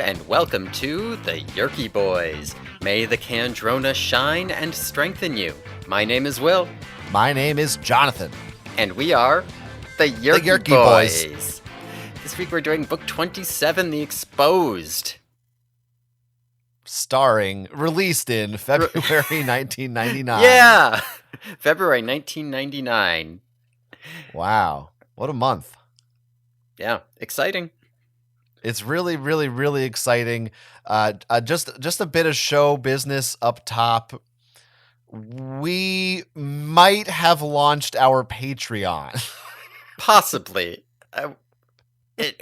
and welcome to the Yerky Boys. May the Candrona shine and strengthen you. My name is Will. My name is Jonathan. And we are the Yerky Boys. This week we're doing book 27, The Exposed. Released in February 1999. Yeah! February 1999. Wow. What a month. Yeah, exciting. It's really, really, really exciting. Just a bit of show business up top. We might have launched our Patreon. Possibly.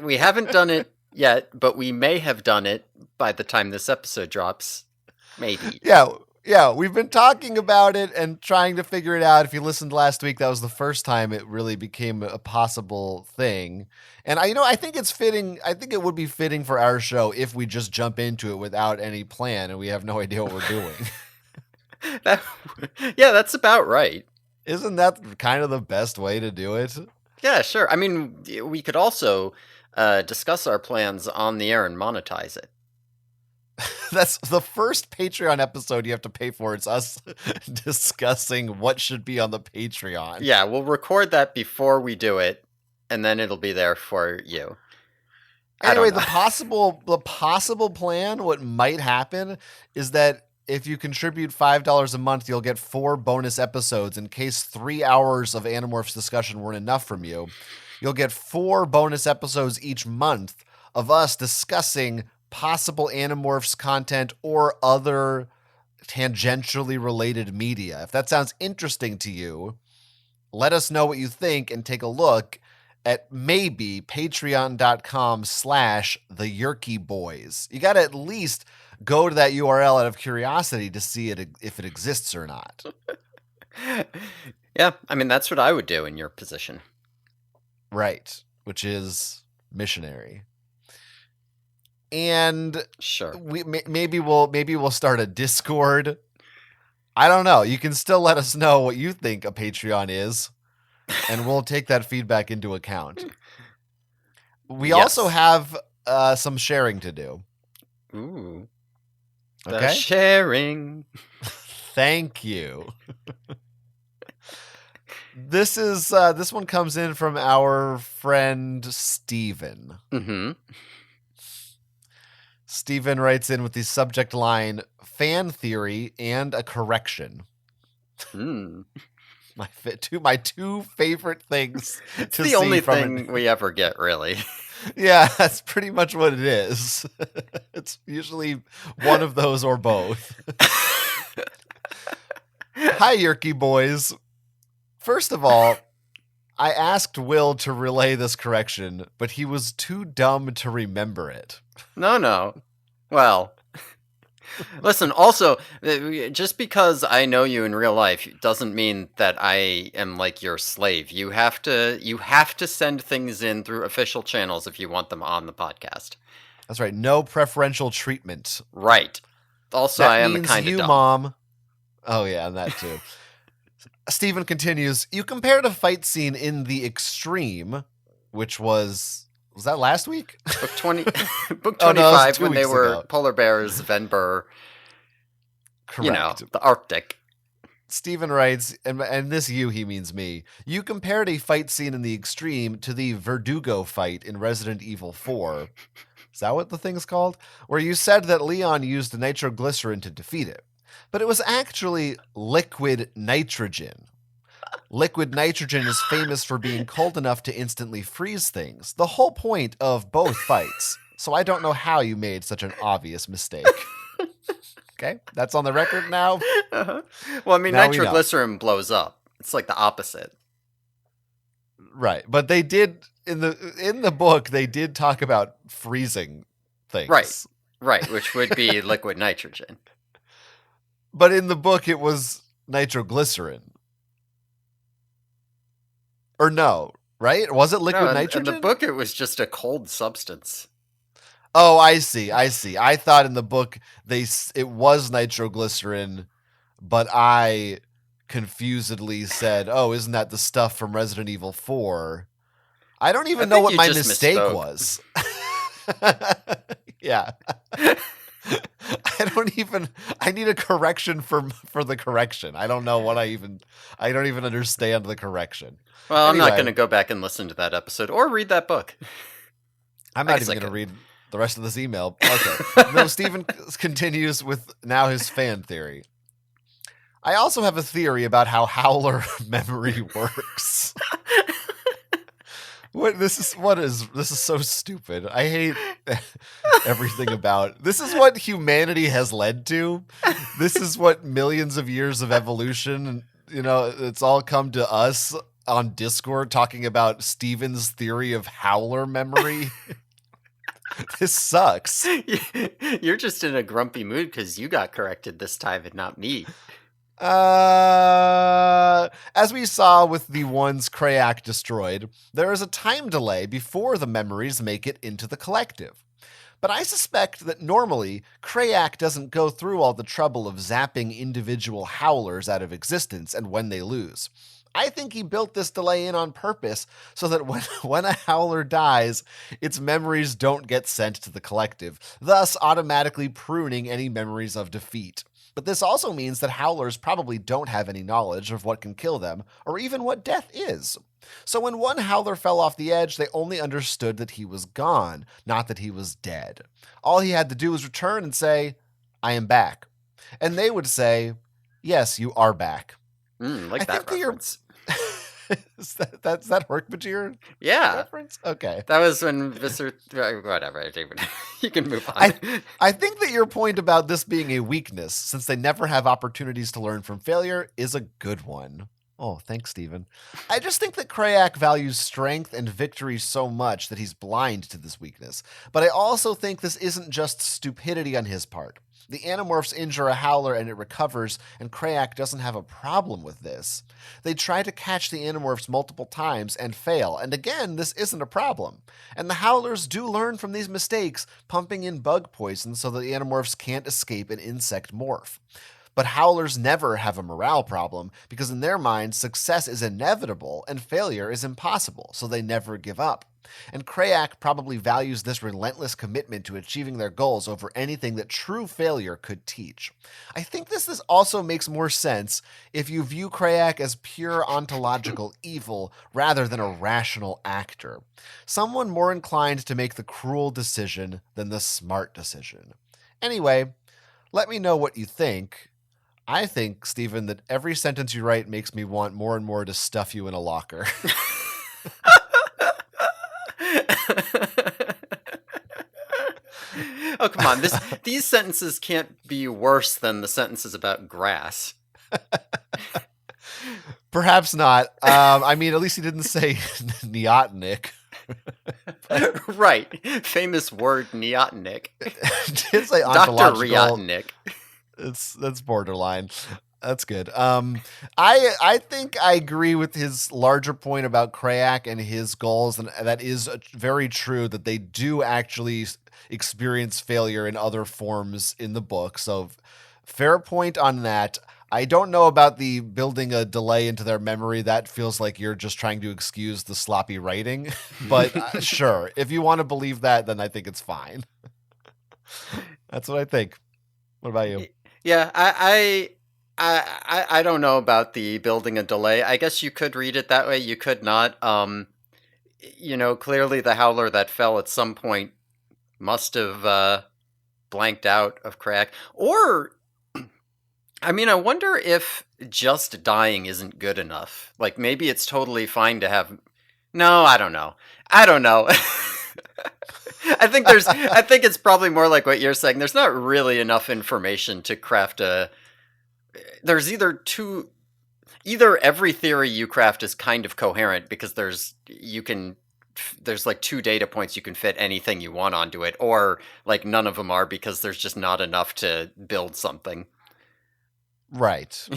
We haven't done it yet, but we may have done it by the time this episode drops. Maybe. Yeah, we've been talking about it and trying to figure it out. If you listened last week, that was the first time it really became a possible thing. And I think it's fitting. I think it would be fitting for our show if we just jump into it without any plan and we have no idea what we're doing. Yeah, that's about right. Isn't that kind of the best way to do it? Yeah, sure. I mean, we could also discuss our plans on the air and monetize it. That's the first Patreon episode you have to pay for. It's us discussing what should be on the Patreon. Yeah, we'll record that before we do it, and then it'll be there for you. Anyway, the possible plan, what might happen, is that if you contribute $5 a month, you'll get 4 bonus episodes. In case 3 hours of Animorphs discussion weren't enough from you, you'll get 4 bonus episodes each month of us discussing possible Animorphs content or other tangentially related media. If that sounds interesting to you, let us know what you think and take a look at maybe patreon.com/theyerkyboys. You got to at least go to that URL out of curiosity to see it if it exists or not. Yeah, I mean, that's what I would do in your position. Right, which is missionary. And sure, maybe we'll start a Discord. I don't know. You can still let us know what you think a Patreon is, and we'll take that feedback into account. We also have some sharing to do. Ooh, okay. Sharing. Thank you. This one comes in from our friend Steven. Mm-hmm. Steven writes in with the subject line, fan theory and a correction. My two favorite things it's to the see only from thing we ever get, really. Yeah, that's pretty much what it is. It's usually one of those or both. Hi, Yerky Boys. First of all, I asked Will to relay this correction, but he was too dumb to remember it. No. Well, listen, also, just because I know you in real life doesn't mean that I am like your slave. You have to send things in through official channels if you want them on the podcast. That's right. No preferential treatment. Right. Also, that I am means kind of you, dumb. Mom. Oh, yeah, and that too. Stephen continues, you compared a fight scene in The Extreme, which was that last week? Book 20, book 25, when they were ago. polar bears, Venber, correct. The Arctic. Stephen writes, and this you, he means me, you compared a fight scene in The Extreme to the Verdugo fight in Resident Evil 4. Is that what the thing's called? Where you said that Leon used nitroglycerin to defeat it. But it was actually liquid nitrogen. Liquid nitrogen is famous for being cold enough to instantly freeze things. The whole point of both fights. So I don't know how you made such an obvious mistake. Okay, that's on the record now. Uh-huh. Well, I mean, now nitroglycerin blows up. It's like the opposite. Right, but they did in the book. They did talk about freezing things. Right, which would be liquid nitrogen. But in the book, it was nitroglycerin. Or no, right? Was it liquid nitrogen? In the book, it was just a cold substance. Oh, I see. I thought in the book it was nitroglycerin, but I confusedly said, "Oh, isn't that the stuff from Resident Evil 4?" I don't even know what my mistake was. Yeah. I need a correction for the correction. I don't know what I don't even understand the correction. Well, I'm not going Anyway, to go back and listen to that episode or read that book. I'm I not guess even I going to could. read the rest of this email. Okay. No, Stephen continues with now his fan theory. I also have a theory about how Howler memory works. This is so stupid. I hate everything about. This is what humanity has led to. This is what millions of years of evolution, it's all come to us on Discord talking about Steven's theory of Howler memory. This sucks. You're just in a grumpy mood because you got corrected this time and not me. As we saw with the ones Krayak destroyed, there is a time delay before the memories make it into the collective. But I suspect that normally, Krayak doesn't go through all the trouble of zapping individual howlers out of existence and when they lose. I think he built this delay in on purpose so that when a howler dies, its memories don't get sent to the collective, thus automatically pruning any memories of defeat. But this also means that howlers probably don't have any knowledge of what can kill them, or even what death is. So when one howler fell off the edge, they only understood that he was gone, not that he was dead. All he had to do was return and say, "I am back." And they would say, "Yes, you are back." Like I that think reference. Is that Hork-Bajir Yeah. reference? Okay. That was when Visser... Whatever. You can move on. I think that your point about this being a weakness, since they never have opportunities to learn from failure, is a good one. Oh, thanks, Stephen. I just think that Krayak values strength and victory so much that he's blind to this weakness. But I also think this isn't just stupidity on his part. The Animorphs injure a howler and it recovers, and Krayak doesn't have a problem with this. They try to catch the Animorphs multiple times and fail, and again, this isn't a problem. And the howlers do learn from these mistakes, pumping in bug poison so that the Animorphs can't escape an insect morph. But howlers never have a morale problem because in their minds, success is inevitable and failure is impossible, so they never give up. And Krayak probably values this relentless commitment to achieving their goals over anything that true failure could teach. I think this also makes more sense if you view Krayak as pure ontological evil rather than a rational actor. Someone more inclined to make the cruel decision than the smart decision. Anyway, let me know what you think. I think, Stephen, that every sentence you write makes me want more and more to stuff you in a locker. Oh, come on. These sentences can't be worse than the sentences about grass. Perhaps not. I mean, at least he didn't say neotenic. Right. Famous word, neotenic. Did say Dr. ontological. Riotnik. That's borderline. That's good. I think I agree with his larger point about Krayak and his goals, and that is very true that they do actually experience failure in other forms in the book. So fair point on that. I don't know about the building a delay into their memory. That feels like you're just trying to excuse the sloppy writing. But sure, if you want to believe that, then I think it's fine. That's what I think. What about you? Yeah, I don't know about the building a delay. I guess you could read it that way. You could not. Clearly the howler that fell at some point must have blanked out of Krayak. Or, I mean, I wonder if just dying isn't good enough. Like, maybe it's totally fine to have... No, I don't know. I think it's probably more like what you're saying. There's not really enough information to craft there's either every theory you craft is kind of coherent because there's like 2 data points you can fit anything you want onto it, or like none of them are because there's just not enough to build something. Right.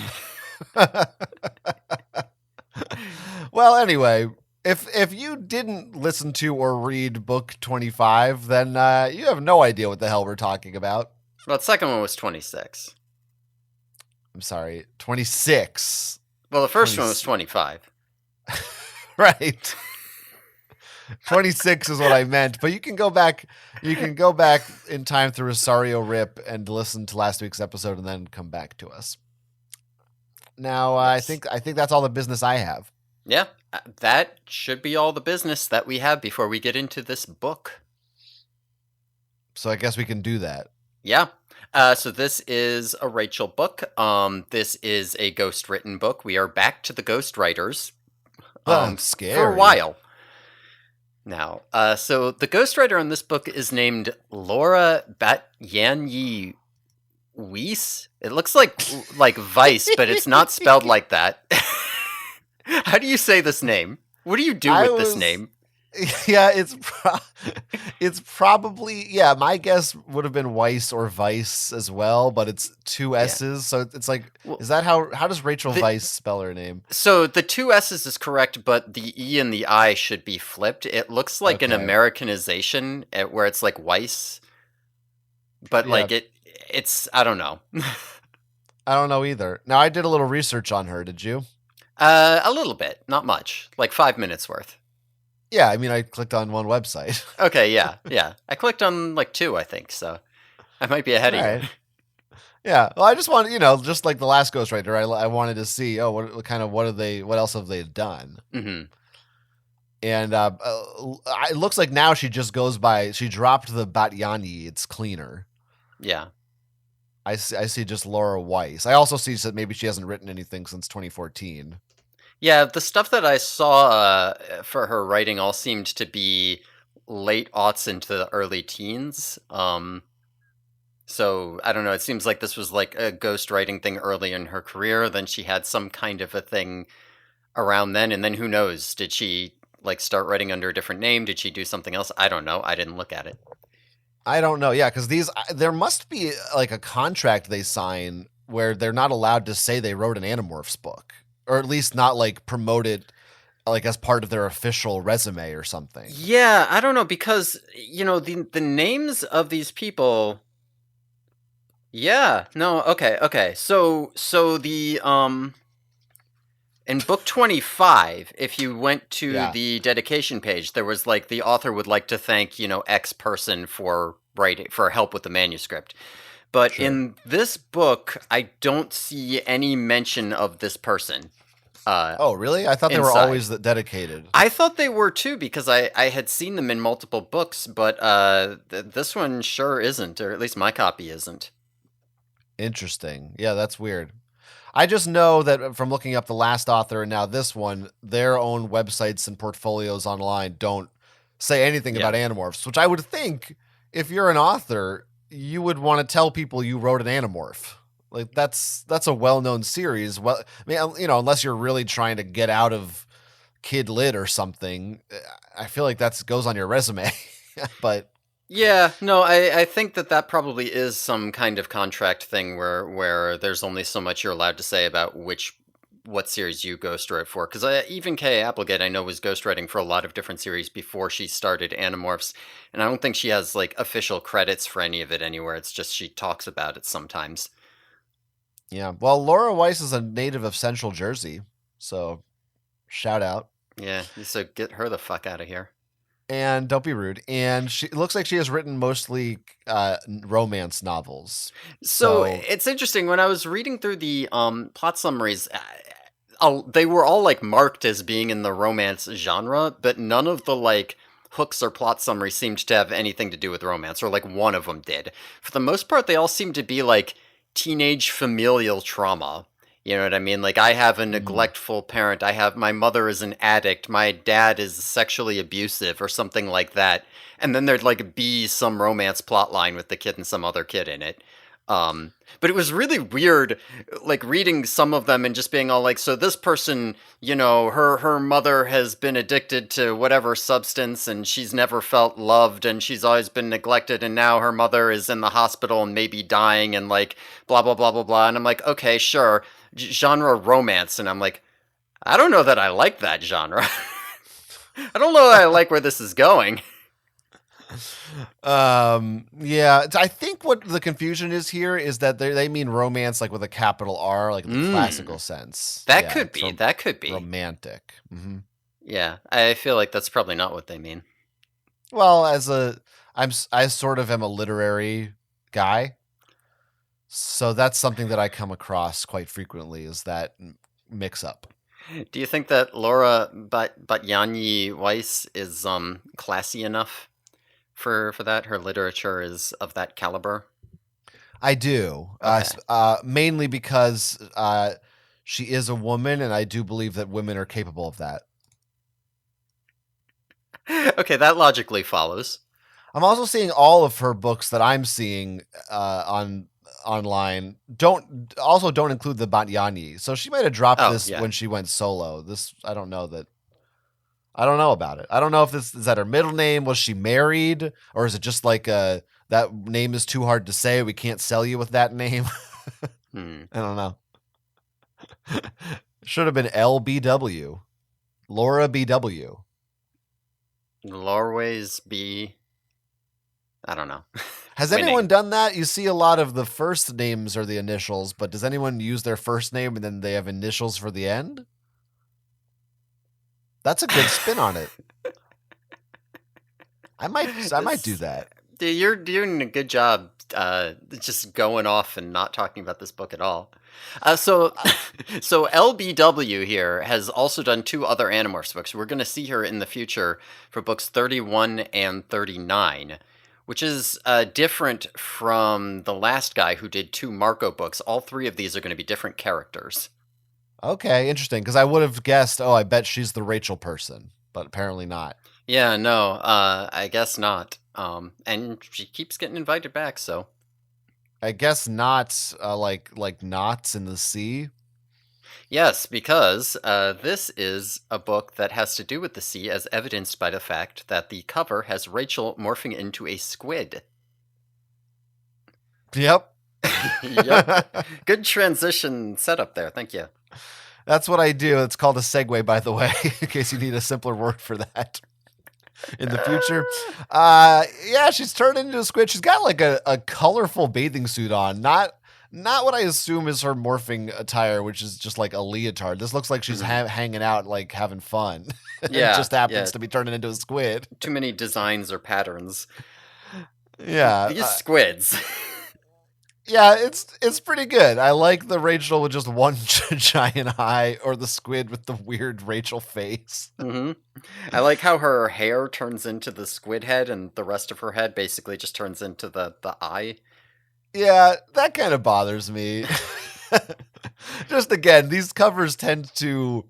Well, anyway, if you didn't listen to or read book 25, then you have no idea what the hell we're talking about. Well, the second one was 26. I'm sorry, 26. Well, the first one was 25. Right. 26 is what I meant, but you can go back. You can go back in time through Rosario Rip and listen to last week's episode, and then come back to us. Now, Yes. I think that's all the business I have. Yeah, that should be all the business that we have before we get into this book. So I guess we can do that. Yeah. So this is a Rachel book. This is a ghost written book. We are back to the ghost writers. For a Scary. while now. So the ghostwriter on this book is named Laura Batyanyi Weiss. It looks like Vice, but it's not spelled like that. How do you say this name? What do you do with this name? Yeah, it's probably, yeah. My guess would have been Weiss or Vice as well, but it's two S's, so it's like, Well, is that how does Rachel Weiss spell her name? So the two S's is correct, but the E and the I should be flipped. It looks like an Okay. Americanization where it's like Weiss, but Yeah. like it's I don't know. I don't know either. Now, I did a little research on her. Did you? A little bit, not much, like 5 minutes worth. Yeah, I mean, I clicked on one website. Okay, yeah, yeah. I clicked on like two, I think, so I might be ahead of Right. you. Yeah. Well, I just wanted, just like the last ghostwriter, I wanted to see, oh, what kind of, what else have they done? Hmm. And it looks like now she just goes by, she dropped the Batyani. It's cleaner. Yeah. I see just Laura Weiss. I also see that maybe she hasn't written anything since 2014. Yeah, the stuff that I saw for her writing all seemed to be late aughts into the early teens. So I don't know. It seems like this was like a ghostwriting thing early in her career. Then she had some kind of a thing around then, and then who knows? Did she like start writing under a different name? Did she do something else? I don't know. I didn't look at it. I don't know. Yeah, because there must be like a contract they sign where they're not allowed to say they wrote an Animorphs book, or at least not like promote it like as part of their official resume or something. Yeah, I don't know because the names of these people. Yeah, no, okay. So the in book 25, if you went to Yeah. the dedication page, there was like the author would like to thank, X person for writing for help with the manuscript. But Sure. in this book, I don't see any mention of this person. Oh, really? I thought they were Inside. always dedicated. I thought they were too because I had seen them in multiple books, but this one sure isn't, or at least my copy isn't. Interesting. Yeah, that's weird. I just know that from looking up the last author and now this one, their own websites and portfolios online don't say anything Yeah. about Animorphs, which I would think if you're an author, you would want to tell people you wrote an Animorph. Like that's a well-known series. Well, I mean, unless you're really trying to get out of Kid Lit or something, I feel like that goes on your resume. But Yeah, no, I think that probably is some kind of contract thing where there's only so much you're allowed to say about what series you ghostwrote for. Because even Kay Applegate, I know, was ghostwriting for a lot of different series before she started Animorphs, and I don't think she has like official credits for any of it anywhere. It's just she talks about it sometimes. yeah, well, Laura Weiss is a native of Central Jersey, so shout out. Yeah, so get her the fuck out of here. And don't be rude. And it looks like she has written mostly romance novels. So it's interesting when I was reading through the plot summaries. They were all like marked as being in the romance genre, but none of the like hooks or plot summaries seemed to have anything to do with romance, or like one of them did. For the most part, they all seem to be like teenage familial trauma. You know what I mean? Like, I have a neglectful parent. My mother is an addict. My dad is sexually abusive or something like that. And then there'd like be some romance plot line with the kid and some other kid in it. But it was really weird, like reading some of them and just being all like, so this person, her mother has been addicted to whatever substance and she's never felt loved and she's always been neglected and now her mother is in the hospital and maybe dying and like blah, blah, blah, blah, blah. And I'm like, okay, sure. Genre romance. And I'm like, I don't know that I like that genre. I don't know that I like where this is going. Yeah, I think what the confusion is here is that they mean romance like with a capital R, like in the classical sense. That could be. Romantic. Mm-hmm. Yeah, I feel like that's probably not what they mean. Well, I sort of am a literary guy, so that's something that I come across quite frequently is that mix up. Do you think that Laura Batyanyi Weiss is classy enough for that? Her literature is of that caliber. I do, Okay. mainly because she is a woman, and I do believe that women are capable of that. Okay, that logically follows. I'm also seeing all of her books that I'm seeing on online don't include the Batyani. So she might have dropped Oh, this yeah. when she went solo. This I don't know about it. I don't know if this is that her middle name. Was she married, or is it just like that name is too hard to say? We can't sell you with that name. Hmm. I don't know. Should have been LBW, Laura BW. Lorways be. I don't know. Has anyone Winning. done that? You see a lot of the first names are the initials, but does anyone use their first name and then they have initials for the end? That's a good spin on it. I might do that. Dude, you're doing a good job just going off and not talking about this book at all. So, so LBW here has also done two other Animorphs books. We're going to see her in the future for books 31 and 39, which is different from the last guy who did two Marco books. All three of these are going to be different characters. Okay, interesting. Because I would have guessed, oh, I bet she's the Rachel person, but apparently not. Yeah, no, I guess not. And she keeps getting invited back, so. I guess not like knots in the sea. Yes, because this is a book that has to do with the sea, as evidenced by the fact that the cover has Rachel morphing into a squid. Yep. Yep. Good transition setup there. Thank you. That's what I do. It's called a segue, by the way, in case you need a simpler word for that in the future. Yeah, she's turned into a squid. She's got like a colorful bathing suit on. Not what I assume is her morphing attire, which is just like a leotard. This looks like she's hanging out, like having fun. And it Yeah, just happens yeah. to be turning into a squid. Too many designs or patterns. Yeah. These squids. Yeah, it's pretty good. I like the Rachel with just one giant eye, or the squid with the weird Rachel face. hmm I like how her hair turns into the squid head, and the rest of her head basically just turns into the eye. Yeah, that kind of bothers me. Just again, these covers tend to,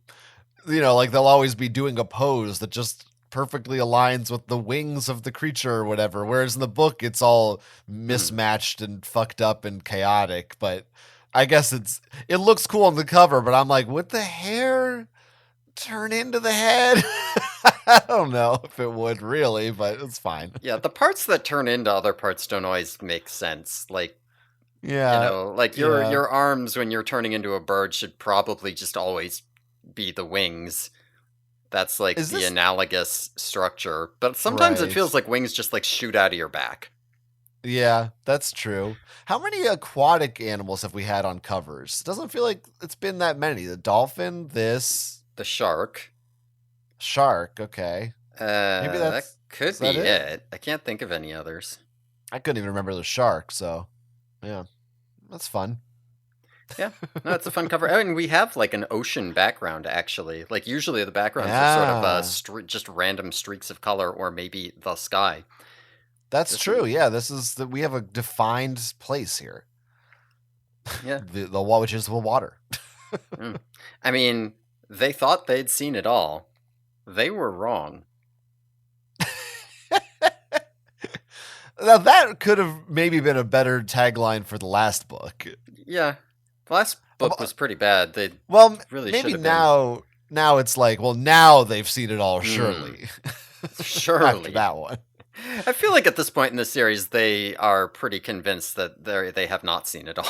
like they'll always be doing a pose that just perfectly aligns with the wings of the creature or whatever. Whereas in the book, it's all mismatched and fucked up and chaotic. But I guess it looks cool on the cover. But I'm like, would the hair turn into the head? I don't know if it would really, but it's fine. Yeah, the parts that turn into other parts don't always make sense. Like, Yeah, like yeah. your arms when you're turning into a bird should probably just always be the wings. That's like Is the this analogous structure. But sometimes it right? feels like wings just like shoot out of your back. Yeah, that's true. How many aquatic animals have we had on covers? Doesn't feel like it's been that many. The dolphin, this The shark. shark. Okay, maybe That is could that be it? it. I can't think of any others. I couldn't even remember the shark. So, yeah, that's fun. Yeah, no, it's a fun cover. Oh, and we have like an ocean background actually. Like usually the backgrounds are sort of Yeah, just random streaks of color or maybe the sky. that's This true. is Yeah, this is that we have a defined place here. yeah. The wall, which is the water. Mm. I mean, they thought they'd seen it all. They were wrong. Now that could have maybe been a better tagline for the last book. Yeah, the last book was pretty bad. They Well, really should maybe have been. now it's like, well, now they've seen it all. Hmm. Surely, after Surely. that one. I feel like at this point in the series, they are pretty convinced that they have not seen it all.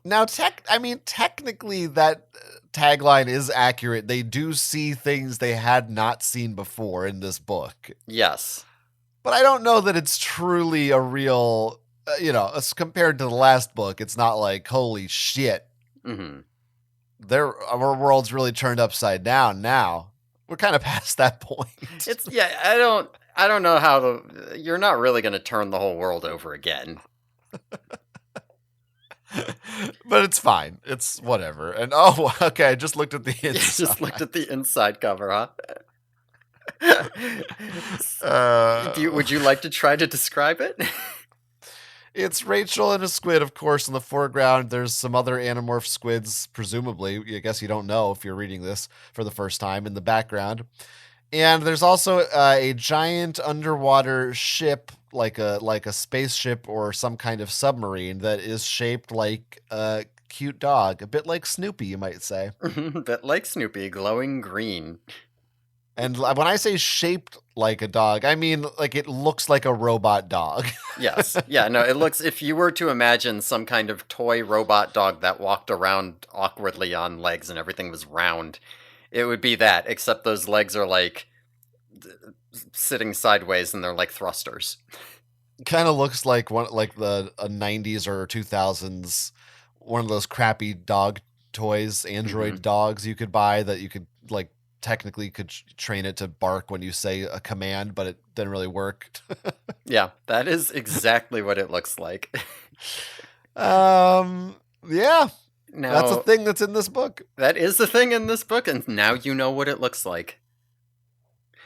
Now, technically, that tagline is accurate. They do see things they had not seen before in this book, Yes. but I don't know that it's truly a real. As compared to the last book, it's not like holy shit. hmm Our world's really turned upside down now. We're kind of past that point. It's yeah. I don't know how the. You're not really going to turn the whole world over again. But it's fine. It's whatever. And oh, okay. I just looked at the You inside. just looked at the inside cover, huh? Would you like to try to describe it? It's Rachel and a squid, of course, in the foreground. There's some other Animorph squids, presumably. I guess you don't know if you're reading this for the first time in the background. And there's also a giant underwater ship, like a spaceship or some kind of submarine that is shaped like a cute dog, a bit like Snoopy, you might say. Bit like Snoopy, glowing green. And when I say shaped like a dog, I mean like it looks like a robot dog. Yes. Yeah, no, it looks, if you were to imagine some kind of toy robot dog that walked around awkwardly on legs and everything was round, it would be that, except those legs are like sitting sideways and they're like thrusters. Kind of looks like one like the a 90s or 2000s one of those crappy dog toys, android dogs you could buy that you could like technically could train it to bark when you say a command, but it didn't really work. Yeah, that is exactly what it looks like. Yeah. Now, That's a thing that's in this book. that is the thing in this book, and now you know what it looks like.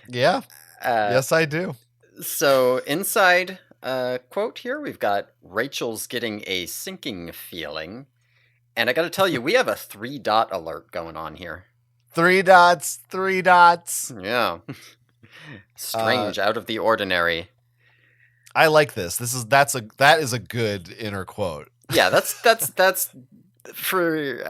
Yeah. Yes, I do. So inside quote here, we've got Rachel's getting a sinking feeling. And I got to tell you, we have a 3-dot alert going on here. 3 dots, 3 dots. Yeah. Strange, out of the ordinary. I like this. That is a good inner quote. Yeah, that's for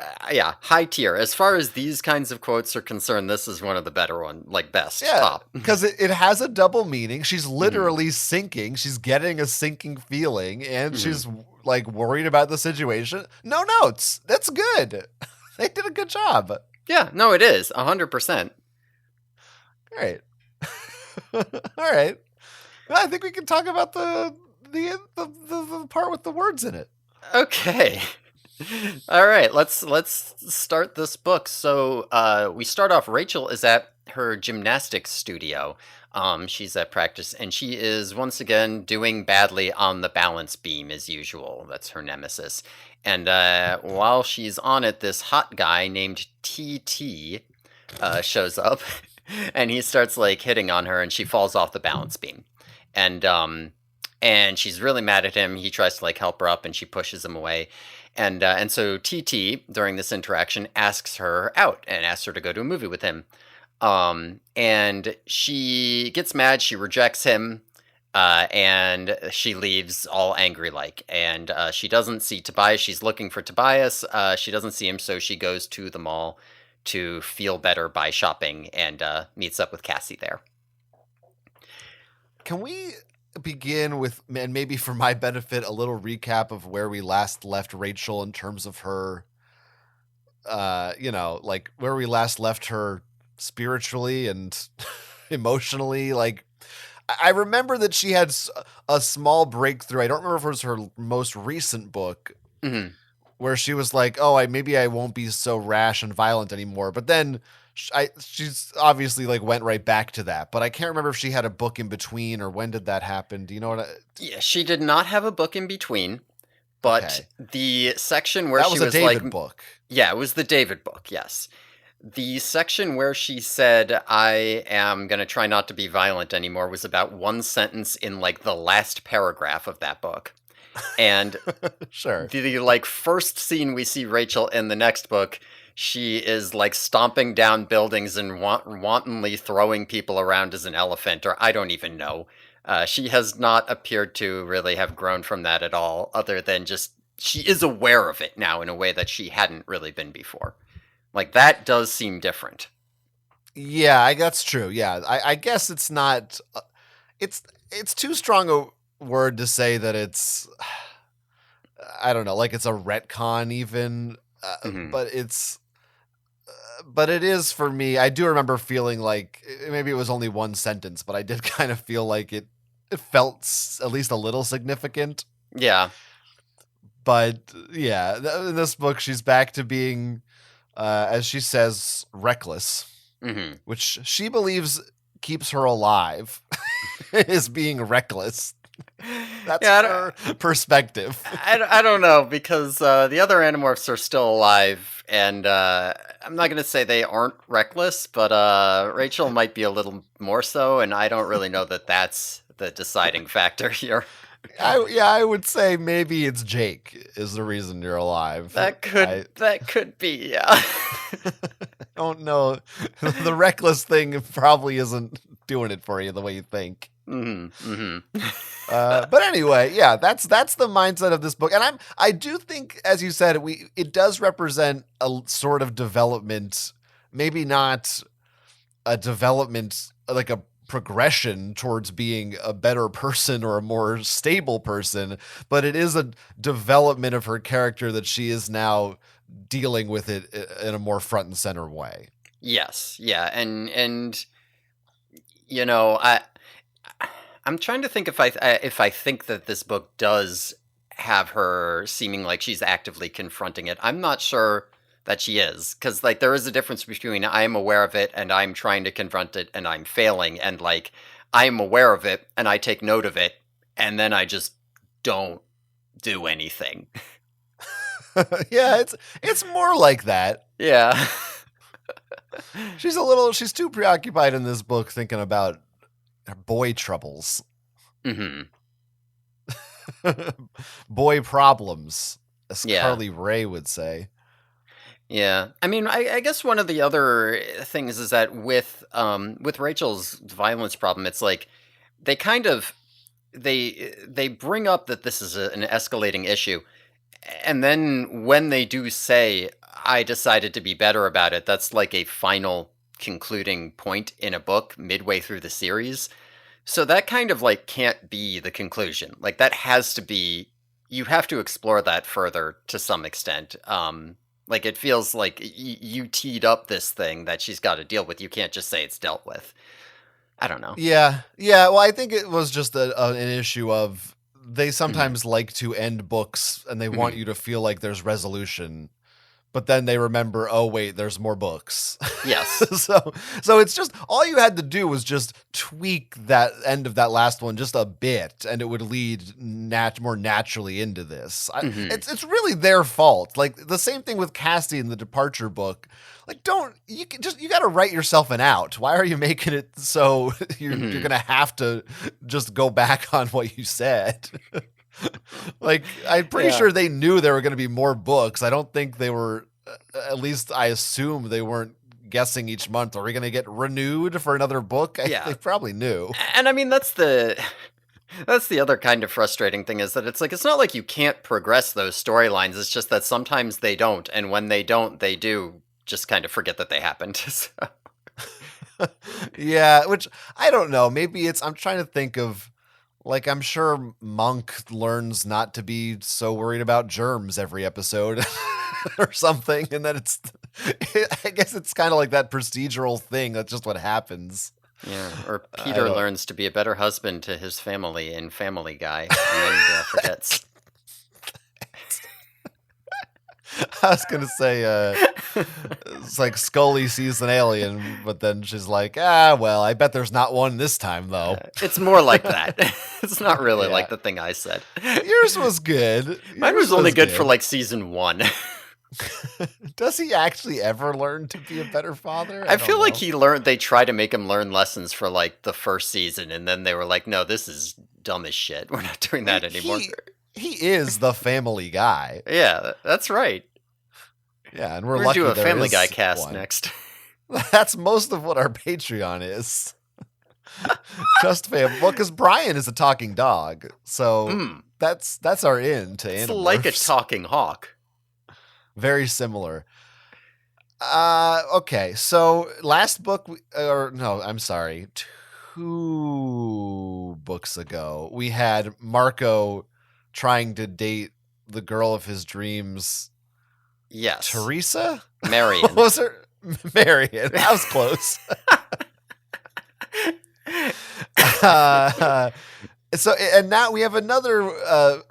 high tier. As far as these kinds of quotes are concerned, this is one of the better one, like best top. Because it has a double meaning. She's literally sinking. She's getting a sinking feeling, and she's like worried about the situation. No notes. That's good. They did a good job. Yeah, no, it is 100%. All right. All right. Well, I think we can talk about the part with the words in it. Okay. All right, let's start this book. So we start off. Rachel is at her gymnastics studio. She's at practice, and she is once again doing badly on the balance beam as usual. That's her nemesis. And while she's on it, this hot guy named TT shows up, and he starts like hitting on her, and she falls off the balance beam. And she's really mad at him. He tries to like help her up, and she pushes him away. And so TT during this interaction asks her out and asks her to go to a movie with him. And she gets mad. She rejects him. And she leaves all angry like. And she doesn't see Tobias. She's looking for Tobias. She doesn't see him, so she goes to the mall to feel better by shopping and meets up with Cassie there. Can we begin with, and maybe for my benefit, a little recap of where we last left Rachel in terms of her, like where we last left her spiritually and emotionally? Like, I remember that she had a small breakthrough. I don't remember if it was her most recent book, where she was like, "Oh, maybe I won't be so rash and violent anymore." But then she's obviously like went right back to that. But I can't remember if she had a book in between or when did that happen. Do you know what? Yeah, she did not have a book in between, but the section where that she was a David like, book. Yeah, it was the David book. Yes. The section where she said, I am going to try not to be violent anymore was about one sentence in like the last paragraph of that book. And sure. The like first scene we see Rachel in the next book, she is like stomping down buildings and wantonly throwing people around as an elephant, or I don't even know. She has not appeared to really have grown from that at all, other than just she is aware of it now in a way that she hadn't really been before. Like, that does seem different. Yeah, that's true. Yeah, I guess it's not... It's too strong a word to say that it's... I don't know, like it's a retcon even. But it's... but it is for me. I do remember feeling like... Maybe it was only one sentence, but I did kind of feel like it felt at least a little significant. Yeah. But, yeah, in this book, she's back to being... as she says, reckless. Mm-hmm. which she believes keeps her alive, is being reckless. That's Yeah, her perspective. I don't know, because the other Animorphs are still alive, and I'm not going to say they aren't reckless, but Rachel might be a little more so, and I don't really know that that's the deciding factor here. I would say maybe it's Jake is the reason you're alive. That could be, yeah. Don't know. The reckless thing probably isn't doing it for you the way you think. Mm-hmm, mm-hmm. But anyway, yeah, that's the mindset of this book, and I do think, as you said, it does represent a sort of development, maybe not a development like a progression towards being a better person or a more stable person, but it is a development of her character that she is now dealing with it in a more front and center way. Yes, yeah, and you know, I'm trying to think if I think that this book does have her seeming like she's actively confronting it. I'm not sure that she is, because like there is a difference between I'm aware of it and I'm trying to confront it and I'm failing, and like I'm aware of it and I take note of it and then I just don't do anything. Yeah, it's more like that. Yeah. She's too preoccupied in this book thinking about her boy troubles. Mm-hmm. Boy problems, as Yeah. Carly Ray would say. Yeah, I mean, I guess one of the other things is that with Rachel's violence problem, it's like they kind of they bring up that this is an escalating issue, and then when they do say, "I decided to be better about it," that's like a final concluding point in a book midway through the series. So that kind of like can't be the conclusion. Like that has to be, you have to explore that further to some extent. Like it feels like you teed up this thing that she's got to deal with. You can't just say it's dealt with. I don't know. Yeah. Well, I think it was just an issue of they sometimes like to end books and they want you to feel like there's resolution, but then they remember, oh wait, there's more books. Yes. so it's just all you had to do was just tweak that end of that last one just a bit, and it would lead more naturally into this. It's really their fault. Like the same thing with Cassie in the Departure book. Like you got to write yourself an out. Why are you making it so you're gonna have to just go back on what you said? Like, I'm pretty sure they knew there were going to be more books. I don't think they were, at least I assume they weren't guessing each month, are we going to get renewed for another book? They probably knew. And I mean, that's the other kind of frustrating thing, is that it's like, it's not like you can't progress those storylines. It's just that sometimes they don't. And when they don't, they do just kind of forget that they happened. So. Yeah, which I don't know. Maybe I'm trying to think of, like, I'm sure Monk learns not to be so worried about germs every episode or something. And then I guess it's kind of like that procedural thing. That's just what happens. Yeah. Or Peter learns to be a better husband to his family in Family Guy and then forgets. I was going to say, it's like Scully sees an alien, but then she's like, well, I bet there's not one this time, though. It's more like that. It's not really like the thing I said. Yours was good. Mine was only good for like season 1. Does he actually ever learn to be a better father? I feel like they try to make him learn lessons for like the first season, and then they were like, no, this is dumb as shit. We're not doing that anymore. He is the Family Guy. Yeah, that's right. Yeah, and we're lucky do a there Family is Guy cast one. Next. That's most of what our Patreon is. Just fam. Well, because Brian is a talking dog, so that's our in to Animorphs. It's like a talking hawk. Very similar. Okay, so last book, I'm sorry, 2 books ago, we had Marco trying to date the girl of his dreams. Yes. Teresa? Marion. What was her? Marion. That was close. So, and now we have another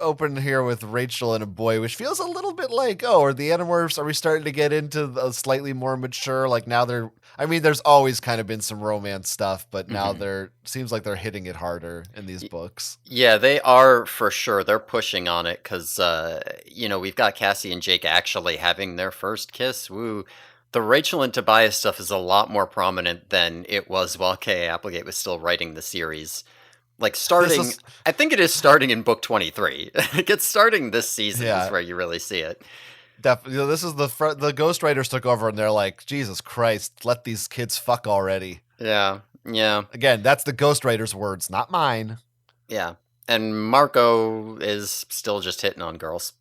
open here with Rachel and a boy, which feels a little bit like, oh, are the Animorphs, are we starting to get into a slightly more mature? Like now I mean, there's always kind of been some romance stuff, but now Mhm. seems like they're hitting it harder in these books. Yeah, they are for sure. They're pushing on it because, we've got Cassie and Jake actually having their first kiss. Woo. The Rachel and Tobias stuff is a lot more prominent than it was while K.A. Applegate was still writing the series. Like This starting, is, I think it is starting in book 23. It's starting this season is yeah, where you really see it. definitely. This is the ghostwriters took over and they're like, Jesus Christ, let these kids fuck already. Yeah, yeah, Again, that's the ghostwriters' words, not mine. yeah. And Marco is still just hitting on girls.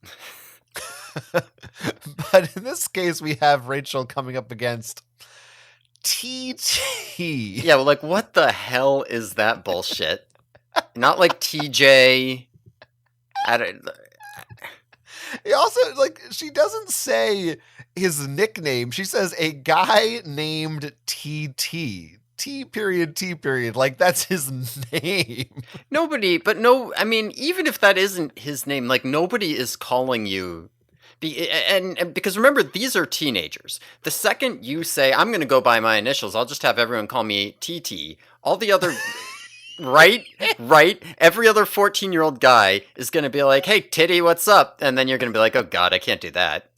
But in this case, we have Rachel coming up against TT. Yeah, well, like, what the hell is that bullshit? Not like TJ. I don't. He also, like, she doesn't say his nickname. She says a guy named TT. T period, T period. Like, that's his name. Nobody, but no, I mean, even if that isn't his name, like, nobody is calling you. And because remember, these are teenagers. The second you say, I'm going to go by my initials, I'll just have everyone call me TT. All the other. Right, right. Every other 14-year-old guy is going to be like, hey, titty, what's up? And then you're going to be like, oh, God, I can't do that.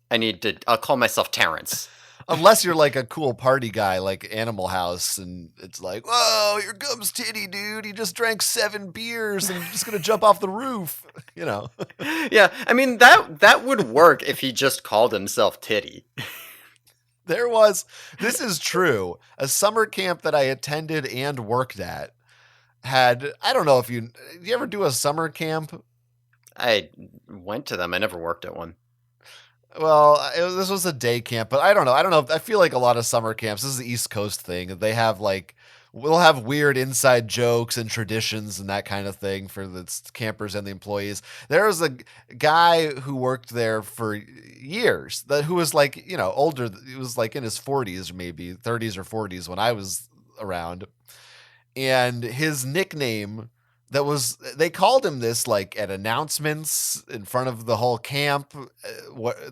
I'll call myself Terrence. Unless you're like a cool party guy like Animal House and it's like, whoa, here comes Titty, dude. He just drank 7 beers and just going to jump off the roof, you know. Yeah, I mean, that would work if he just called himself Titty. This is true, a summer camp that I attended and worked at had, I don't know if you ever do a summer camp? I went to them. I never worked at one. Well, this was a day camp, but I don't know. I feel like a lot of summer camps, this is the East Coast thing. They have we'll have weird inside jokes and traditions and that kind of thing for the campers and the employees. There was a guy who worked there for years who was like, older. He was like in his 40s, maybe 30s or 40s when I was around. And his nickname they called him this like at announcements in front of the whole camp.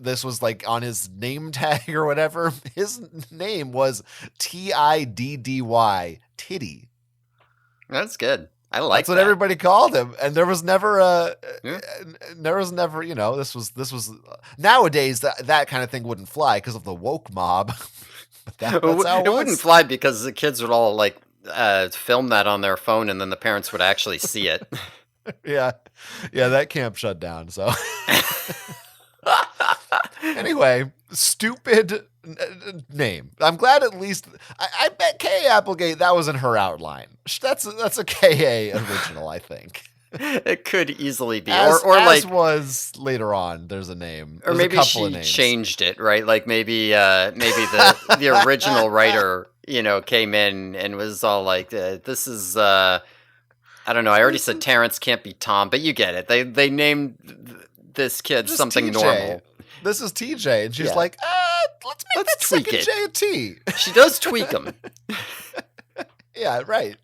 This was like on his name tag or whatever. His name was Tiddy, Titty. That's good. I like That's what that. everybody called him, and there was never Yeah. this was nowadays that kind of thing wouldn't fly because of the woke mob. But that's how it It was. wouldn't fly because the kids would all like film that on their phone, and then the parents would actually see it. Yeah, that camp shut down. So anyway, stupid name. I'm glad at least I bet K. Applegate that was in her outline. That's a KA original, I think. It could easily be, As like was later on. There's a name, or there's maybe a couple of she names. changed it, right? Like maybe the original writer, came in and was all like, "This is I don't know. I already said Terrence can't be Tom, but you get it. They named this kid Just something TJ. normal. This is TJ, and she's Yeah. like, let's make Let's that tweak second it. J a T. She does tweak them. Yeah, right.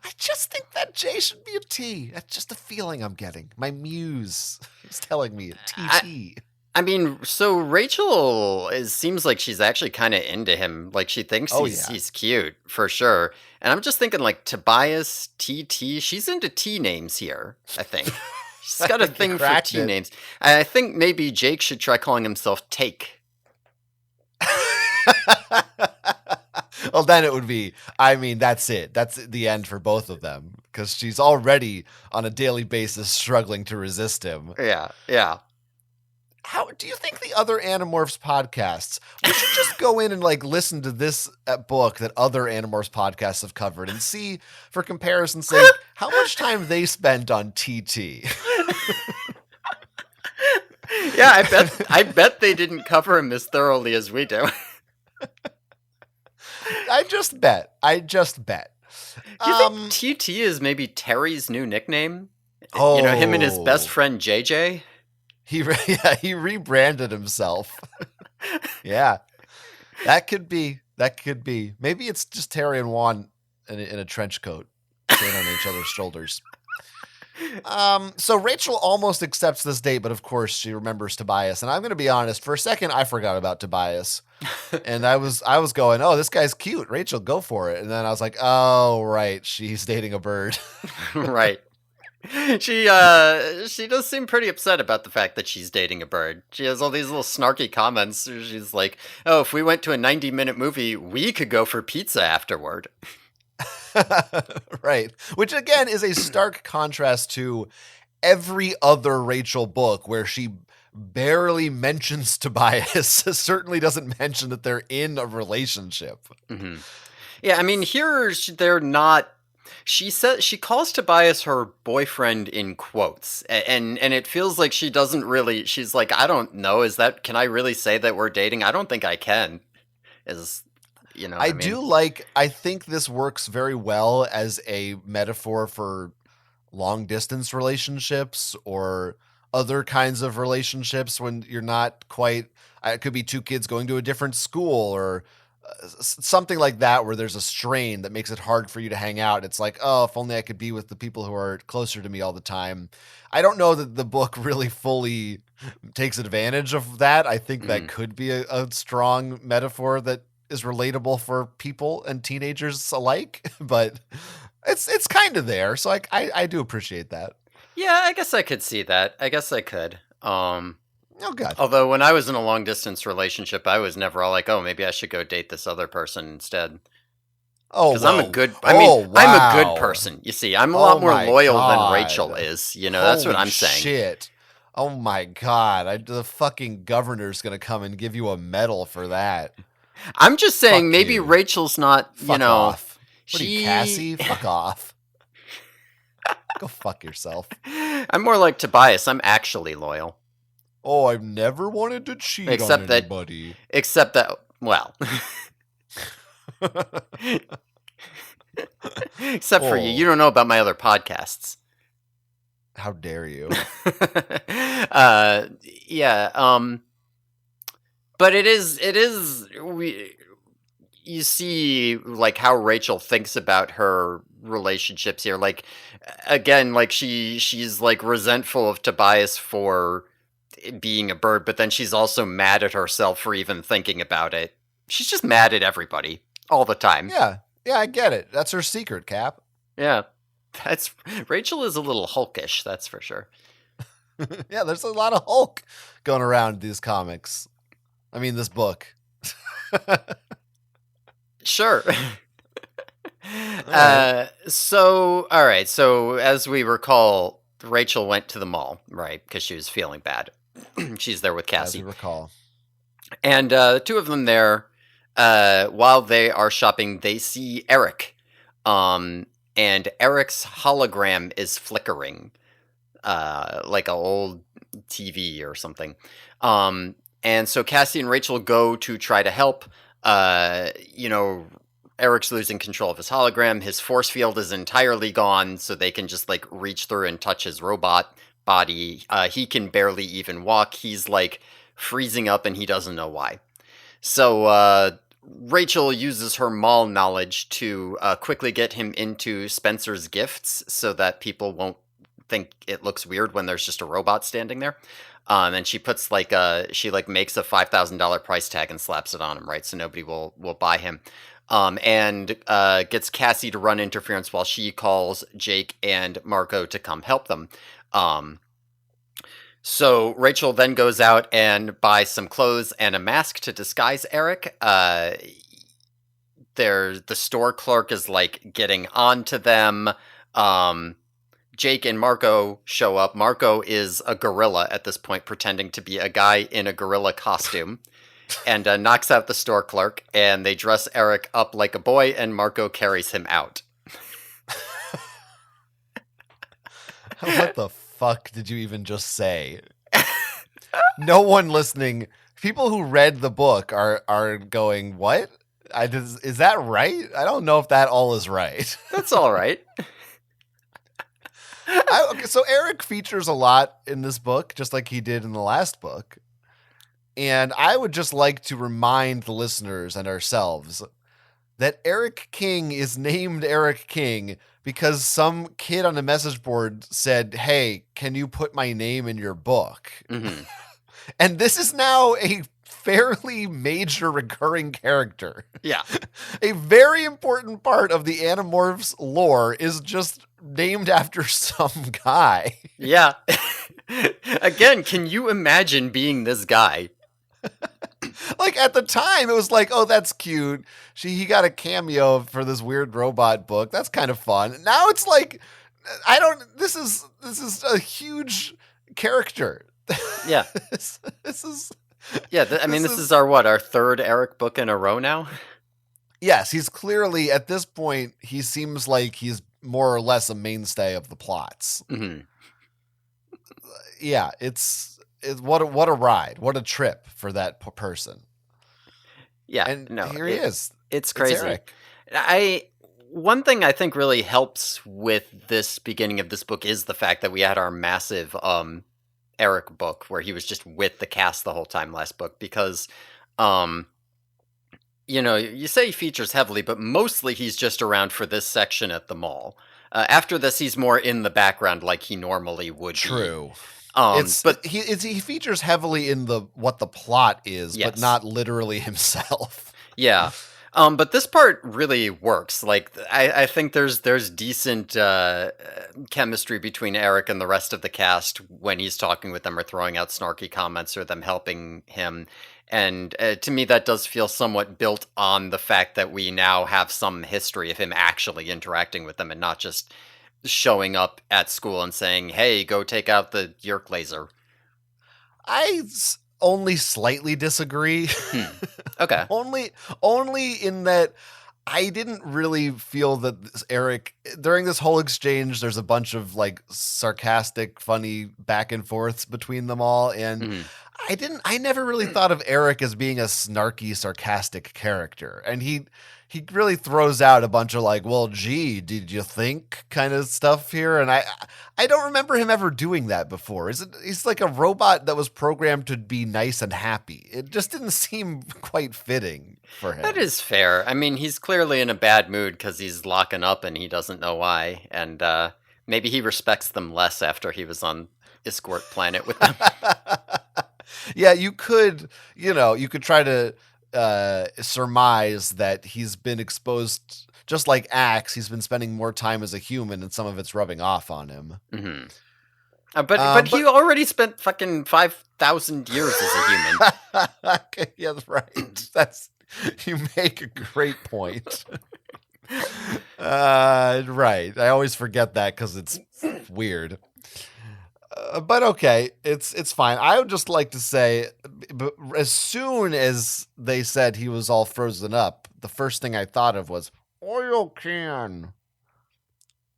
I just think that J should be a T. That's just a feeling I'm getting. My muse is telling me TT. I mean, so Rachel seems like she's actually kind of into him. Like she thinks he's cute for sure. And I'm just thinking like Tobias, TT. She's into T names here. I think she's got a thing for T names. I think maybe Jake should try calling himself Take. Well, then it would be, that's it. That's the end for both of them because she's already on a daily basis struggling to resist him. Yeah, yeah. How do you think the other Animorphs podcasts? We should just go in and listen to this book that other Animorphs podcasts have covered and see, for comparison's sake, how much time they spent on TT. Yeah, I bet they didn't cover him as thoroughly as we do. I just bet. Do you think TT is maybe Terry's new nickname? Oh, him and his best friend JJ. He rebranded himself. Yeah, that could be. Maybe it's just Terry and Juan in a trench coat, standing on each other's shoulders. So Rachel almost accepts this date, but of course she remembers Tobias. And I'm going to be honest, for a second I forgot about Tobias. And I was going, oh, this guy's cute. Rachel, go for it. And then I was like, oh, right, she's dating a bird. Right. She does seem pretty upset about the fact that she's dating a bird. She has all these little snarky comments. She's like, "Oh, if we went to a 90-minute movie, we could go for pizza afterward." Right. Which again is a stark contrast to every other Rachel book where she barely mentions Tobias. Certainly doesn't mention that they're in a relationship. Mm-hmm. Yeah, I mean, here they're not. She says she calls Tobias her boyfriend in quotes, and it feels like she doesn't really. She's like, I don't know. Can I really say that we're dating? I don't think I can. Is you know what I mean? I think this works very well as a metaphor for long distance relationships or other kinds of relationships when you're not quite, it could be two kids going to a different school or something like that where there's a strain that makes it hard for you to hang out. It's like, oh, if only I could be with the people who are closer to me all the time. I don't know that the book really fully takes advantage of that. I think that could be a strong metaphor that is relatable for people and teenagers alike, but it's kind of there. So I do appreciate that. Yeah, I guess I could see that. I guess I could. Oh God. Although when I was in a long distance relationship, I was never all like, "Oh, maybe I should go date this other person instead." Oh, Because I'm a good. I Oh, mean, I'm a good wow. person. You see, I'm a lot more my loyal than God. Rachel is. You know, that's what Holy I'm saying. Shit. Oh my God. The fucking governor's going to come and give you a medal for that. I'm just saying, Fuck maybe you. Rachel's not. Fuck You know, off. What are you, Cassie? Fuck off. Go fuck yourself. I'm more like Tobias. I'm actually loyal. Oh, I've never wanted to cheat Except on that- anybody. Except that, well, except for you. Oh. You don't know about my other podcasts. How dare you? Yeah. But you see like how Rachel thinks about her relationships here. Like, again, like she's like resentful of Tobias for being a bird, but then she's also mad at herself for even thinking about it. She's just mad at everybody all the time. Yeah, I get it. That's her secret, Cap. Yeah. Rachel is a little hulkish, that's for sure. Yeah, there's a lot of Hulk going around these comics. I mean, this book. Sure. Alright. So, all right. So, as we recall, Rachel went to the mall, right? Because she was feeling bad. She's there with As Cassie. we recall. And the two of them there, while they are shopping, they see Eric. And Eric's hologram is flickering, like an old TV or something. And so Cassie and Rachel go to try to help. Eric's losing control of his hologram. His force field is entirely gone, so they can just like reach through and touch his robot body. He can barely even walk. He's like freezing up and he doesn't know why. So Rachel uses her mall knowledge to quickly get him into Spencer's gifts so that people won't think it looks weird when there's just a robot standing there. And she puts makes a $5,000 price tag and slaps it on him, right? So nobody will buy him. And gets Cassie to run interference while she calls Jake and Marco to come help them. So Rachel then goes out and buys some clothes and a mask to disguise Eric. The store clerk is like getting on to them. Jake and Marco show up. Marco is a gorilla at this point, pretending to be a guy in a gorilla costume, and knocks out the store clerk. And they dress Eric up like a boy, and Marco carries him out. What the fuck did you even just say? No one listening, people who read the book are going, what? Is that right? I don't know if that all is right. That's all right. So Eric features a lot in this book, just like he did in the last book. And I would just like to remind the listeners and ourselves that Eric King is named Eric King because some kid on the message board said, "Hey, can you put my name in your book?" Mm-hmm. And this is now a fairly major recurring character. Yeah. A very important part of the Animorphs lore is just named after some guy. Yeah. Again, can you imagine being this guy? Like at the time, it was like, oh, that's cute. He got a cameo for this weird robot book. That's kind of fun. Now it's like, I don't. This is a huge character. Yeah. this is. Yeah. I mean, this is our third Eric book in a row now. Yes, he's clearly at this point. He seems like he's more or less a mainstay of the plots. Mm-hmm. Yeah, it's what a ride, what a trip for that person. Yeah, And no, here he is. It's crazy. One thing I think really helps with this beginning of this book is the fact that we had our massive Eric book where he was just with the cast the whole time last book, because you say he features heavily, but mostly he's just around for this section at the mall. After this, he's more in the background like he normally would be. True. But he features heavily in what the plot is, yes. but not literally himself. Yeah. But this part really works. Like, I think there's decent chemistry between Eric and the rest of the cast when he's talking with them or throwing out snarky comments or them helping him. And to me, that does feel somewhat built on the fact that we now have some history of him actually interacting with them and not just showing up at school and saying, "Hey, go take out the Yerk laser." I only slightly disagree. Okay. only in that I didn't really feel that Eric, during this whole exchange, there's a bunch of like sarcastic, funny back and forths between them all. And I never really thought of Eric as being a snarky, sarcastic character. And he really throws out a bunch of like, well, gee, did you think kind of stuff here? And I don't remember him ever doing that before. He's like a robot that was programmed to be nice and happy. It just didn't seem quite fitting for him. That is fair. I mean, he's clearly in a bad mood because he's locking up and he doesn't know why. And maybe he respects them less after he was on Escort Planet with them. Yeah, you could try to surmise that he's been exposed, just like Axe, he's been spending more time as a human and some of it's rubbing off on him. Mm-hmm. But he already spent fucking 5,000 years as a human. Okay, yeah, right. You make a great point. Right. I always forget that because it's weird. But okay, it's fine. I would just like to say, as soon as they said he was all frozen up, the first thing I thought of was oil can.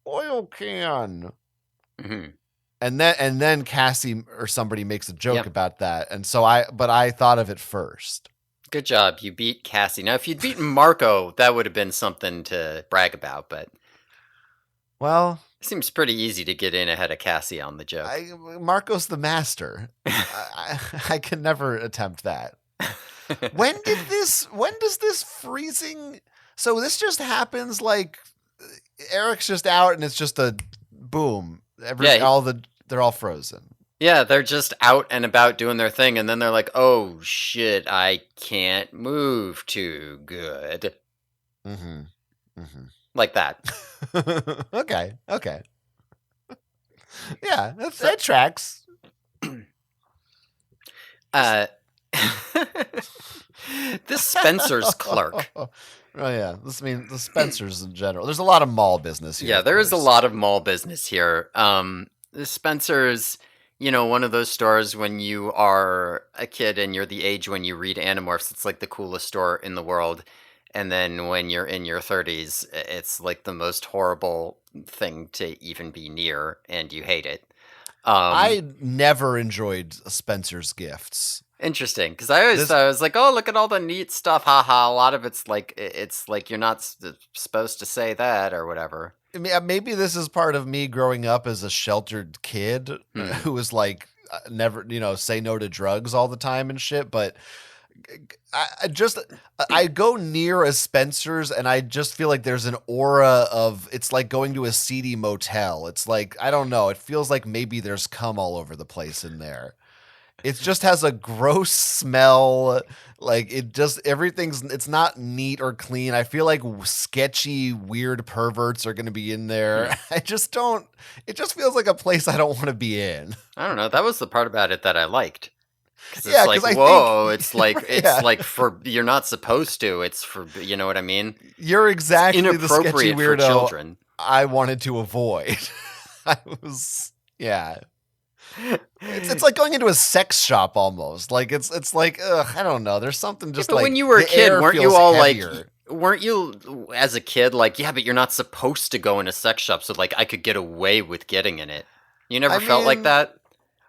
Mm-hmm. And then Cassie or somebody makes a joke about that, and so I thought of it first. Good job, you beat Cassie. Now, if you'd beaten Marco, that would have been something to brag about. But well. It seems pretty easy to get in ahead of Cassie on the joke. Marco's the master. I can never attempt that. When does this freezing? So this just happens like Eric's just out and it's just a boom. They're all frozen. Yeah, they're just out and about doing their thing, and then they're like, "Oh shit, I can't move too good." Mm-hmm. Mm-hmm. Like that. Okay. Yeah, that tracks. This Spencer's clerk. Oh yeah, this means the Spencers in general. There's a lot of mall business here. Yeah, there is a lot of mall business here. The Spencer's, one of those stores when you are a kid and you're the age when you read Animorphs, it's like the coolest store in the world. And then when you're in your 30s, it's like the most horrible thing to even be near, and you hate it. I never enjoyed Spencer's gifts. Interesting, because I always thought, I was like, oh, look at all the neat stuff, haha. A lot of it's like you're not supposed to say that or whatever. Maybe this is part of me growing up as a sheltered kid who was like never, say no to drugs all the time and shit, but I go near a Spencer's and I just feel like there's an aura of, it's like going to a seedy motel. It's like, I don't know. It feels like maybe there's cum all over the place in there. It just has a gross smell. Like it's not neat or clean. I feel like sketchy, weird perverts are going to be in there. I just don't, it just feels like a place I don't want to be in. I don't know. That was the part about it that I liked. Because it's Yeah, like, I whoa, think it's like for, you're not supposed to. It's for, you know what I mean? you're It's exactly the sketchy inappropriate for weirdo children. I wanted to avoid. I was, yeah. It's like going into a sex shop almost. Like it's like, ugh, I don't know. There's something just But like when you were a the kid, air weren't you feels all heavier. weren't you as a kid like, yeah, but you're not supposed to go in a sex shop, so like I could get away with getting in it. You never I felt like mean, that?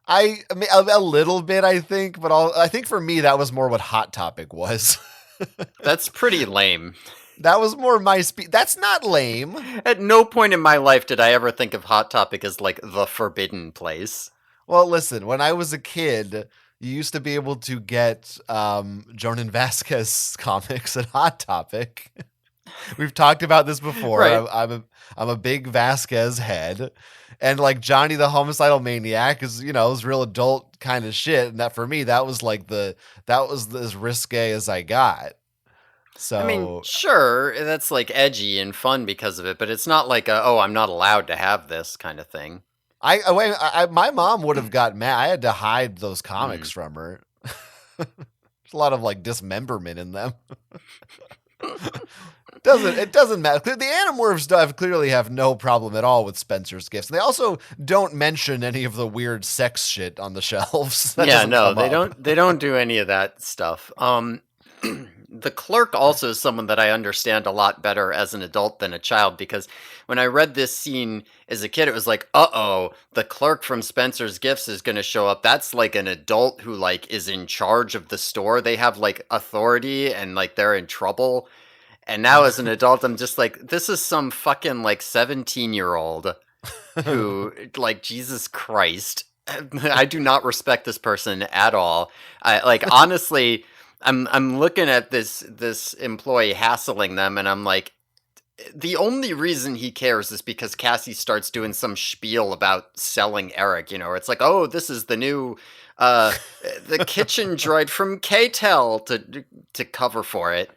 I mean a little bit, I think, but I think for me that was more what Hot Topic was. That's pretty lame. That was more my speed. That's not lame. At no point in my life did I ever think of Hot Topic as like the forbidden place. Well, listen, when I was a kid, you used to be able to get Jonan Vasquez comics at Hot Topic. We've talked about this before. Right. I'm a big Vasquez head, and like Johnny the Homicidal Maniac is, you know, is real adult kind of shit. And that for me, that was as risque as I got. I mean, So sure, that's like edgy and fun because of it, but it's not like a, oh, I'm not allowed to have this kind of thing. my mom would have got mad. I had to hide those comics from her. There's a lot of like dismemberment in them. It doesn't matter. The Animorphs clearly have no problem at all with Spencer's gifts. And they also don't mention any of the weird sex shit on the shelves. Yeah, no, they don't do any of that stuff. The clerk also is someone that I understand a lot better as an adult than a child, because when I read this scene as a kid, it was like, uh-oh, the clerk from Spencer's Gifts is going to show up. That's like an adult who like is in charge of the store. They have like authority and like they're in trouble. And now as an adult, I'm just like, this is some fucking like 17-year-old who like, Jesus Christ. I do not respect this person at all. I like, honestly, I'm looking at this employee hassling them, and I'm like, the only reason he cares is because Cassie starts doing some spiel about selling Eric. You know, it's like, oh, this is the new the kitchen droid from K-Tel to cover for it,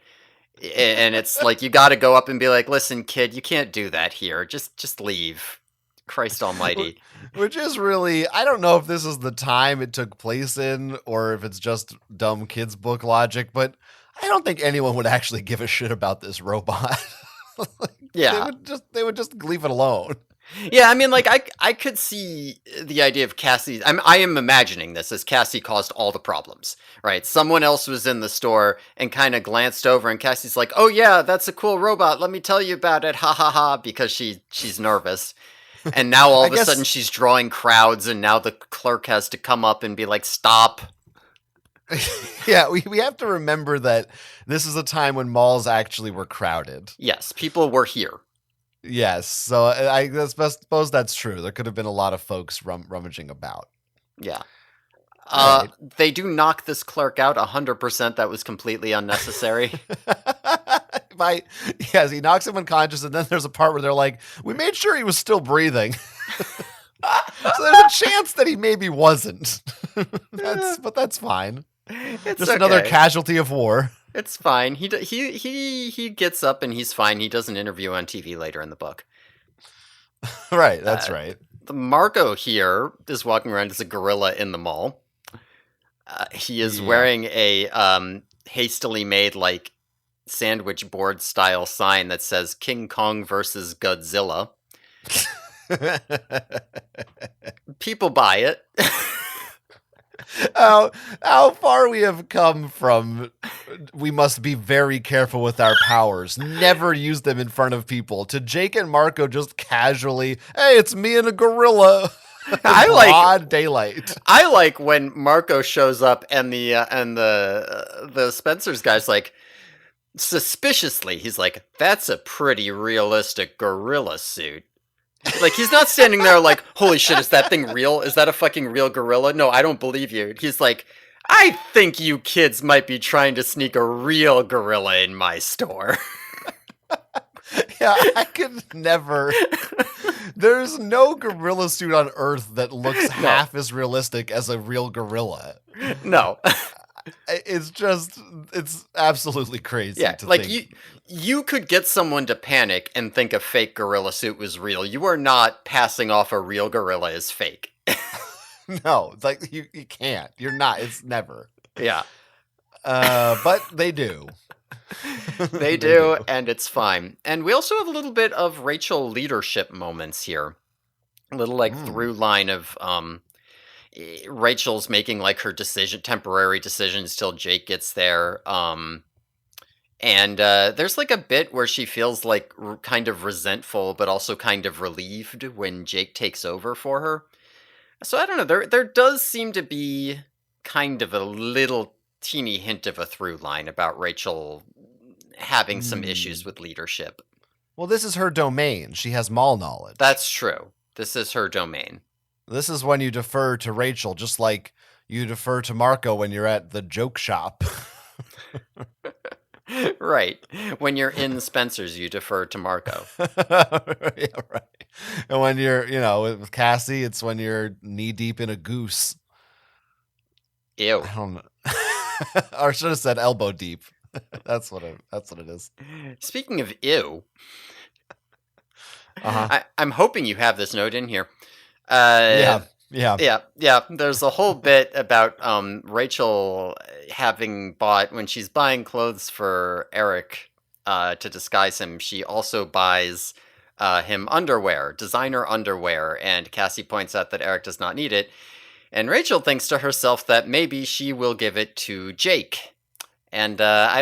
and it's like you got to go up and be like, listen, kid, you can't do that here. Just leave. Christ Almighty. Which is really, I don't know if this is the time it took place in or if it's just dumb kids' book logic, but I don't think anyone would actually give a shit about this robot. Like, Yeah. they would just leave it alone. Yeah, I mean, like, I could see the idea of Cassie. I am imagining this as Cassie caused all the problems, right? Someone else was in the store and kind of glanced over, and Cassie's like, oh, yeah, that's a cool robot. Let me tell you about it. Ha ha ha, because she's nervous. And now all of a sudden she's drawing crowds, and now the clerk has to come up and be like, stop. Yeah, we have to remember that this is a time when malls actually were crowded. Yes, people were here. Yes, so I suppose that's true. There could have been a lot of folks rummaging about. Yeah. Right. They do knock this clerk out 100%. That was completely unnecessary. Yes, he knocks him unconscious, and then there's a part where they're like, we made sure he was still breathing. So there's a chance that he maybe wasn't. But that's fine. It's just another casualty of war. It's fine. He gets up and he's fine. He does an interview on TV later in the book. Right, that's right. The Marco here is walking around as a gorilla in the mall. He is wearing a hastily made like sandwich board style sign that says King Kong versus Godzilla. People buy it. How far we have come from we must be very careful with our powers, never use them in front of people, to Jake and Marco just casually, hey, it's me and a gorilla. I like broad daylight. I like when Marco shows up and the Spencer's guy's like, suspiciously, he's like, that's a pretty realistic gorilla suit. Like, he's not standing there like, holy shit, is that thing real? Is that a fucking real gorilla? No, I don't believe you. He's like, I think you kids might be trying to sneak a real gorilla in my store. Yeah, I could never. There's no gorilla suit on Earth that looks No. half as realistic as a real gorilla. No. It's absolutely crazy Yeah, to like think. you could get someone to panic and think a fake gorilla suit was real. You are not passing off a real gorilla as fake. No, it's like you can't. You're not. It's never. Yeah. But they do. They do, and it's fine. And we also have a little bit of Rachel leadership moments here. A little like through line of Rachel's making like her temporary decisions till Jake gets there. And there's like a bit where she feels like kind of resentful, but also kind of relieved when Jake takes over for her. So I don't know. There does seem to be kind of a little teeny hint of a through line about Rachel having some issues with leadership. Well, this is her domain. She has mall knowledge. That's true. This is her domain. This is when you defer to Rachel, just like you defer to Marco when you're at the joke shop. Right. When you're in Spencer's, you defer to Marco. Yeah, right. And when you're, with Cassie, it's when you're knee deep in a goose. Ew. I don't know. Or I should have said elbow deep. That's what it is. Speaking of ew, Uh-huh. I'm hoping you have this note in here. Yeah. There's a whole bit about Rachel having bought, when she's buying clothes for Eric to disguise him, she also buys him underwear, designer underwear, and Cassie points out that Eric does not need it. And Rachel thinks to herself that maybe she will give it to Jake. And I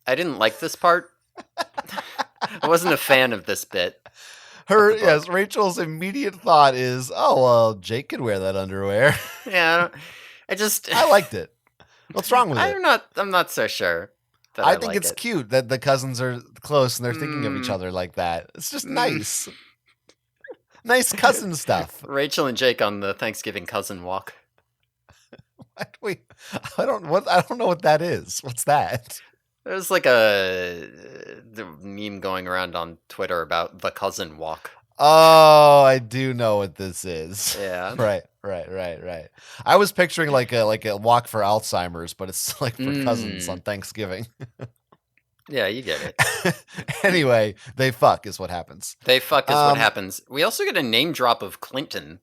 didn't like this part. I wasn't a fan of this bit. Rachel's immediate thought is, oh, well, Jake could wear that underwear. Yeah, I liked it. What's wrong with it? I'm not so sure. I think it's cute that the cousins are close and they're thinking of each other like that. It's just nice. Nice cousin stuff. Rachel and Jake on the Thanksgiving cousin walk. Wait, I don't know what that is. What's that? There's like the meme going around on Twitter about the cousin walk. Oh, I do know what this is. Yeah. Right. I was picturing like a walk for Alzheimer's, but it's like for cousins on Thanksgiving. Yeah, you get it. Anyway, they fuck is what happens. What happens. We also get a name drop of Clinton.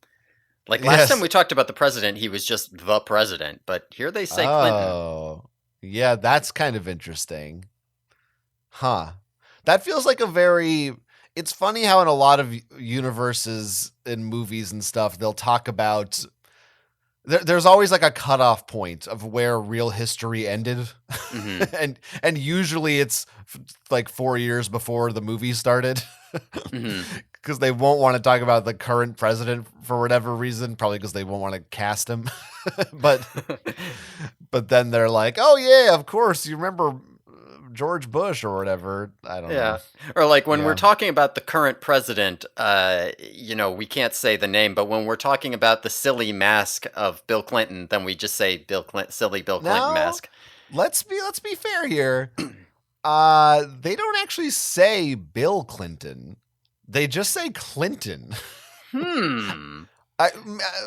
Like last time we talked about the president, he was just the president, but here they say Clinton. Oh, yeah, that's kind of interesting. Huh. That feels like it's funny how in a lot of universes in movies and stuff, they'll talk about, there's always like a cutoff point of where real history ended. Mm-hmm. and usually it's like 4 years before the movie started. Because they won't want to talk about the current president for whatever reason, probably because they won't want to cast him. but then they're like, oh yeah, of course, you remember George Bush or whatever. I don't know. Yeah. Or like when we're talking about the current president, we can't say the name, but when we're talking about the silly mask of Bill Clinton, then we just say silly Bill Clinton mask. Let's be fair here. They don't actually say Bill Clinton. They just say Clinton.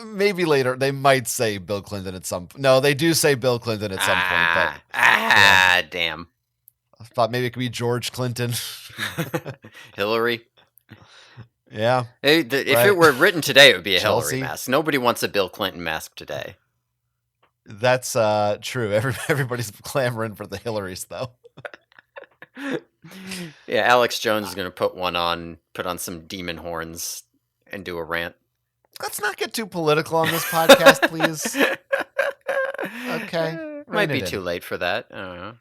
Maybe later they might say Bill Clinton at some point. No, they do say Bill Clinton at some point. But, damn. I thought maybe it could be George Clinton. Hillary. Yeah. If it were written today, it would be a Hillary mask. Nobody wants a Bill Clinton mask today. That's true. Everybody's clamoring for the Hillarys, though. Yeah, Alex Jones is going to put on some demon horns and do a rant. Let's not get too political on this podcast, please. Okay. Might be too late for that. I don't know.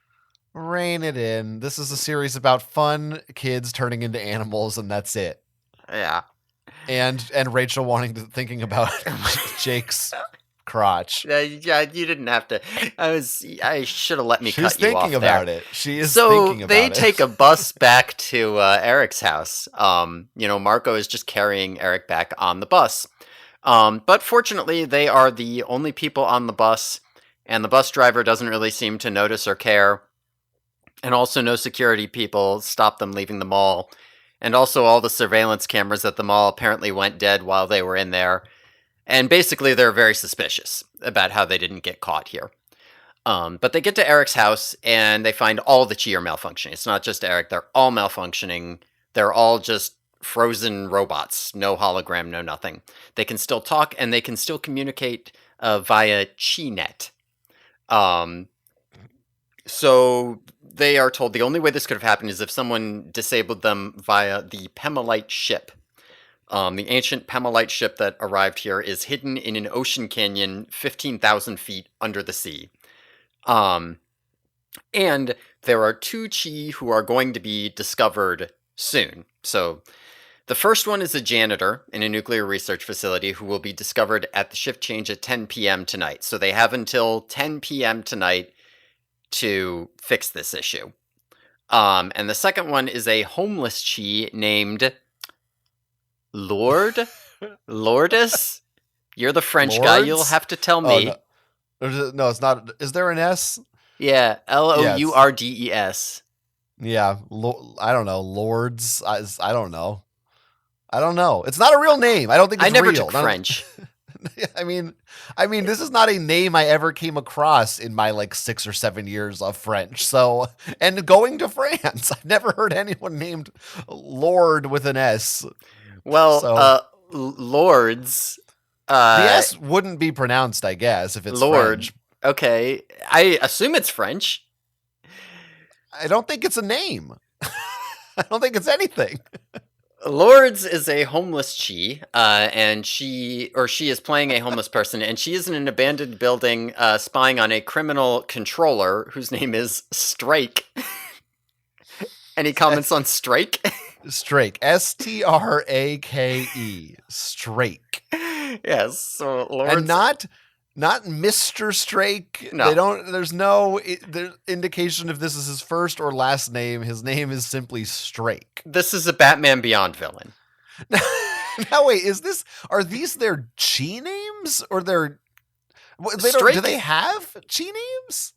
Rein it in. This is a series about fun kids turning into animals, and that's it. Yeah. And Rachel thinking about Jake's crotch. Yeah, you didn't have to. I should have let me cut you off there. She's thinking about it. She is thinking about it. So they take a bus back to Eric's house. Marco is just carrying Eric back on the bus. But fortunately, they are the only people on the bus, and the bus driver doesn't really seem to notice or care. And also, no security people stop them leaving the mall. And also, all the surveillance cameras at the mall apparently went dead while they were in there. And basically, they're very suspicious about how they didn't get caught here. But they get to Eric's house and they find all the Chi are malfunctioning. It's not just Eric, they're all malfunctioning. They're all just frozen robots. No hologram, no nothing. They can still talk and they can still communicate via ChiNet. So they are told the only way this could have happened is if someone disabled them via the Pemalite ship. The ancient Pemalite ship that arrived here is hidden in an ocean canyon 15,000 feet under the sea. And there are 2 Chi who are going to be discovered soon. So the first one is a janitor in a nuclear research facility who will be discovered at the shift change at 10 p.m. tonight. So they have until 10 p.m. tonight to fix this issue. And the second one is a homeless Chi named Lourdes? You're the French guy. You'll have to tell me. No, it's not. Is there an S? Yeah, Lourdes. Yeah, I don't know. Lords. I don't know. I don't know. It's not a real name. I don't think it's real. I never took French. I mean, this is not a name I ever came across in my 6 or 7 years of French. So, and going to France, I've never heard anyone named Lord with an S. Well, Lords. The S wouldn't be pronounced, I guess, if it's Lord. French. Okay, I assume it's French. I don't think it's a name. I don't think it's anything. Lourdes is a homeless Chi, and she is playing a homeless person, and she is in an abandoned building spying on a criminal controller whose name is Strake. Any comments on Strake? Strake. Strake. Strake. Yes, so Lourdes... And not Mr. Strake. No. There's no indication if this is his first or last name. His name is simply Strake. This is a Batman Beyond villain. Now wait, are these their Chi names or do they have Chi names?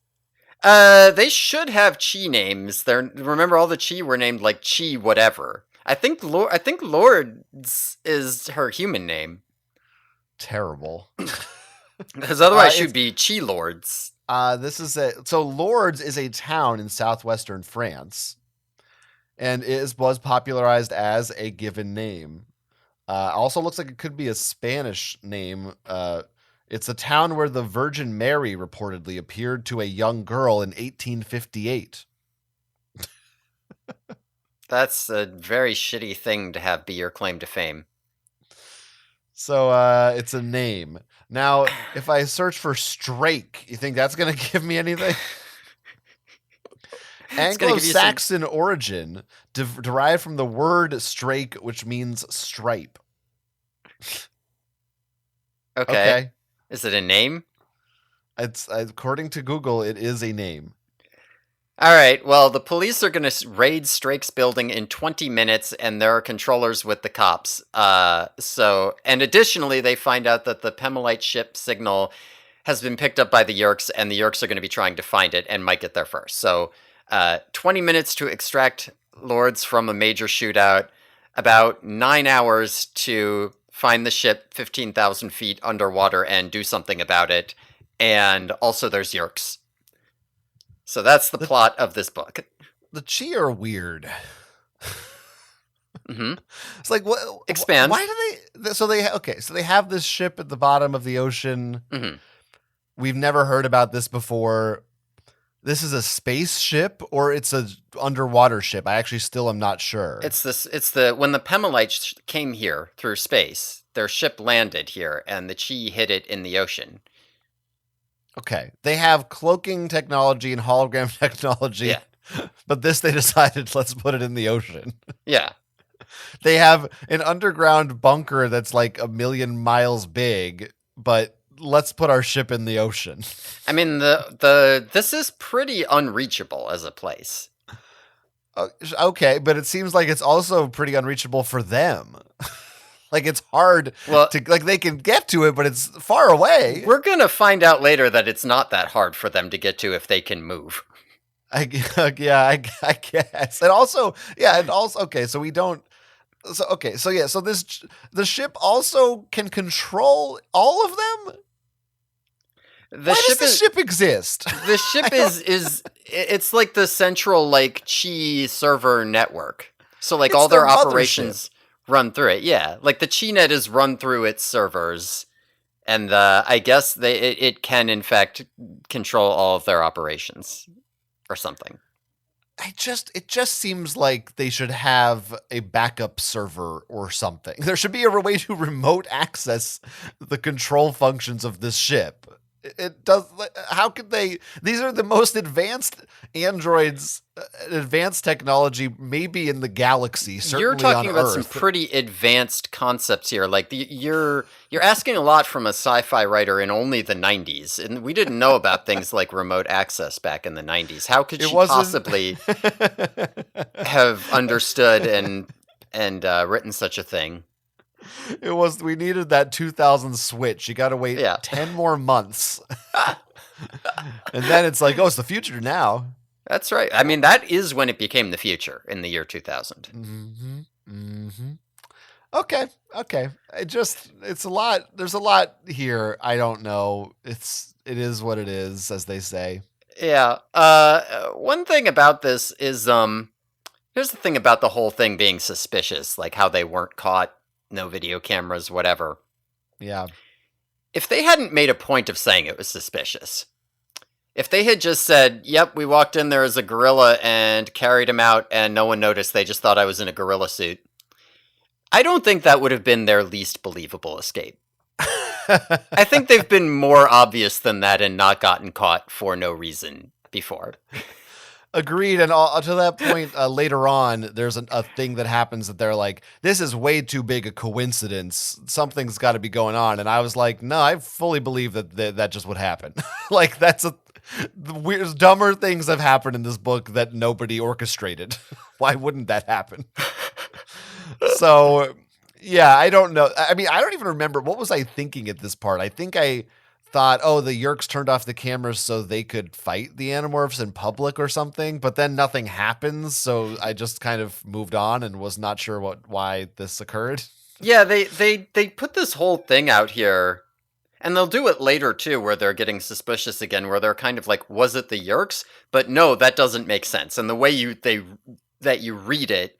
They should have Chi names. Remember all the Chi were named Chi whatever. I think Lourdes is her human name. Terrible. Because otherwise she'd be Chi Lords. So Lourdes is a town in southwestern France, and was popularized as a given name. Also looks like it could be a Spanish name. It's a town where the Virgin Mary reportedly appeared to a young girl in 1858. That's a very shitty thing to have be your claim to fame. So it's a name. Now, if I search for Strake, you think that's going to give me anything? Anglo-Saxon origin, derived from the word strake, which means stripe. Okay. Is it a name? It's according to Google, it is a name. All right, well, the police are going to raid Strake's building in 20 minutes, and there are controllers with the cops. And additionally, they find out that the Pemalite ship signal has been picked up by the Yerks, and the Yerks are going to be trying to find it and might get there first. So 20 minutes to extract Lords from a major shootout, about 9 hours to find the ship 15,000 feet underwater and do something about it, and also there's Yerks. So that's the plot of this book. The Chi are weird. Mm-hmm. It's like, what? Expand. Why do they? So they have this ship at the bottom of the ocean. Mm-hmm. We've never heard about this before. This is a spaceship or it's a underwater ship. I actually still am not sure. It's when the Pemalites came here through space, their ship landed here, and the Chi hit it in the ocean. Okay. They have cloaking technology and hologram technology. Yeah. But this they decided, let's put it in the ocean. Yeah. They have an underground bunker that's like 1,000,000 miles big, but let's put our ship in the ocean. I mean, this is pretty unreachable as a place. Okay, but it seems like it's also pretty unreachable for them. Like it's hard Well, to like they can get to it, but it's far away. we're gonna find out later that it's not that hard for them to get to if they can move. I guess. And also, okay, so we don't. So okay, so yeah, so the ship also can control all of them. The Why does ship the is ship exist? the ship is it's like the central like chi server network. So like It's all their their mothership. operations run through it. Yeah, like the chi net is run through its servers, and I guess it can in fact control all of their operations or something. It just seems like they should have a backup server or something. There should be a way to remote access the control functions of this ship. It does. How could they? These are the most advanced androids, advanced technology, maybe in the galaxy. You're Certainly on talking about some Earth. pretty advanced concepts here. Like you're asking a lot from a sci-fi writer in only the 90s, and we didn't know about things like remote access back in the 90s. How could It she wasn't. possibly have understood and written such a thing? It was. We needed that 2000 switch. You got to wait Yeah. 10 more months, and then it's like, oh, it's the future now. That's right. I mean, that is when it became the future in the year 2000. Mm-hmm. Mm-hmm. Okay. Okay. It's a lot. There's a lot here. I don't know. It is what it is, as they say. Yeah. One thing about this is here's the thing about the whole thing being suspicious, like how they weren't caught, no video cameras, whatever. Yeah. If they hadn't made a point of saying it was suspicious, if they had just said, "Yep, we walked in there as a gorilla and carried him out and no one noticed, they just thought I was in a gorilla suit." I don't think that would have been their least believable escape. I think they've been more obvious than that and not gotten caught for no reason before. Agreed. And to that point, later on, there's a thing that happens that they're like, this is way too big a coincidence. Something's got to be going on. And I was like, no, I fully believe that just would happen. Like, the weird, dumber things have happened in this book that nobody orchestrated. Why wouldn't that happen? So, yeah, I don't know. I mean, I don't even remember. What was I thinking at this part? I think I thought, oh, the Yeerks turned off the cameras so they could fight the Animorphs in public or something, but then nothing happens, so I just kind of moved on and was not sure why this occurred. Yeah, they put this whole thing out here, and they'll do it later too, where they're getting suspicious again, where they're kind of like, was it the Yeerks? But no, that doesn't make sense. And the way that you read it,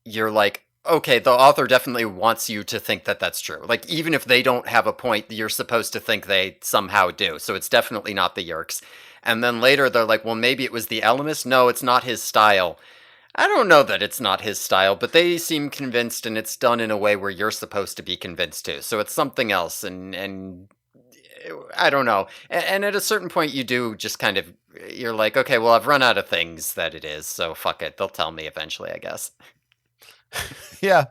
you're like, okay, the author definitely wants you to think that that's true. Like, even if they don't have a point, you're supposed to think they somehow do. So it's definitely not the Yeerks. And then later they're like, well, maybe it was the Ellimist. No, it's not his style. I don't know that it's not his style, but they seem convinced, and it's done in a way where you're supposed to be convinced too. So it's something else, and I don't know. And at a certain point, you do just kind of, you're like, okay, well, I've run out of things that it is, so fuck it. They'll tell me eventually, I guess. Yeah.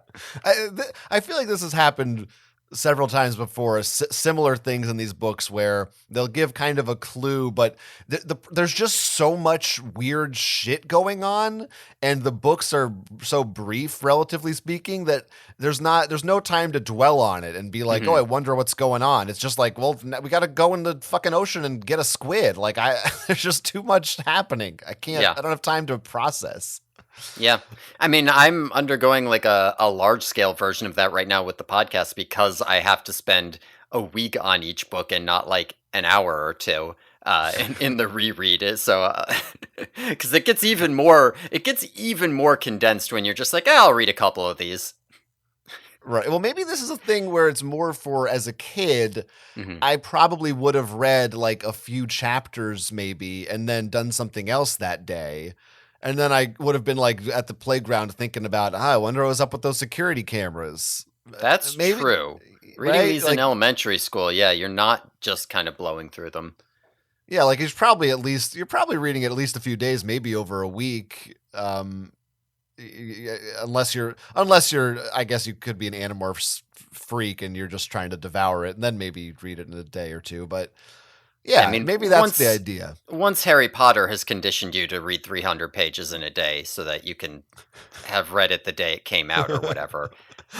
I feel like this has happened several times before, similar things in these books where they'll give kind of a clue, but there's just so much weird shit going on, and the books are so brief, relatively speaking, that there's no time to dwell on it and be like, oh, I wonder what's going on. It's just like, well, we got to go in the fucking ocean and get a squid. Like, there's just too much happening. I don't have time to process. Yeah. I mean, I'm undergoing like a large scale version of that right now with the podcast because I have to spend a week on each book and not like an hour or two in the reread. So, because it gets even more condensed when you're just like, I'll read a couple of these. Right. Well, maybe this is a thing where it's more for as a kid. Mm-hmm. I probably would have read like a few chapters maybe and then done something else that day. And then I would have been like at the playground thinking about, I wonder what was up with those security cameras. That's maybe, true. Reading right? these in elementary school, yeah, you're not just kind of blowing through them. Yeah, like you're probably reading it at least a few days, maybe over a week. Unless you're, I guess you could be an Animorphs freak and you're just trying to devour it, and then maybe read it in a day or two. But I Yeah, mean, maybe that's the idea. once Harry Potter has conditioned you to read 300 pages in a day so that you can have read it the day it came out or whatever.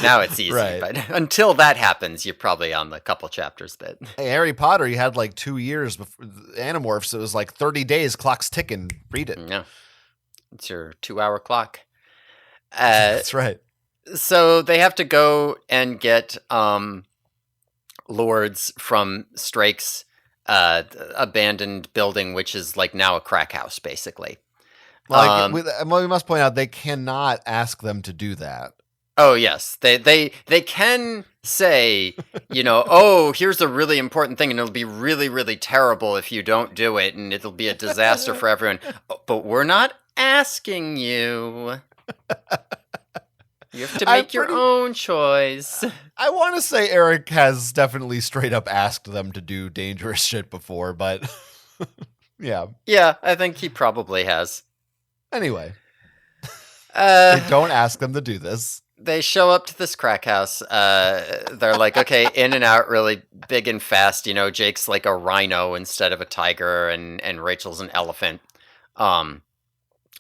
Now it's easy, Right. but until that happens, you're probably on the couple chapters bit. Hey, Harry Potter, you had like 2 years before Animorphs. It was like 30 days, clock's ticking. Read it. Yeah, it's your 2-hour clock. That's right. So they have to go and get lords from Strake's abandoned building, which is like now a crack house, basically. Like we must point out, they cannot ask them to do that. Oh yes, they can say, oh, here's a really important thing, and it'll be really, really terrible if you don't do it, and it'll be a disaster for everyone. But we're not asking you. You have to make your own choice. I want to say Eric has definitely straight up asked them to do dangerous shit before, but yeah. Yeah, I think he probably has. Anyway, they don't ask them to do this. They show up to this crack house. They're like, okay, in and out really big and fast. Jake's like a rhino instead of a tiger, and Rachel's an elephant.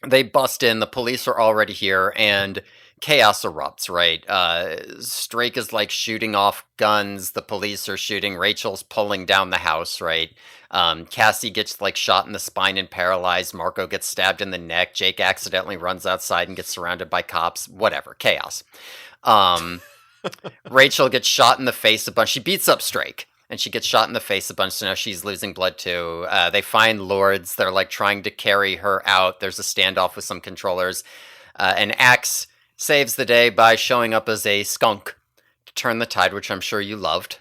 They bust in. The police are already here, and chaos erupts, right? Strake is like shooting off guns. The police are shooting. Rachel's pulling down the house, right? Cassie gets like shot in the spine and paralyzed. Marco gets stabbed in the neck. Jake accidentally runs outside and gets surrounded by cops. Whatever, chaos. Rachel gets shot in the face a bunch. She beats up Strake, and she gets shot in the face a bunch, so now she's losing blood too. They find lords. They're like trying to carry her out. There's a standoff with some controllers. And Axe saves the day by showing up as a skunk to turn the tide, which I'm sure you loved.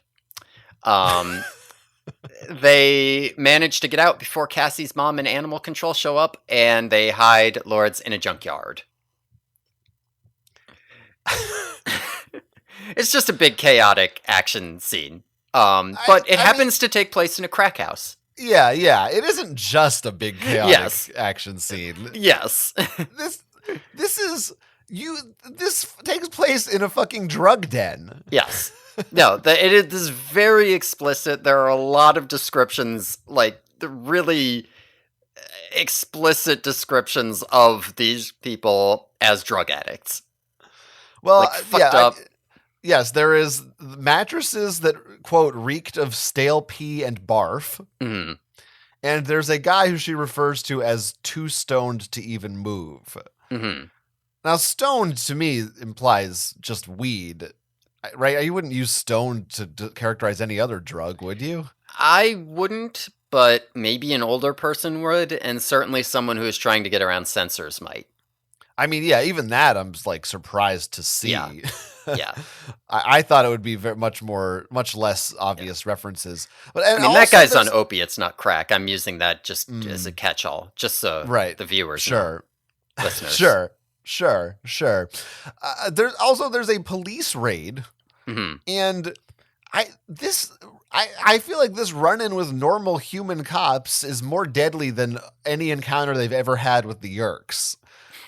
They manage to get out before Cassie's mom and animal control show up, and they hide lords in a junkyard. It's just a big chaotic action scene. But it happens to take place in a crack house. Yeah. It isn't just a big chaotic action scene. Yes. This takes place in a fucking drug den. Yes. No, it is very explicit. There are a lot of descriptions, like the really explicit descriptions of these people as drug addicts. Well, like, fucked up. Yes, there is mattresses that, quote, reeked of stale pee and barf. Mm-hmm. And there's a guy who she refers to as too stoned to even move. Mm-hmm. Now, stoned to me implies just weed, right? You wouldn't use stoned to characterize any other drug, would you? I wouldn't, but maybe an older person would, and certainly someone who is trying to get around censors might. I mean, yeah, even that I'm like surprised to see. Yeah. I thought it would be much less obvious references. But I mean, that guy's on opiates, not crack. I'm using that just as a catch-all, just so the viewers know. Listeners. Sure. There's a police raid, and I feel like this run-in with normal human cops is more deadly than any encounter they've ever had with the Yerks.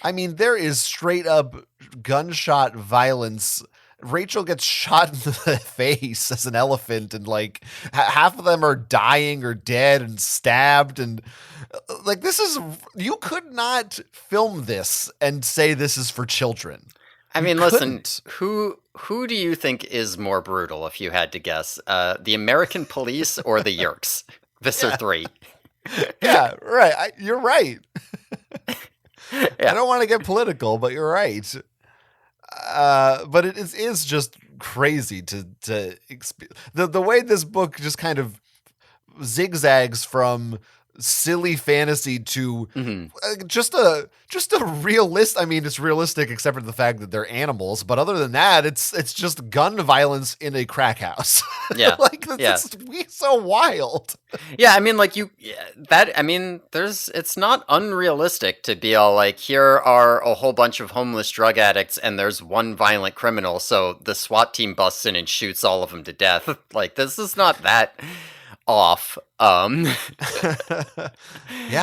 I mean, there is straight up gunshot violence. Rachel gets shot in the face as an elephant, and like half of them are dying or dead and stabbed, and like you could not film this and say this is for children. I mean, listen, who do you think is more brutal, if you had to guess? The American police or the Yerks? This are three. Yeah, right. You're right. Yeah. I don't want to get political, but you're right. But it is just crazy to the way this book just kind of zigzags from silly fantasy to just a realist. I mean, it's realistic except for the fact that they're animals, but other than that, it's just gun violence in a crack house. Yeah, it's so wild. Yeah, I mean, like it's not unrealistic to be all like, here are a whole bunch of homeless drug addicts, and there's one violent criminal, so the SWAT team busts in and shoots all of them to death. Like, this is not that off. Yeah.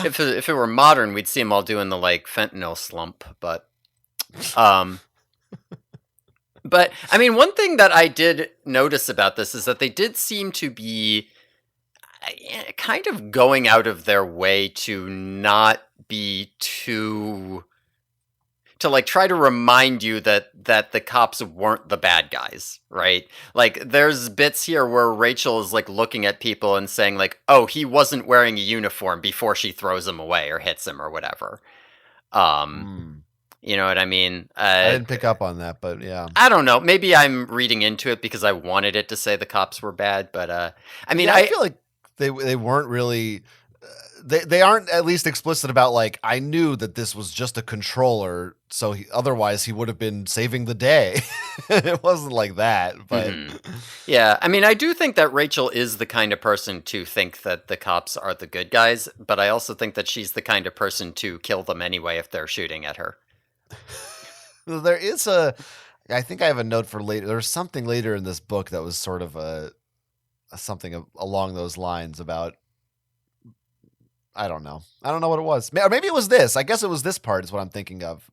If it were modern, we'd see them all doing the like fentanyl slump, but but I mean, one thing that I did notice about this is that they did seem to be kind of going out of their way to not be too to like try to remind you that the cops weren't the bad guys, right? Like there's bits here where Rachel is like looking at people and saying like, "Oh, he wasn't wearing a uniform," before she throws him away or hits him or whatever. Um, Mm. you know what I mean? I didn't pick up on that, but yeah. I don't know. Maybe I'm reading into it because I wanted it to say the cops were bad, but I mean, Yeah, I feel like they weren't really they aren't at least explicit about like I knew that this was just a controller, so otherwise he would have been saving the day. It wasn't like that, but yeah, I mean, I do think that Rachel is the kind of person to think that the cops are the good guys, but I also think that she's the kind of person to kill them anyway if they're shooting at her. there is I think I have a note for later. There's something later in this book that was sort of a something along those lines about I don't know. I don't know what it was. Or maybe it was this. I guess it was this part is what I'm thinking of.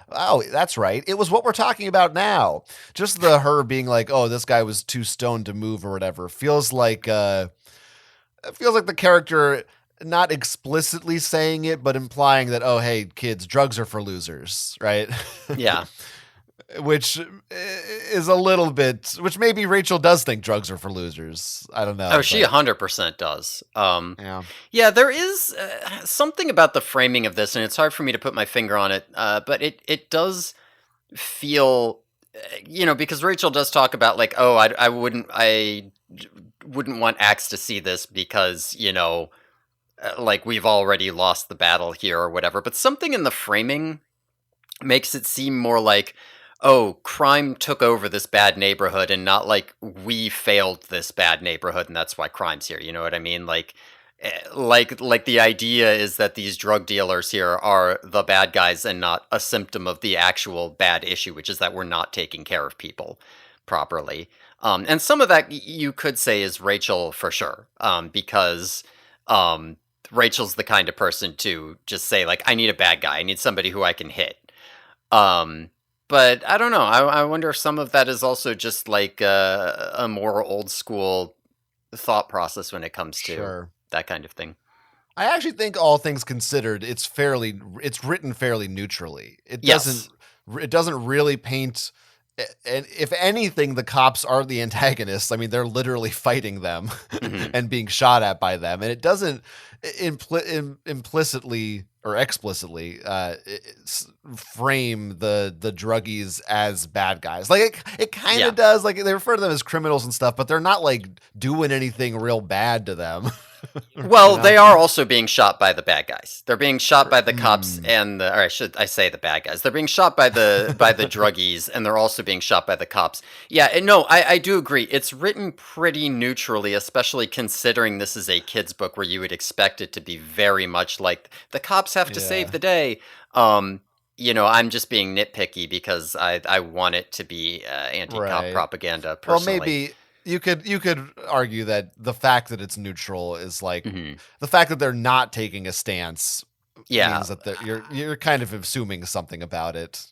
Oh, that's right. It was what we're talking about now. Just her being like, "Oh, this guy was too stoned to move or whatever." Feels like it feels like the character not explicitly saying it, but implying that, "Oh, hey, kids, drugs are for losers," right? Yeah. Which is a little bit. Which maybe Rachel does think drugs are for losers. I don't know. Oh, she 100% does. Yeah. Yeah, there is something about the framing of this, and it's hard for me to put my finger on it, but it does feel, because Rachel does talk about like, oh, I wouldn't want Axe to see this because like we've already lost the battle here or whatever. But something in the framing makes it seem more like, oh, crime took over this bad neighborhood and not like we failed this bad neighborhood and that's why crime's here. You know what I mean? Like the idea is that these drug dealers here are the bad guys and not a symptom of the actual bad issue, which is that we're not taking care of people properly. And some of that you could say is Rachel for sure, because Rachel's the kind of person to just say like, I need a bad guy. I need somebody who I can hit. But I don't know. I wonder if some of that is also just like a more old school thought process when it comes to that kind of thing. I actually think, all things considered, it's written fairly neutrally. It Yes. doesn't really paint. And if anything, the cops are the antagonists. I mean, they're literally fighting them and being shot at by them, and it doesn't implicitly or explicitly frame the druggies as bad guys. Like it kind of does. Like they refer to them as criminals and stuff, but they're not like doing anything real bad to them. Well, they are also being shot by the bad guys. They're being shot by the cops or should I say the bad guys? They're being shot by the druggies, and they're also being shot by the cops. Yeah, and no, I do agree. It's written pretty neutrally, especially considering this is a kid's book where you would expect it to be very much like the cops have to save the day. I'm just being nitpicky because I want it to be anti-cop propaganda personally. Well, maybe you could argue that the fact that it's neutral is like the fact that they're not taking a stance means that you're kind of assuming something about it.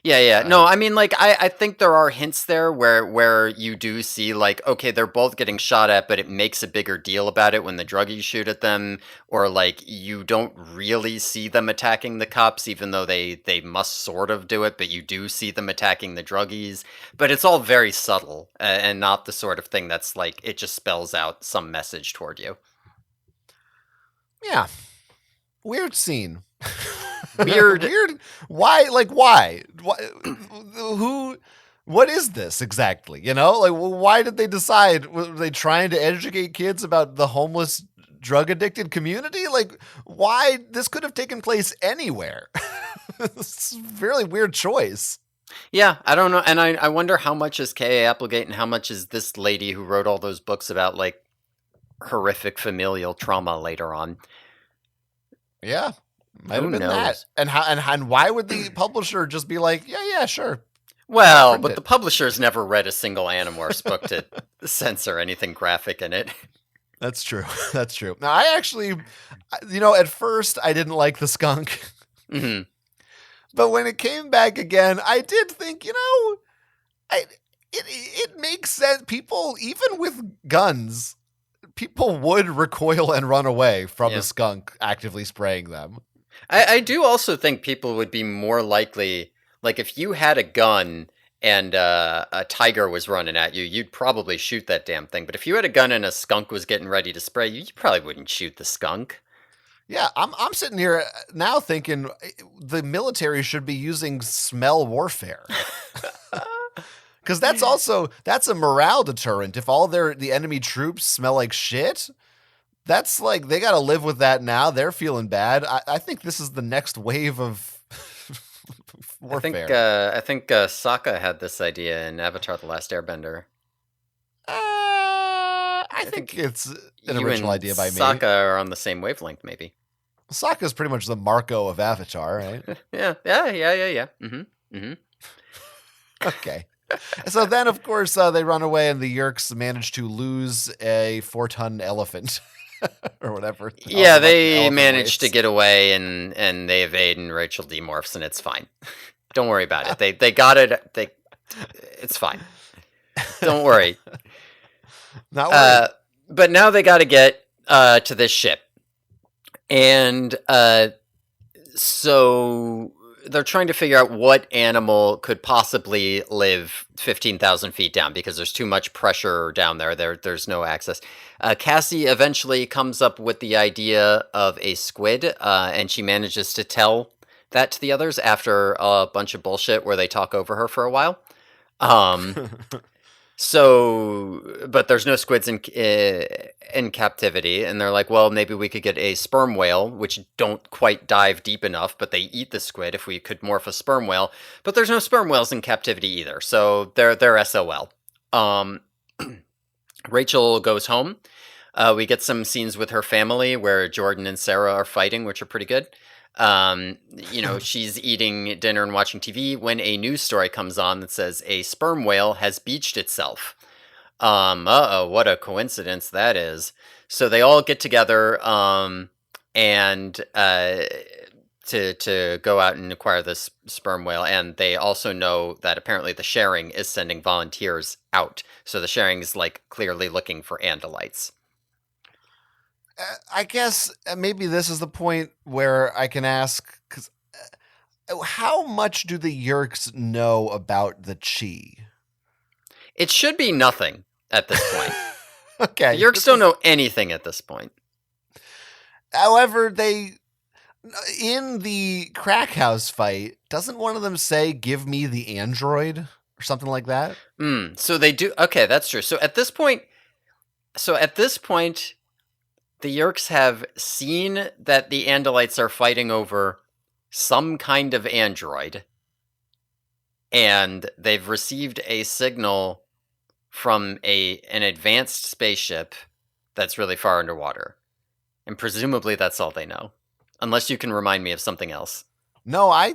Yeah. No, I mean, like, I think there are hints there where you do see, like, okay, they're both getting shot at, but it makes a bigger deal about it when the druggies shoot at them, or, like, you don't really see them attacking the cops, even though they must sort of do it, but you do see them attacking the druggies. But it's all very subtle, and not the sort of thing that's, like, it just spells out some message toward you. Yeah. Weird scene. Weird. Why? Like, why? Who? What is this exactly? Like, why did they decide? Were they trying to educate kids about the homeless, drug-addicted community? Like, why? This could have taken place anywhere. It's a fairly weird choice. Yeah, I don't know. And I wonder how much is K.A. Applegate and how much is this lady who wrote all those books about, like, horrific familial trauma later on. Yeah. Might have been that. And why would the publisher just be like, yeah, sure. Well, but the publisher's never read a single Animorphs book to censor anything graphic in it. That's true. That's true. Now, I actually, at first I didn't like the skunk. Mm-hmm. But when it came back again, I did think, it makes sense. People, even with guns, people would recoil and run away from Yeah. a skunk actively spraying them. I do also think people would be more likely, like if you had a gun and a tiger was running at you, you'd probably shoot that damn thing. But if you had a gun and a skunk was getting ready to spray you, you probably wouldn't shoot the skunk. Yeah, I'm sitting here now thinking the military should be using smell warfare. Because that's a morale deterrent. If all the enemy troops smell like shit, that's like they got to live with that now. They're feeling bad. I think this is the next wave of warfare. I think Sokka had this idea in Avatar: The Last Airbender. I think it's an You original and idea by me. Sokka are on the same wavelength, maybe. Sokka's pretty much the Marco of Avatar, right? Yeah. Mm-hmm. Okay. So then, of course, they run away, and the Yeerks manage to lose a 4-ton elephant. Or whatever. Yeah, they managed to get away, and they evade, and Rachel demorphs, and it's fine. Don't worry about it. They got it. It's fine. Don't worry. Not worried. But now they got to get to this ship, and so they're trying to figure out what animal could possibly live 15,000 feet down because there's too much pressure down there. There's no access. Cassie eventually comes up with the idea of a squid, and she manages to tell that to the others after a bunch of bullshit where they talk over her for a while. But there's no squids in captivity, and they're like, well, maybe we could get a sperm whale, which don't quite dive deep enough, but they eat the squid. If we could morph a sperm whale, but there's no sperm whales in captivity either, so they're SOL. Rachel goes home. We get some scenes with her family where Jordan and Sarah are fighting, which are pretty good. She's eating dinner and watching TV when a news story comes on that says a sperm whale has beached itself. What a coincidence that is. So they all get together and to go out and acquire this sperm whale, and they also know that apparently the sharing is sending volunteers out. So the sharing is like clearly looking for andalites. I guess maybe this is the point where I can ask, because how much do the Yeerks know about the Chi? It should be nothing at this point. Okay. The Yeerks don't know anything at this point. However, in the crackhouse fight, doesn't one of them say, "Give me the android," or something like that? So they do. Okay, that's true. So at this point, the Yeerks have seen that the Andalites are fighting over some kind of android, and they've received a signal from an advanced spaceship that's really far underwater. And presumably that's all they know. Unless you can remind me of something else. No, I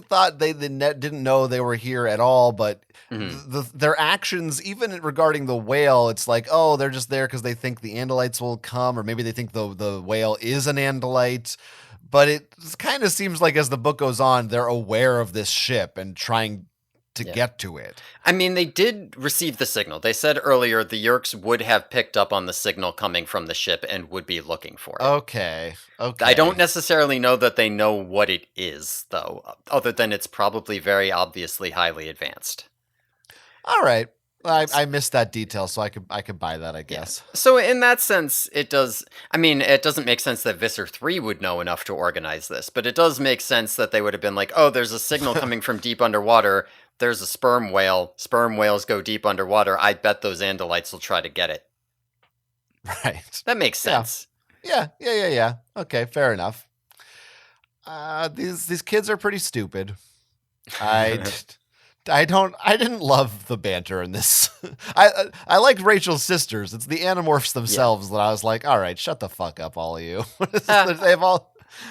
thought they didn't know they were here at all, but their actions, even regarding the whale, it's like, oh, they're just there because they think the Andalites will come, or maybe they think the whale is an Andalite. But it kind of seems like as the book goes on, they're aware of this ship and trying to get to it. I mean, they did receive the signal. They said earlier the Yeerks would have picked up on the signal coming from the ship and would be looking for it. Okay. I don't necessarily know that they know what it is, though, other than it's probably very obviously highly advanced. All right. I missed that detail, so I could buy that, I guess. Yeah. So in that sense, it does. I mean, it doesn't make sense that Visser 3 would know enough to organize this, but it does make sense that they would have been like, oh, there's a signal coming from deep underwater. There's a sperm whale. Sperm whales go deep underwater. I bet those Andalites will try to get it. Right. That makes sense. Yeah. Okay, fair enough. These kids are pretty stupid. I didn't love the banter in this. I liked Rachel's sisters. It's the Animorphs themselves that I was like, all right, shut the fuck up, all of you.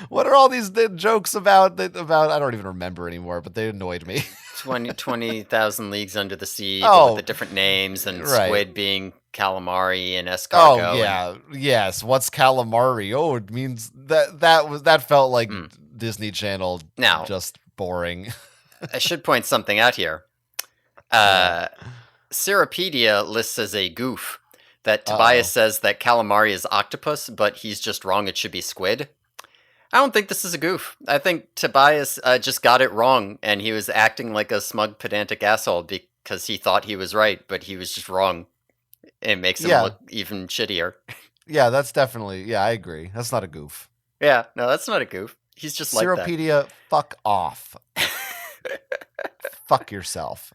What are all these jokes about? I don't even remember anymore, but they annoyed me. 20,000 Leagues Under the Sea, with the different names, and right. Squid being calamari and escargot. Oh yeah, yes. What's calamari? Oh, it means that felt like Disney Channel. Now, just boring. I should point something out here. Seropedia lists as a goof that Tobias Uh-oh. says that calamari is octopus, but he's just wrong. It should be squid. I don't think this is a goof. I think Tobias just got it wrong, and he was acting like a smug, pedantic asshole because he thought he was right, but he was just wrong. It makes him Yeah. look even shittier. Yeah, that's definitely... Yeah, I agree. That's not a goof. Yeah, no, that's not a goof. He's just like that. Seropedia, fuck off. Fuck yourself.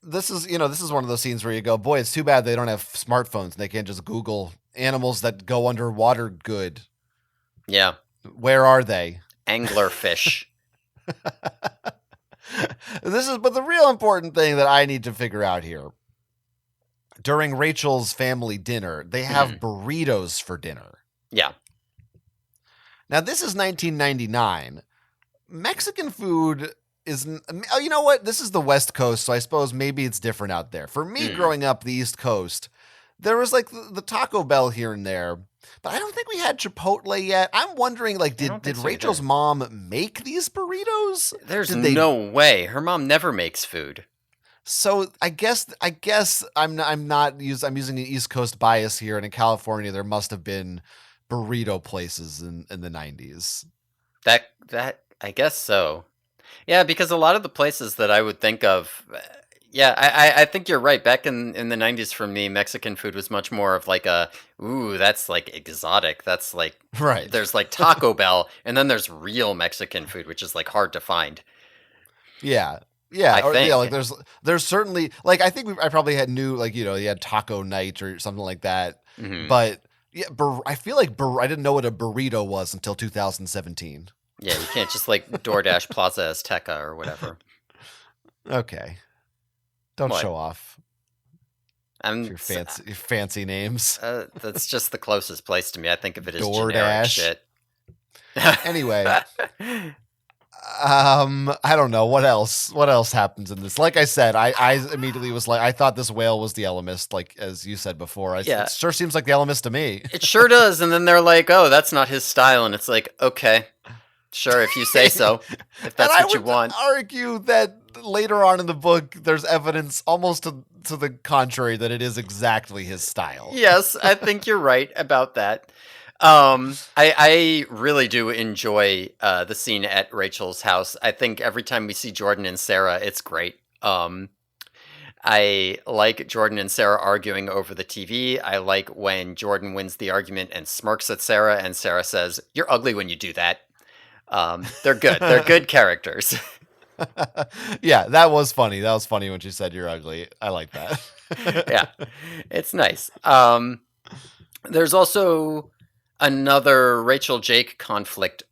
This is one of those scenes where you go, boy, it's too bad they don't have smartphones and they can't just Google animals that go underwater good. Yeah. Where are they? Anglerfish. But the real important thing that I need to figure out here. During Rachel's family dinner, they have burritos for dinner. Yeah. Now, this is 1999. Mexican food is... Oh, you know what? This is the West Coast, so I suppose maybe it's different out there. For me, growing up the East Coast, there was like the Taco Bell here and there, but I don't think we had Chipotle yet. I'm wondering, like, did Rachel's mom make these burritos? There's no way. Her mom never makes food. So I guess I'm using an East Coast bias here, and in California there must have been burrito places in the 90s. That I guess so. Yeah, because a lot of the places that I would think of, yeah, I think you're right. Back in the 90s, for me, Mexican food was much more of like that's like exotic. That's like, right. There's like Taco Bell, and then there's real Mexican food, which is like hard to find. Yeah. Yeah, I think. Yeah, like there's certainly, like, I think I probably had you had taco night or something like that. Mm-hmm. But yeah, I feel like I didn't know what a burrito was until 2017. Yeah, you can't just like DoorDash Plaza Azteca or whatever. Okay. Don't show off. Your fancy names. That's just the closest place to me. I think of it as DoorDash. Generic shit. Anyway. I don't know what else happens in this. Like I said, I immediately was like, I thought this whale was the Elemist, like as you said before. It sure seems like the Elemist to me. It sure does. And then they're like, oh, that's not his style. And it's like, okay, sure, if you say so, if that's what you want. I would argue that later on in the book, there's evidence almost to the contrary that it is exactly his style. Yes, I think you're right about that. I really do enjoy the scene at Rachel's house. I think every time we see Jordan and Sarah, it's great. I like Jordan and Sarah arguing over the TV. I like when Jordan wins the argument and smirks at Sarah, and Sarah says, "You're ugly when you do that." They're good. They're good characters. Yeah, that was funny. That was funny when she said you're ugly. I like that. Yeah, it's nice. There's also another Rachel Jake conflict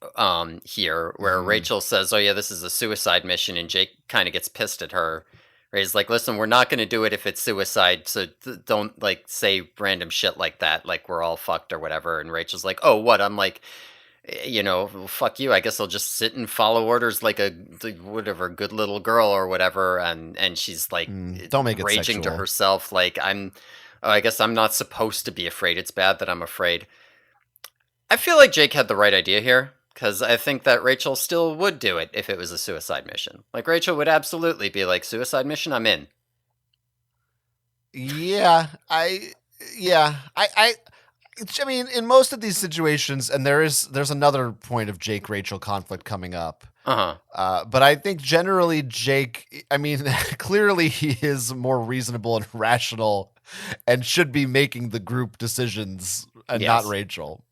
here where Rachel says, oh yeah, this is a suicide mission, and Jake kind of gets pissed at her. He's like, listen, we're not going to do it if it's suicide, so don't like say random shit like that, like we're all fucked or whatever. And Rachel's like, oh, what? I'm like, fuck you. I guess I'll just sit and follow orders like a whatever good little girl or whatever. And she's like, don't make it raging sexual. to herself, like I guess I'm not supposed to be afraid. It's bad that I'm afraid. I feel like Jake had the right idea here, because I think that Rachel still would do it if it was a suicide mission. Like, Rachel would absolutely be like, suicide mission, I'm in. Yeah, I mean, in most of these situations, and there's another point of Jake-Rachel conflict coming up. But I think generally Jake, I mean, clearly he is more reasonable and rational and should be making the group decisions and not Rachel.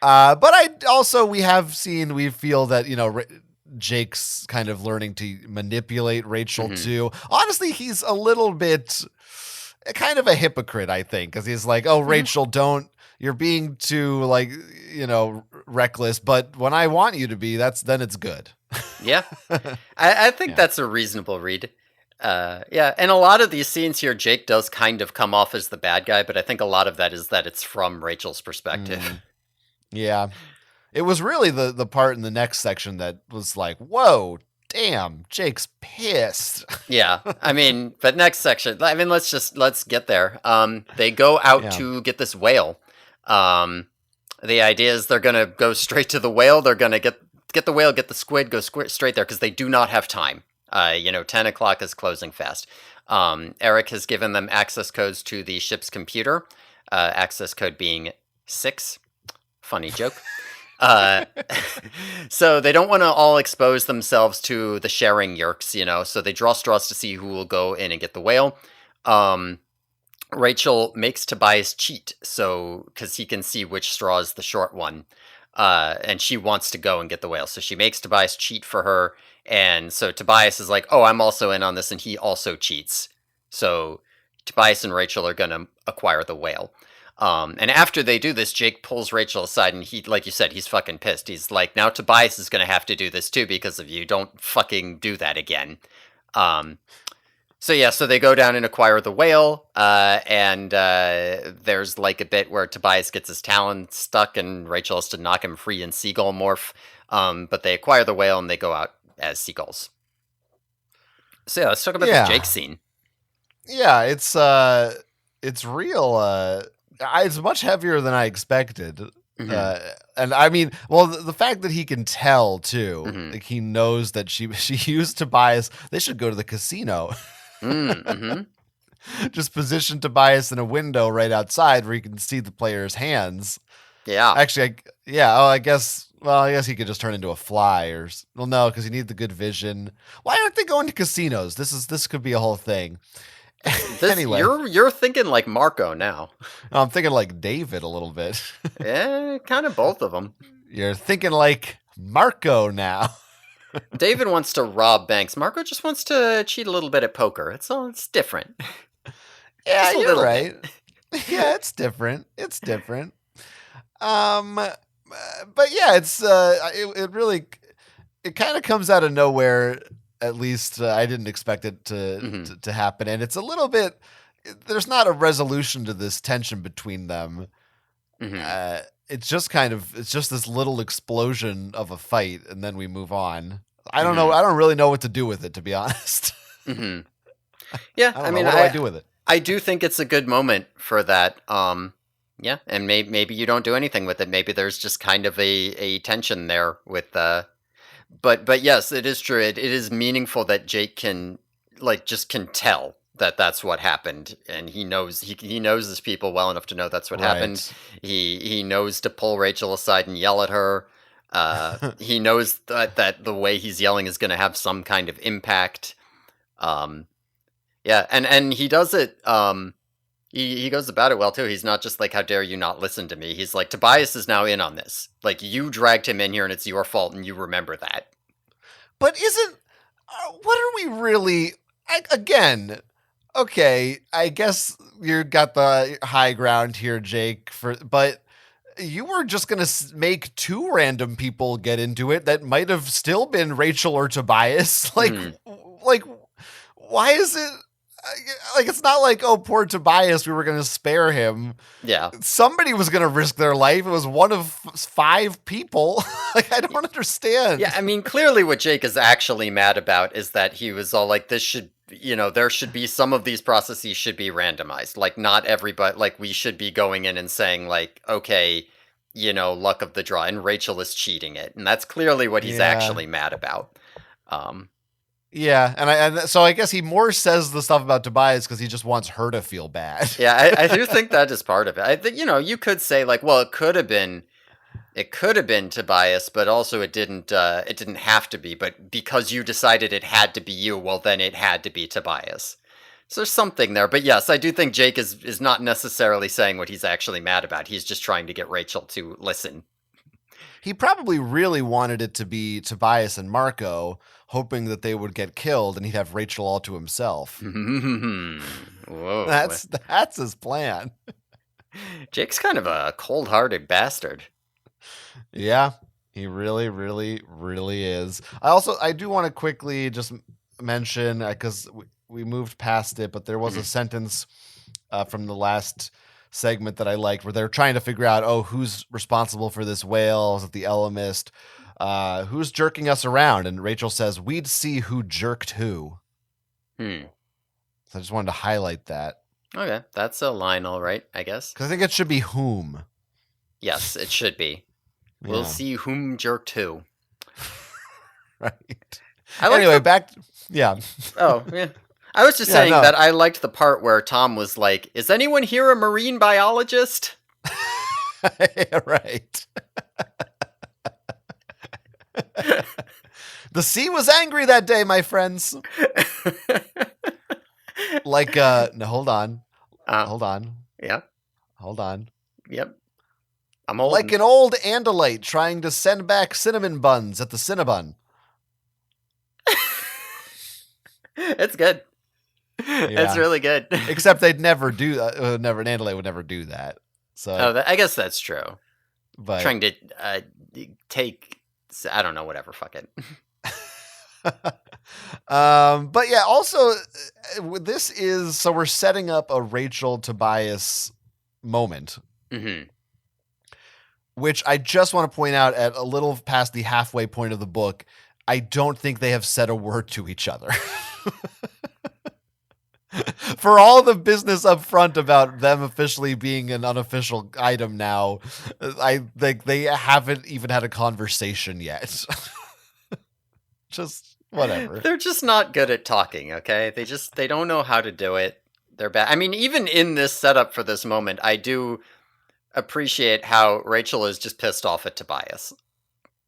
But we feel that, Jake's kind of learning to manipulate Rachel too. Honestly, he's a little bit kind of a hypocrite, I think, because he's like, oh, Rachel, you're being too reckless, but when I want you to be, then it's good. Yeah. I think that's a reasonable read. Yeah, and a lot of these scenes here, Jake does kind of come off as the bad guy, but I think a lot of that is that it's from Rachel's perspective. Yeah. It was really the part in the next section that was like, whoa, damn, Jake's pissed. Yeah, I mean, but next section, let's get there. They go out to get this whale. The idea is they're going to go straight to the whale. They're going to get the whale, get the squid, go straight there, because they do not have time. 10 o'clock is closing fast. Eric has given them access codes to the ship's computer, access code being 6. Funny joke. Uh, so they don't want to all expose themselves to the sharing yerks, so they draw straws to see who will go in and get the whale. Rachel makes Tobias cheat, because he can see which straw is the short one. And she wants to go and get the whale. So she makes Tobias cheat for her. And so Tobias is like, oh, I'm also in on this, and he also cheats. So Tobias and Rachel are going to acquire the whale. And after they do this, Jake pulls Rachel aside, and he, like you said, he's fucking pissed. He's like, now Tobias is going to have to do this too because of you. Don't fucking do that again. So they go down and acquire the whale, and there's like a bit where Tobias gets his talon stuck, and Rachel has to knock him free in seagull morph. But they acquire the whale, and they go out as seagulls. So yeah, let's talk about the Jake scene. Yeah, it's real. It's much heavier than I expected. Mm-hmm. And I mean, well, the fact that he can tell too, like he knows that she used Tobias. They should go to the casino. Just position Tobias in a window right outside where you can see the player's hands. Yeah. Actually, I guess he could just turn into a fly no, because you need the good vision. Why aren't they going to casinos? This could be a whole thing. Anyway, you're thinking like Marco now. I'm thinking like David a little bit. Yeah, kind of both of them. You're thinking like Marco now. David wants to rob banks. Marco just wants to cheat a little bit at poker. It's different. Yeah, you're right. Yeah, it's different. It's different. But yeah, it really kind of comes out of nowhere. At least I didn't expect it to happen, and it's a little bit. There's not a resolution to this tension between them. It's just this little explosion of a fight, and then we move on. I don't know. I don't really know what to do with it, to be honest. Yeah, I mean, what do I do with it? I do think it's a good moment for that. Yeah, and maybe you don't do anything with it. Maybe there's just kind of a tension there with But yes, it is true. It is meaningful that Jake can tell that that's what happened, and he knows his people well enough to know that's what happened. He knows to pull Rachel aside and yell at her. He knows that the way he's yelling is going to have some kind of impact. Yeah, and he does it. He goes about it well too. He's not just like, how dare you not listen to me? He's like, Tobias is now in on this. Like, you dragged him in here and it's your fault, and you remember that. But what are we really, again, okay, I guess you got the high ground here, Jake, but you were just going to make 2 random people get into it that might have still been Rachel or Tobias. Like, why is it? Like, it's not like, oh, poor Tobias, we were going to spare him. Yeah. Somebody was going to risk their life. It was one of 5 people. Like, I don't understand. Yeah, I mean, clearly what Jake is actually mad about is that he was all like, there should be some of these processes should be randomized. Like, not everybody, like, we should be going in and saying, like, okay, luck of the draw, and Rachel is cheating it. And that's clearly what he's actually mad about. Yeah, and so I guess he more says the stuff about Tobias because he just wants her to feel bad. Yeah, I do think that is part of it. I think you could say like, well, it could have been Tobias, but also it didn't have to be. But because you decided it had to be you, well, then it had to be Tobias. So there's something there. But yes, I do think Jake is not necessarily saying what he's actually mad about. He's just trying to get Rachel to listen. He probably really wanted it to be Tobias and Marco, hoping that they would get killed and he'd have Rachel all to himself. Whoa. That's his plan. Jake's kind of a cold-hearted bastard. Yeah, he really, really, really is. I do want to quickly just mention, because we moved past it, but there was a sentence from the last segment that I liked where they're trying to figure out, who's responsible for this whale? Is it the Ellimist? Who's jerking us around? And Rachel says, we'd see who jerked who. So I just wanted to highlight that. Okay, that's a line, all right, I guess. Because I think it should be whom. Yes, it should be. We'll see whom jerked who. Right. Anyway, back... Yeah. Oh, yeah. I was just Yeah, saying no. that I liked the part where Tom was like, "Is anyone here a marine biologist?" Right. The sea was angry that day, my friends. Like, no, hold on. uh, Hold on. yeah, Hold on. yep. I'm Like holding. an old Andalite trying to send back cinnamon buns at the Cinnabon. It's good. It's Yeah. really good. Except they'd never do that. Never, an Andalite would never do that. So, I guess that's true. but Trying to take, I don't know, whatever. Fuck it. but yeah, also this is, so we're setting up a Rachel Tobias moment, Mm-hmm. which I just want to point out at a little past the halfway point of the book, I don't think they have said a word to each other. For all the business up front about them officially being an unofficial item now, I think they haven't even had a conversation yet. Just whatever. They're just not good at talking. Okay, they don't know how to do it. They're bad. I mean, even in this setup for this moment, I do appreciate how Rachel is just pissed off at Tobias.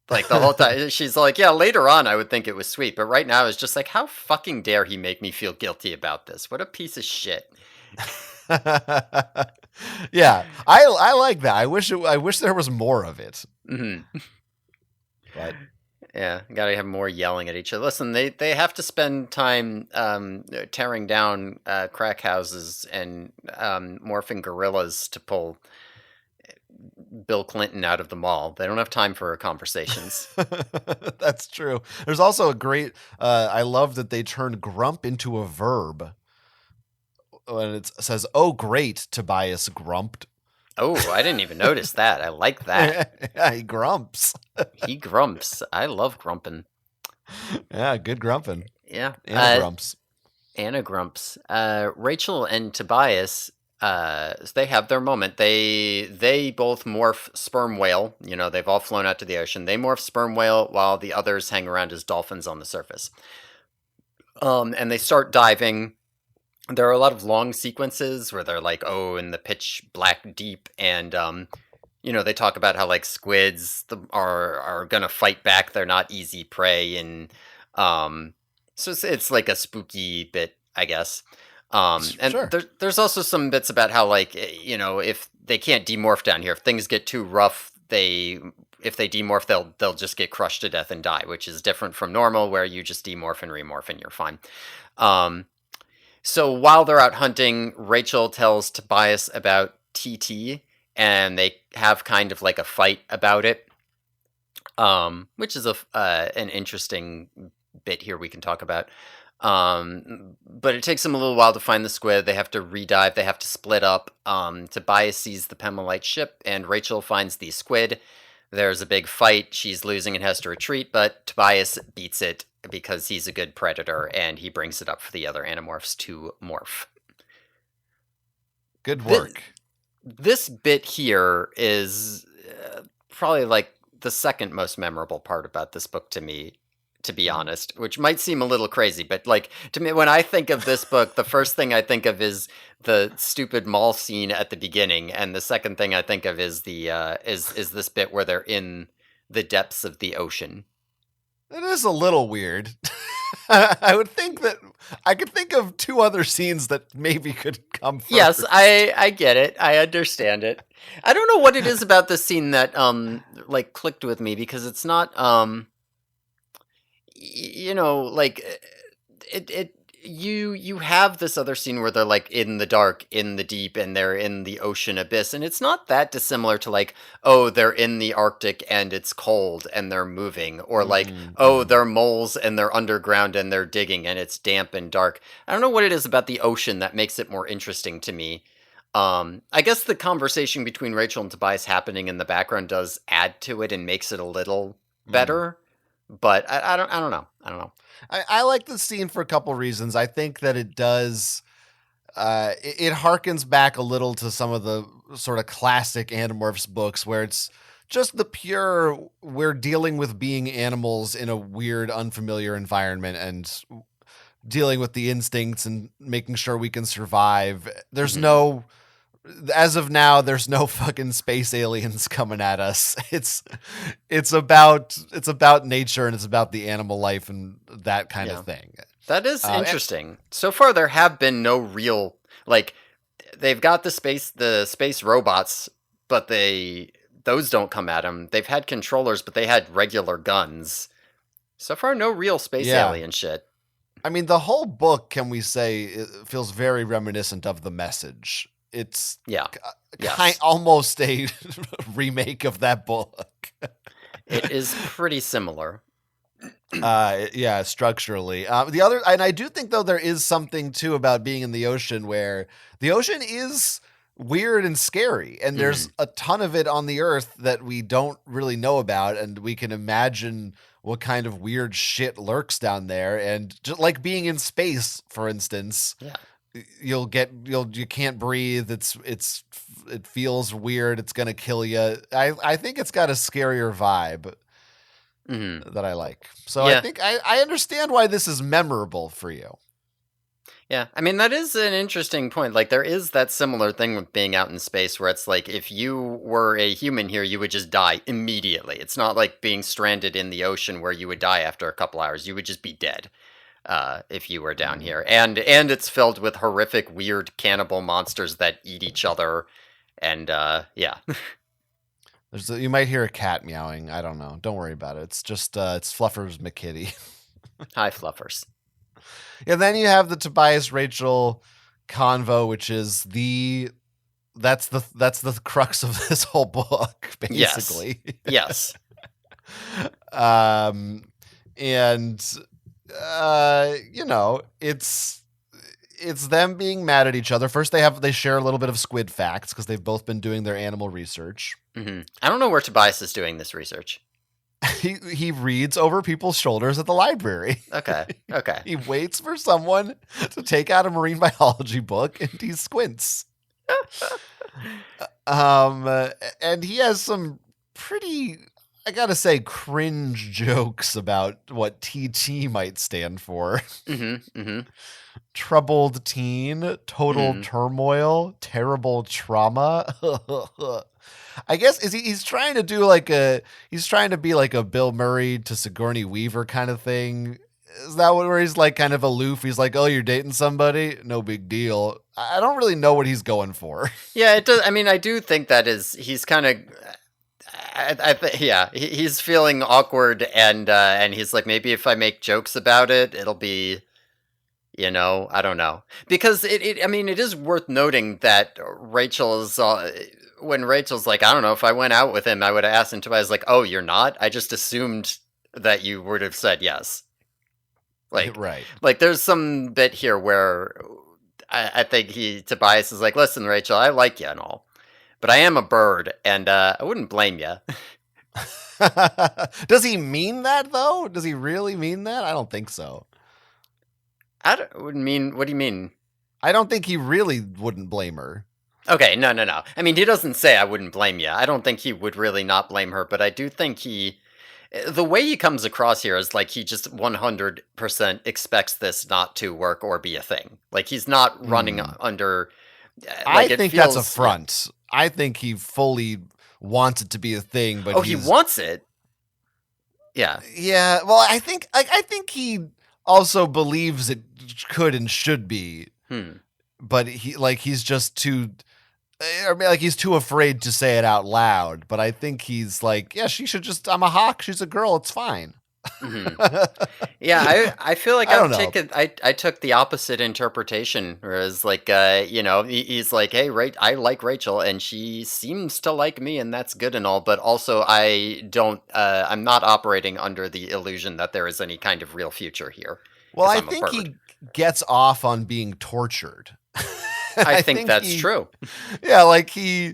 Like the whole time, she's like, "Yeah, later on, I would think it was sweet, but right now, it's just like, how fucking dare he make me feel guilty about this? What a piece of shit." Yeah, I like that. I wish there was more of it. Mm-hmm. But yeah, gotta have more yelling at each other. Listen, they have to spend time tearing down crack houses and morphing gorillas to pull Bill Clinton out of the mall. They don't have time for conversations. that's true. There's also a great. I love that they turned grump into a verb. When it says, "Oh, great," Tobias grumped. Oh, I didn't even notice that. I like that. Yeah, he grumps. He grumps. I love grumping. Yeah, good grumping. Yeah. And grumps. Anna grumps. Rachel and Tobias, they have their moment. They both morph sperm whale. You know, they've all flown out to the ocean. They morph sperm whale while the others hang around as dolphins on the surface. And they start diving. There are a lot of long sequences where they're like, oh, in the pitch black deep, and you know, they talk about how like squids are gonna fight back. They're not easy prey, and so it's like a spooky bit, I guess. And Sure. there's also some bits about how like you know, if they can't demorph down here, if things get too rough, if they demorph, they'll just get crushed to death and die, which is different from normal, where you just demorph and remorph and you're fine. So while they're out hunting, Rachel tells Tobias about TT, and they have kind of like a fight about it, which is an interesting bit here we can talk about. But it takes them a little while to find the squid. They have to redive. They have to split up. Tobias sees the Pemalite ship, and Rachel finds the squid. There's a big fight. She's losing and has to retreat, but Tobias beats it because he's a good predator, and he brings it up for the other Animorphs to morph. Good work. This bit here is probably like the second most memorable part about this book to me, to be honest, which might seem a little crazy, but like to me, when I think of this book, the first thing I think of is the stupid mall scene at the beginning, and the second thing I think of is the is this bit where they're in the depths of the ocean. It is a little weird. I would think that I could think of two other scenes that maybe could come first. Yes, I get it. I understand it. I don't know what it is about this scene that like clicked with me, because it's not you know, like you have this other scene where they're like in the dark, in the deep, and they're in the ocean abyss, and it's not that dissimilar to like, oh, they're in the Arctic and it's cold and they're moving, or like, oh, they're moles and they're underground and they're digging and it's damp and dark. I don't know what it is about the ocean that makes it more interesting to me. I guess the conversation between Rachel and Tobias happening in the background does add to it and makes it a little better. But I don't know. I like the scene for a couple reasons. I think that it does. It harkens back a little to some of the sort of classic Animorphs books, where it's just the pure, we're dealing with being animals in a weird, unfamiliar environment, and dealing with the instincts and making sure we can survive. There's Mhm. no, as of now, there's no fucking space aliens coming at us. It's about nature, and it's about the animal life and that kind of Yeah. thing. That is And- interesting. So far, there have been no real like they've got the space robots, but those don't come at them. They've had controllers, but they had regular guns. So far, no real space Yeah. alien shit. I mean, the whole book, can we say, it feels very reminiscent of The Message. It's Yeah. Yes. almost a remake of that book. It is pretty similar. Yeah, structurally. The other, and I do think though there is something too about being in the ocean, where the ocean is weird and scary, and there's a ton of it on the Earth that we don't really know about, and we can imagine what kind of weird shit lurks down there. And just like being in space, for instance, Yeah. you can't breathe. It feels weird. It's gonna kill you. I think it's got a scarier vibe that I like. So Yeah. I think I understand why this is memorable for you. Yeah, I mean, that is an interesting point. Like, there is that similar thing with being out in space where it's like, if you were a human here, you would just die immediately. It's not like being stranded in the ocean where you would die after a couple hours. You would just be dead if you were down here. And it's filled with horrific, weird cannibal monsters that eat each other. And yeah. You might hear a cat meowing. I don't know. Don't worry about it. It's just it's Fluffers McKitty. Hi, Fluffers. And then you have the Tobias Rachel convo, which is that's the crux of this whole book, basically. Yes. And you know, it's them being mad at each other. First, they share a little bit of squid facts because they've both been doing their animal research. Mm-hmm. I don't know where Tobias is doing this research. He reads over people's shoulders at the library. Okay. He waits for someone to take out a marine biology book, and he squints. And he has some pretty, I gotta say, cringe jokes about what TT might stand for. Troubled teen, total turmoil, terrible trauma. I guess he's trying to be like a Bill Murray to Sigourney Weaver kind of thing. Is that where he's like kind of aloof? He's like, "Oh, you're dating somebody? No big deal." I don't really know what he's going for. Yeah, it does. I mean, I do think he's kind of. Yeah, he's feeling awkward, and he's like, maybe if I make jokes about it, it'll be, I don't know, because I mean, it is worth noting that Rachel is. When Rachel's like, I don't know, if I went out with him, I would have asked him. Tobias like, oh, you're not? I just assumed that you would have said yes. Like, right. Like, there's some bit here where I think Tobias is like, listen, Rachel, I like you and all, but I am a bird, and I wouldn't blame you. Does he mean that, though? Does he really mean that? I don't think so. What do you mean? I don't think he really wouldn't blame her. Okay, no. I mean, he doesn't say I wouldn't blame you. I don't think he would really not blame her, but I do think the way he comes across here is like he just 100% expects this not to work or be a thing. Like, he's not running under. I think that's a front. I think he fully wants it to be a thing, but he wants it. Yeah. Yeah. Well, I think he also believes it could and should be. But he's just too. I mean, like, he's too afraid to say it out loud, but I think he's like, yeah, she should just, I'm a hawk, she's a girl, it's fine. Yeah, I feel like I took the opposite interpretation, whereas like, he's like, hey, I like Rachel, and she seems to like me, and that's good and all, but also I'm not operating under the illusion that there is any kind of real future here. Well, I think he gets off on being tortured. I think that's true. Yeah, like I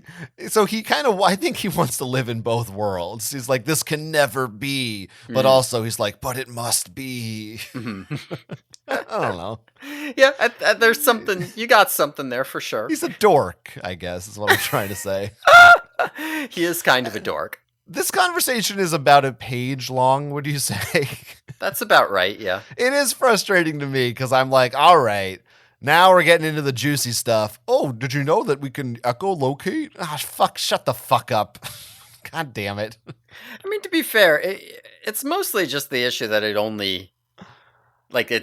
think he wants to live in both worlds. He's like, this can never be, but also he's like, but it must be. I don't know. Yeah, there's something, you got something there for sure. He's a dork, I guess, is what I'm trying to say. He is kind of a dork. This conversation is about a page long, would you say? That's about right, yeah. It is frustrating to me because I'm like, all right, now we're getting into the juicy stuff. Oh, did you know that we can echolocate? Ah, fuck, shut the fuck up. God damn it. I mean, to be fair, it's mostly just the issue that it's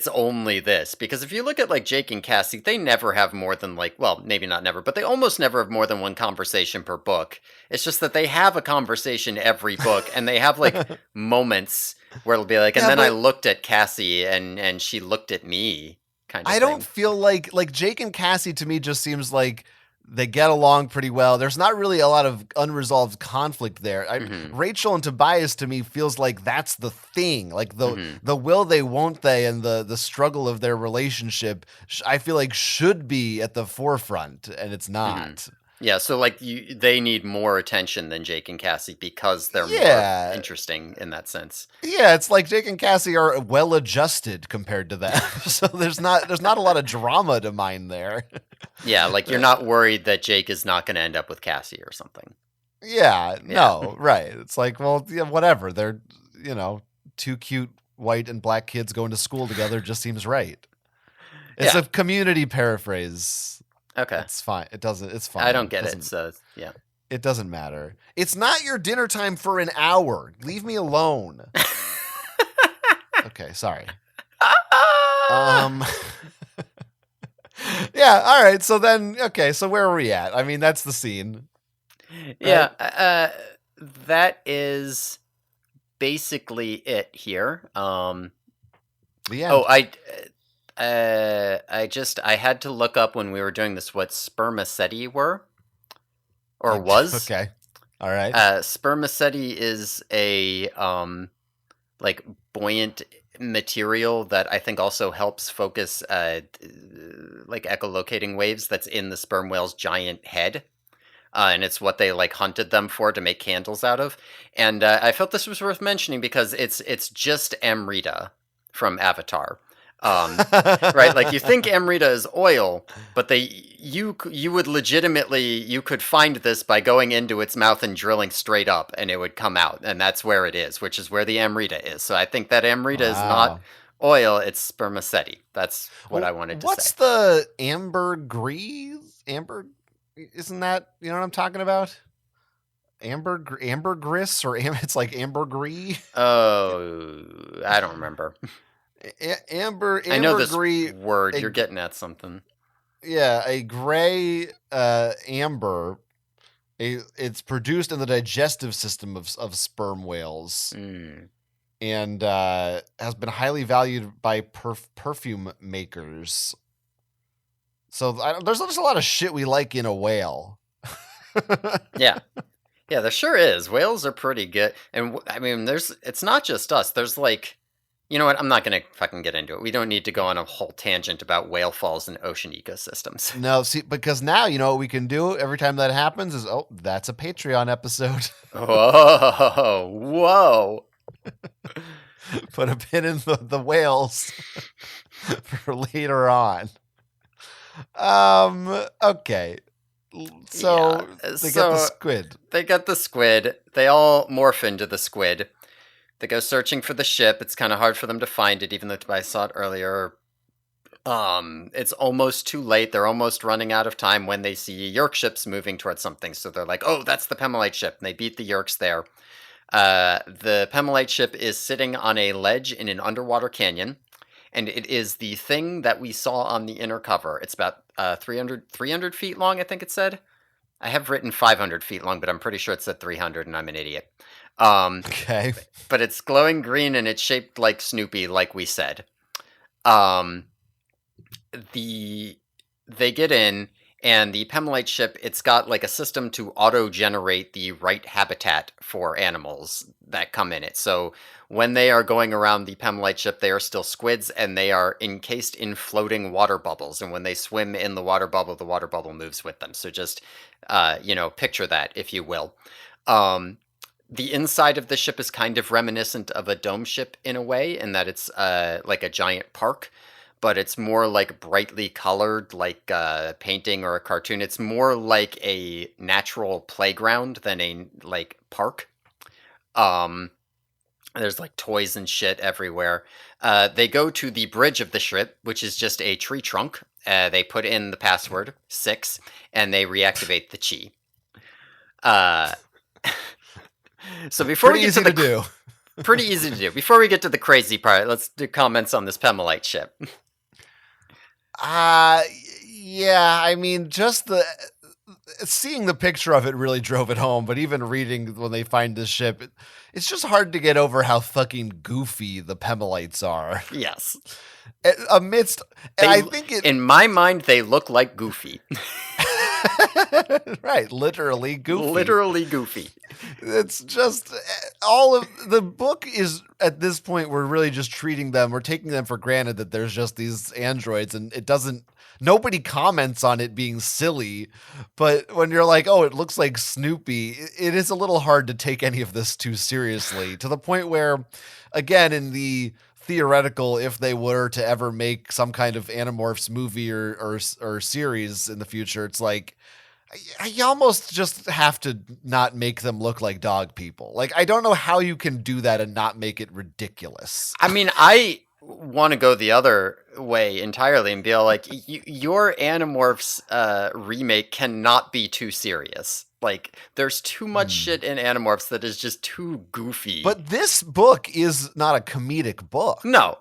only this. Because if you look at, like, Jake and Cassie, they never have more than, like, well, maybe not never, but they almost never have more than one conversation per book. It's just that they have a conversation every book, and they have, like, moments where it'll be like, and Yeah, then I but looked at Cassie, and she looked at me, kind of I don't thing. feel like Jake and Cassie to me just seems like they get along pretty well. There's not really a lot of unresolved conflict there. Hmm. Rachel and Tobias to me feels like that's the thing. Like Hmm. the will they won't they and the struggle of their relationship I feel like should be at the forefront and it's Hmm. not. Yeah, so, like, they need more attention than Jake and Cassie because they're more Yeah. interesting in that sense. Yeah, it's like Jake and Cassie are well adjusted compared to that. So there's not a lot of drama to mine there. Yeah, like, you're not worried that Jake is not going to end up with Cassie or something. Yeah, Yeah. no, right. It's like, well, yeah, whatever. They're, you know, two cute white and black kids going to school together just seems right. It's Yeah. a community paraphrase. Okay. It's fine. It's I fine. don't get it, so yeah. It doesn't matter. It's not your dinner time for an hour. Leave me alone. Okay, sorry. Um Yeah, all right. So then okay, so where are we at? I mean, that's the scene, Yeah, right? that is basically it here. The Oh, end. I had to look up when we were doing this what spermaceti were or was. Okay. All right. Spermaceti is a like buoyant material that I think also helps focus like echolocating waves that's in the sperm whale's giant head. And it's what they like hunted them for to make candles out of. And I felt this was worth mentioning because it's just Amrita from Avatar. Right, like you think Amrita is oil, but you would legitimately you could find this by going into its mouth and drilling straight up, and it would come out, and that's where it is, which is where the Amrita is. So I think that Amrita is not Wow. oil; it's spermaceti. That's what I wanted to say. What's the ambergris? Amber, isn't that you know what I'm talking about? Ambergris or it's like ambergris. Oh, I don't remember. I know this Ambergris. word. A, You're getting at something. yeah, a gray amber. It's produced in the digestive system of sperm whales Mm. and has been highly valued by perfume makers. So there's just a lot of shit we like in a whale. Yeah. Yeah, there sure is. Whales are pretty good. And I mean, it's not just us. There's like, you know what? I'm not going to fucking get into it. We don't need to go on a whole tangent about whale falls and ocean ecosystems. No, see, because now you know what we can do every time that happens is that's a Patreon episode. Whoa. Whoa. Put a pin in the whales for later on. Okay. So Yeah. they get the So squid. they get the squid. They all morph into the squid. They go searching for the ship. It's kind of hard for them to find it, even though I saw it earlier. It's almost too late. They're almost running out of time when they see Yerk ships moving towards something. So they're like, "Oh, that's the Pemelite ship." And they beat the Yerks there. The Pemelite ship is sitting on a ledge in an underwater canyon, and it is the thing that we saw on the inner cover. It's about 300 feet long, I think it said. I have written 500 feet long, but I'm pretty sure it said 300, and I'm an idiot. Okay. But it's glowing green, and it's shaped like Snoopy, like we said. Um, they get in, and the Pemelite ship, it's got like a system to auto-generate the right habitat for animals that come in it. So when they are going around the Pemelite ship, they are still squids, and they are encased in floating water bubbles. And when they swim in the water bubble moves with them. So just, picture that, if you will. The inside of the ship is kind of reminiscent of a dome ship in a way, in that it's like a giant park, but it's more like brightly colored, like a painting or a cartoon. It's more like a natural playground than a like park. There's like toys and shit everywhere. They go to the bridge of the ship, which is just a tree trunk. They put in the password 6, and they reactivate the chi. Uh, so before Pretty we get easy to to do. pretty easy to do. Before we get to the crazy part, let's do comments on this Pemelite ship. Yeah, I mean, just seeing the picture of it really drove it home, but even reading when they find this ship, it's just hard to get over how fucking goofy the Pemelites are. Yes. Amidst, and I think in my mind, they look like Goofy. Right, literally goofy. Literally Goofy. It's just all of the book is at this point we're really just treating them, we're taking them for granted that there's just these androids, and nobody comments on it being silly. But when you're like, oh, it looks like Snoopy, it is a little hard to take any of this too seriously, to the point where, again, in the theoretical, if they were to ever make some kind of Animorphs movie or series in the future, it's like you almost just have to not make them look like dog people. Like, I don't know how you can do that and not make it ridiculous. I mean, I want to go the other way entirely and be like, your Animorphs remake cannot be too serious. Like, there's too much shit in Animorphs that is just too goofy. But this book is not a comedic book. No.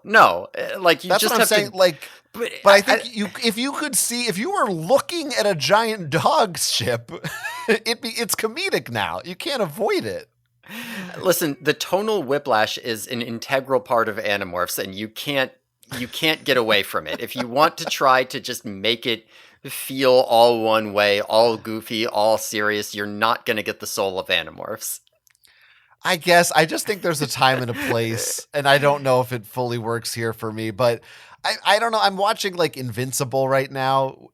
Like, you That's just what I'm have saying. to. Like, but I think if you were looking at a giant dog ship, it's comedic now. You can't avoid it. Listen, the tonal whiplash is an integral part of Animorphs, and you can't get away from it. If you want to try to just make it feel all one way, all goofy, all serious, you're not going to get the soul of Animorphs. I guess I just think there's a time and a place, and I don't know if it fully works here for me, but I don't know. I'm watching like Invincible right now,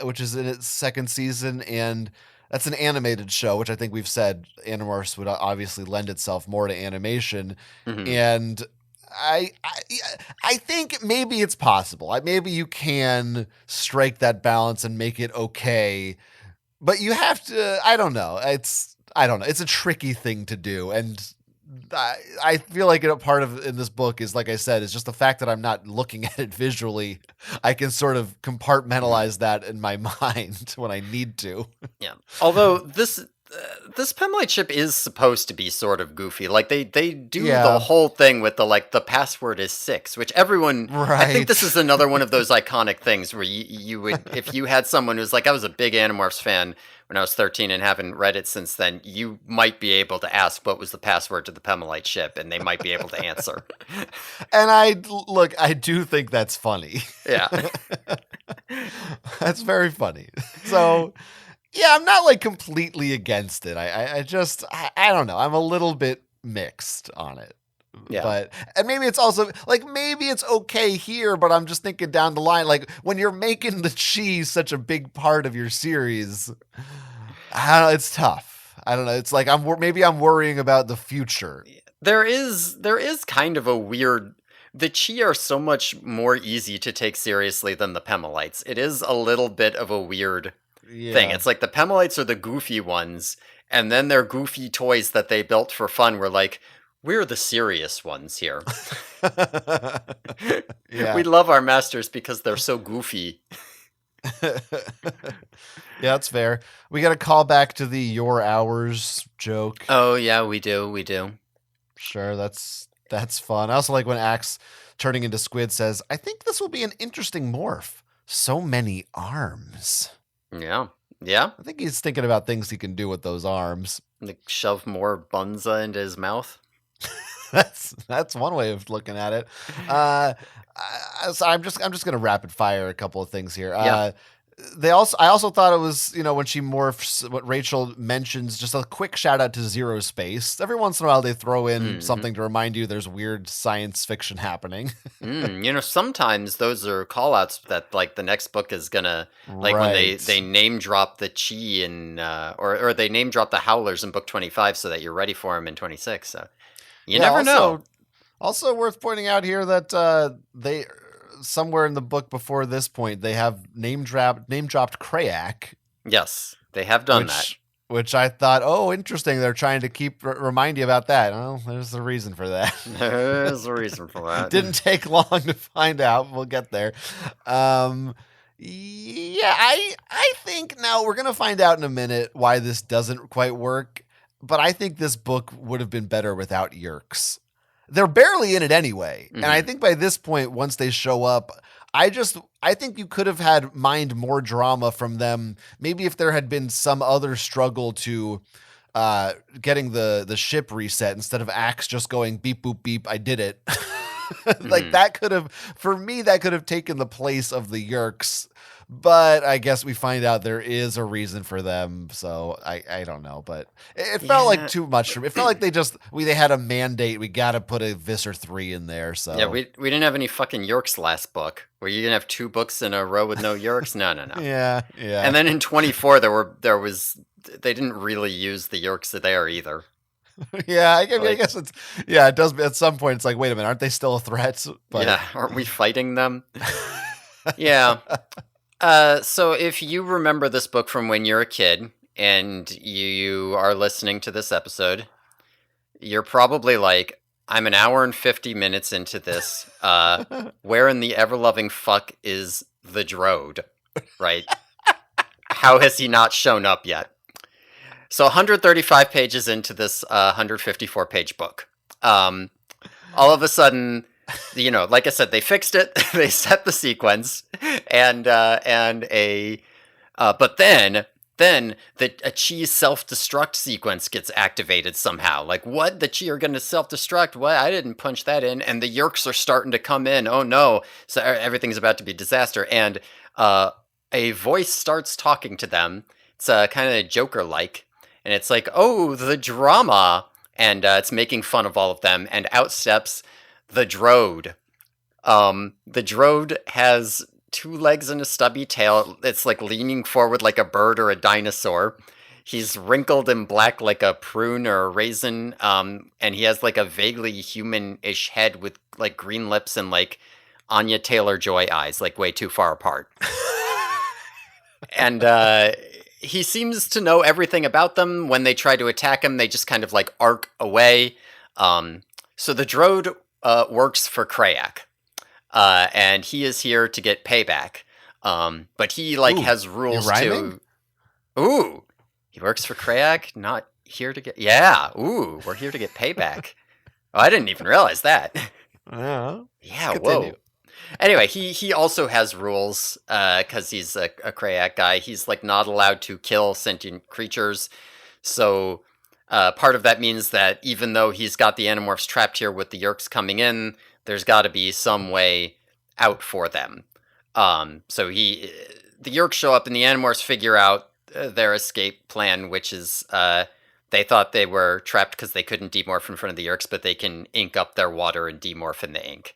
which is in its second season, and that's an animated show, which I think we've said Animorphs would obviously lend itself more to animation. Mm-hmm. And I think maybe it's possible. Maybe you can strike that balance and make it okay, but you have to. I don't know. It's a tricky thing to do, and I feel like a part of in this book is, like I said, is just the fact that I'm not looking at it visually. I can sort of compartmentalize that in my mind when I need to. Yeah. Although this Pemelite ship is supposed to be sort of goofy. Like they do the whole thing with the password is 6, which everyone. Right. I think this is another one of those iconic things where you would, if you had someone who's like, I was a big Animorphs fan when I was 13 and haven't read it since then, you might be able to ask what was the password to the Pemelite ship, and they might be able to answer. And I do think that's funny. Yeah. That's very funny. So, yeah, I'm not like completely against it. I don't know. I'm a little bit mixed on it. Yeah. And maybe it's also like, maybe it's okay here, but I'm just thinking down the line, like when you're making the cheese such a big part of your series, I don't know, it's tough. I don't know. It's like I'm worrying about the future. There is kind of a weird. The Chi are so much more easy to take seriously than the Pemelites. It is a little bit of a weird thing. It's like the Pemelites are the goofy ones, and then their goofy toys that they built for fun were like, we're the serious ones here. Yeah. We love our masters because they're so goofy. Yeah, that's fair. We got to call back to the your hours joke. Oh yeah, we do. Sure, that's fun. I also like when Axe turning into Squid says, I think this will be an interesting morph. So many arms. Yeah. I think he's thinking about things he can do with those arms. Like shove more bunza into his mouth. That's one way of looking at it. So I'm just gonna rapid fire a couple of things here. Yeah. I also thought it was, when she morphs, what Rachel mentions, just a quick shout out to Zero Space. Every once in a while they throw in something to remind you there's weird science fiction happening. Sometimes those are call outs that like the next book is gonna, like when they name drop the Chi and or they name drop the Howlers in book 25 so that you're ready for them in 26. So you never know. Also worth pointing out here that they somewhere in the book before this point they have name dropped Krayak. Yes, they have done that. which I thought, oh, interesting. They're trying to remind you about that. Oh, there's a reason for that. There's a reason for that. Didn't take long to find out. We'll get there. Yeah, I think now we're gonna find out in a minute why this doesn't quite work. But I think this book would have been better without Yerks. They're barely in it anyway. Mm-hmm. And I think by this point, once they show up, I think you could have had mined more drama from them. Maybe if there had been some other struggle to getting the ship reset instead of Axe just going beep, boop, beep, I did it. Like that could have, for me, that could have taken the place of the Yerks. But I guess we find out there is a reason for them. So I don't know, but it felt like too much. It felt like they had a mandate. We got to put a Visser 3 in there. So yeah, we didn't have any fucking Yerks last book. Were you gonna have 2 books in a row with no Yerks? No. Yeah. And then in 24, they didn't really use the Yerks there either. Yeah, I guess it's it does. At some point, it's like, wait a minute, aren't they still a threat? But yeah, aren't we fighting them? Yeah. So if you remember this book from when you're a kid and you are listening to this episode, you're probably like, I'm an hour and 50 minutes into this. Where in the ever-loving fuck is the Drode? Right? How has he not shown up yet? So 135 pages into this 154-page book. All of a sudden, like I said, they fixed it. They set the sequence, but then a Chi self-destruct sequence gets activated somehow. Like, what? The Chi are going to self-destruct? What? I didn't punch that in. And the Yerks are starting to come in. Oh no! So everything's about to be disaster. And a voice starts talking to them. It's kind of Joker-like, and it's like, oh, the drama, and it's making fun of all of them. And out steps the Drode. The Drode has 2 legs and a stubby tail. It's like leaning forward like a bird or a dinosaur. He's wrinkled and black like a prune or a raisin. And he has like a vaguely human-ish head with like green lips and like Anya Taylor-Joy eyes, like way too far apart. And he seems to know everything about them. When they try to attack him, they just kind of like arc away. So the Drode works for Krayak. And he is here to get payback. But he has rules too. Ooh, he works for Krayak, not here to get. Yeah, ooh, we're here to get payback. Oh, I didn't even realize that. Yeah, continue. whoa. Anyway, he also has rules because he's a Krayak guy. He's like not allowed to kill sentient creatures. So part of that means that even though he's got the Animorphs trapped here with the Yerks coming in, there's got to be some way out for them. So the Yerks show up and the Animorphs figure out their escape plan, which is they thought they were trapped because they couldn't demorph in front of the Yerks, but they can ink up their water and demorph in the ink.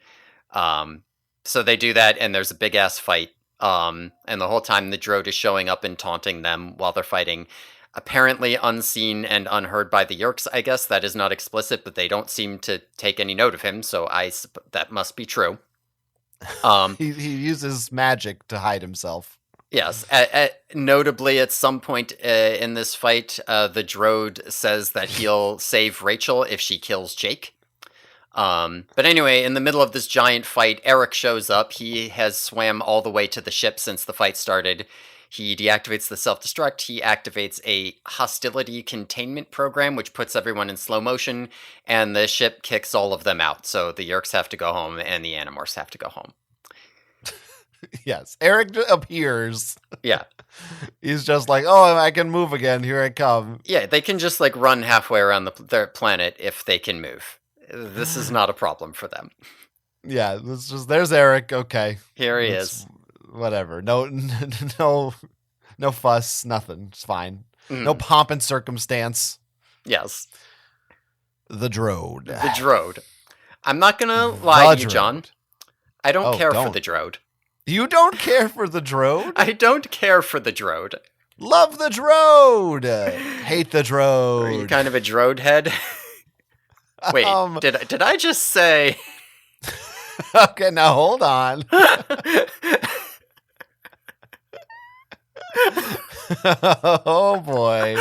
So they do that, and there's a big-ass fight. And the whole time the Drode is showing up and taunting them while they're fighting. Apparently unseen and unheard by the Yerks, I guess. That is not explicit, but they don't seem to take any note of him, so that must be true. He uses magic to hide himself. Yes. Notably, at some point in this fight, the Drode says that he'll save Rachel if she kills Jake. But anyway, in the middle of this giant fight, Eric shows up. He has swam all the way to the ship since the fight started. He deactivates the self-destruct. He activates a hostility containment program, which puts everyone in slow motion, and the ship kicks all of them out. So the Yerks have to go home, and the Animorphs have to go home. Yes, Eric appears. Yeah. He's just like, oh, I can move again. Here I come. Yeah, they can just like run halfway around their planet if they can move. This is not a problem for them. Yeah, there's Eric. Okay, here he is. Whatever. No fuss. Nothing. It's fine. Mm. No pomp and circumstance. Yes. The Drode. The Drode. I'm not gonna lie to you, John. I don't care for the Drode. You don't care for the Drode? I don't care for the Drode. Love the Drode. Hate the Drode. Are you kind of a Drode head? Wait, did I just say? Okay, now hold on. Oh boy.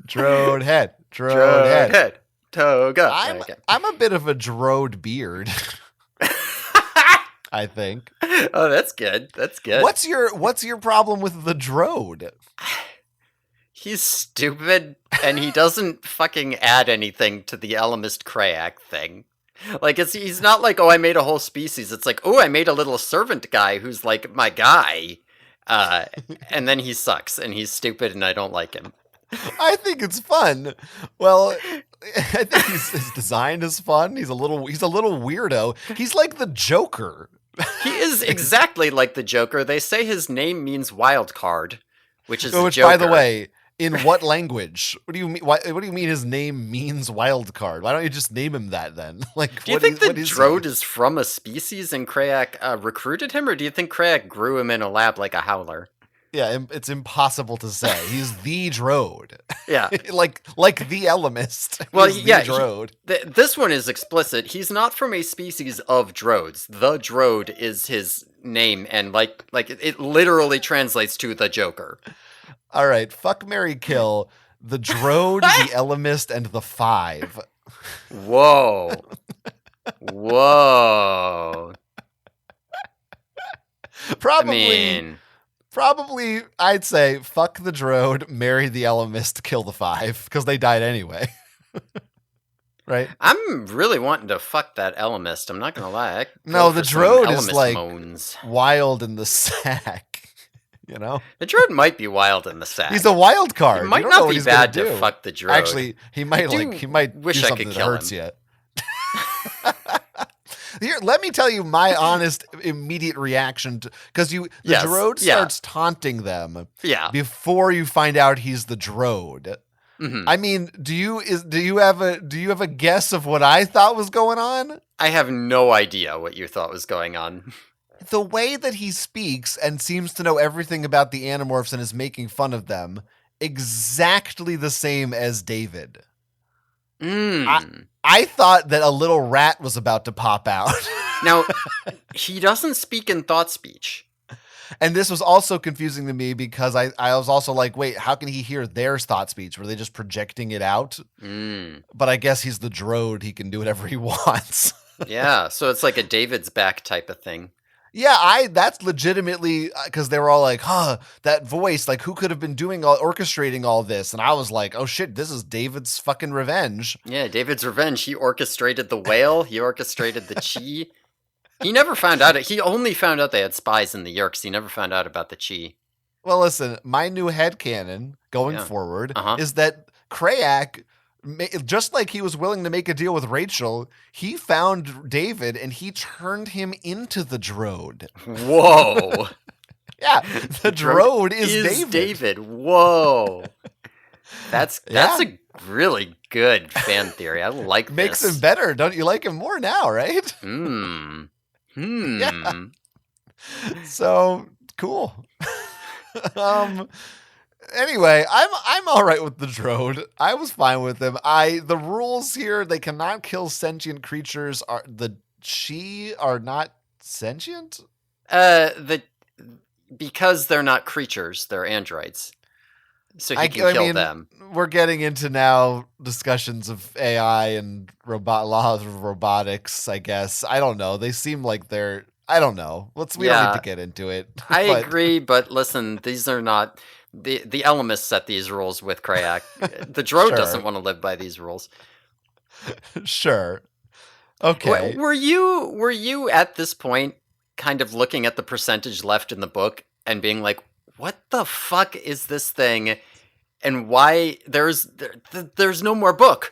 Drode head. Drode Drode head. head. Toga. I'm Okay. I'm a bit of a Drode beard, I think. Oh, that's good. That's good. What's your problem with the Drode? He's stupid, and he doesn't fucking add anything to the Elemist Krayak thing. Like, he's not like, oh, I made a whole species. It's like, oh, I made a little servant guy who's like my guy. And then he sucks, and he's stupid, and I don't like him. I think it's fun. Well, I think his design is fun. He's a little weirdo. He's like the Joker. He is exactly like the Joker. They say his name means wild card, which is Which, Joker. by the way, in what language? What do you mean? What do you mean his name means wild card? Why don't you just name him that then? Like, do you think the Drode is from a species and Krayak recruited him, or do you think Krayak grew him in a lab like a howler? Yeah, it's impossible to say. He's the Drode. Yeah, like the Elemist. Well, He's yeah, the Drode. This one is explicit. He's not from a species of Drodes. The Drode is his name, and like it literally translates to the Joker. All right, fuck, marry, kill. The Drode, the Elemist, and the Five. Whoa. Whoa. Probably, I'd say fuck the Drode, marry the Elemist, kill the Five, because they died anyway. Right? I'm really wanting to fuck that Elemist. I'm not gonna lie. No, the Drode is Elemist like moans. wild in the sack. You know, The Drode might be wild in the sack. he's a wild card. It You might don't know not what be he's gonna bad to do. fuck the Drode. Actually, he might wish do I something could that kill hurts him. you. Here, let me tell you my honest, immediate reaction to because the Drode starts taunting them. Yeah. Before you find out he's the Drode. Mm-hmm. I mean, do you have a guess of what I thought was going on? I have no idea what you thought was going on. The way that he speaks and seems to know everything about the Animorphs and is making fun of them, exactly the same as David. I thought that a little rat was about to pop out. Now, he doesn't speak in thought speech. And this was also confusing to me because I was also like, wait, how can he hear their thought speech? Were they just projecting it out? But I guess he's the Drode. He can do whatever he wants. Yeah, so it's like a David's back type of thing. Yeah, that's legitimately because they were all like, huh, that voice, like who could have been orchestrating all this? And I was like, oh shit, this is David's fucking revenge. Yeah, David's revenge. He orchestrated the whale. He orchestrated the chi. He never found out. He only found out they had spies in the Yerks. He never found out about the chi. Well, listen, my new headcanon going forward is that Krayak, just like he was willing to make a deal with Rachel, he found David and he turned him into the Drode. Whoa. Yeah, the Drode is David. Whoa. That's a really good fan theory. I like this. Makes him better. Don't you like him more now, right? Yeah. So cool. Anyway, I'm all right with the Drode. I was fine with them. The rules here, they cannot kill sentient creatures. The Chi are not sentient? Because they're not creatures, they're androids. So he can kill them. We're getting into now discussions of AI and laws of robotics, I guess. I don't know. They seem like they're I don't know. We don't need to get into it. I agree, but listen, these are not the Elemists set these rules with Krayak. The Drode doesn't want to live by these rules. Sure. Okay. Were you at this point kind of looking at the percentage left in the book and being like, what the fuck is this thing? And why there's no more book?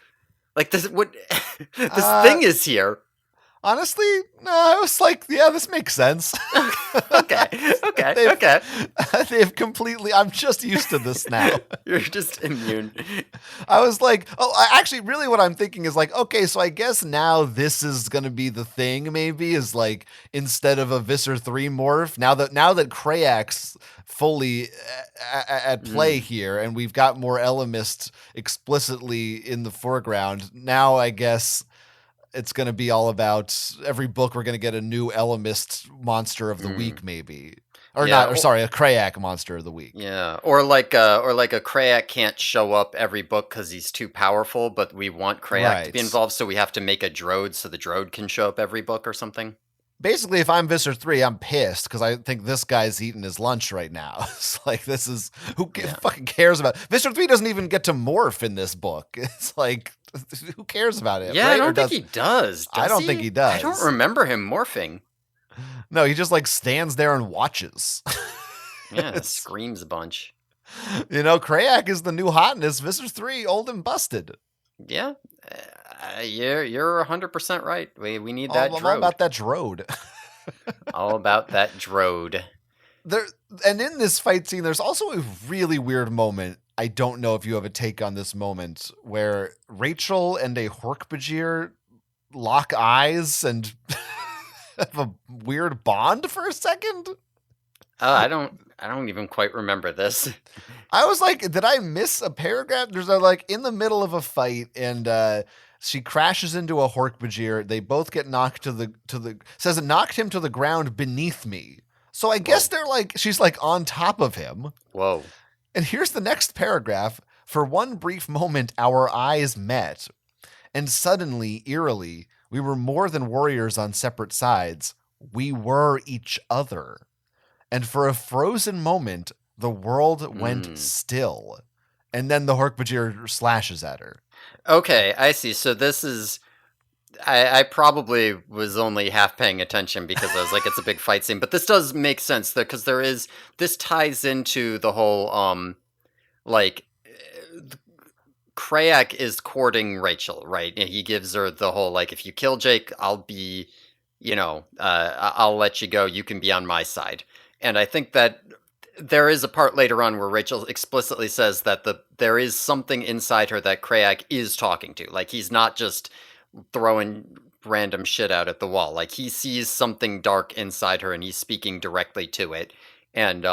Like this thing is here. Honestly, no, I was like, yeah, this makes sense. Okay. They've completely, I'm just used to this now. You're just immune. I was like, actually, really what I'm thinking is like, okay, so I guess now this is going to be the thing maybe is like, instead of a Visser 3 morph, now that Krayak's fully at play here and we've got more Elemist explicitly in the foreground, now I guess it's going to be all about every book we're going to get a new Elemist monster of the week maybe. Or Yeah. not, or sorry, a Krayak monster of the week. Yeah, or like a Krayak can't show up every book because he's too powerful, but we want Krayak to be Right. involved, so we have to make a Drode so the Drode can show up every book or something. Basically, if I'm Visser 3, I'm pissed because I think this guy's eating his lunch right now. It's like, this is, Yeah. fucking cares about, Visser 3 doesn't even get to morph in this book. It's like, who cares about it? Yeah, Right? I don't Or think does, he does. I Does don't think he I don't does. remember him morphing. No, he just like stands there and watches. Yeah, It's, screams a bunch. Krayak is the new hotness. Visser 3, old and busted. Yeah, you're 100% right. We need that I'm all Drode. about that Drode. All about that Drode. There, and in this fight scene, there's also a really weird moment. I don't know if you have a take on this moment where Rachel and a Hork-Bajir lock eyes and have a weird bond for a second. I don't even quite remember this. I was like, did I miss a paragraph? There's like in the middle of a fight, and she crashes into a Hork-Bajir. They both get knocked to the says it knocked him to the ground beneath me. So I guess they're like, she's like on top of him. Whoa. And here's the next paragraph. For one brief moment, our eyes met, and suddenly, eerily, we were more than warriors on separate sides. We were each other. And for a frozen moment, the world went still. And then the Hork-Bajir slashes at her. Okay, I see. So this is. I probably was only half paying attention because I was like, it's a big fight scene. But this does make sense because this ties into the whole like Krayak is courting Rachel, right? And he gives her the whole like, if you kill Jake, I'll be, I'll let you go. You can be on my side. And I think that there is a part later on where Rachel explicitly says that there is something inside her that Krayak is talking to. Like he's not just throwing random shit out at the wall. Like he sees something dark inside her and he's speaking directly to it. And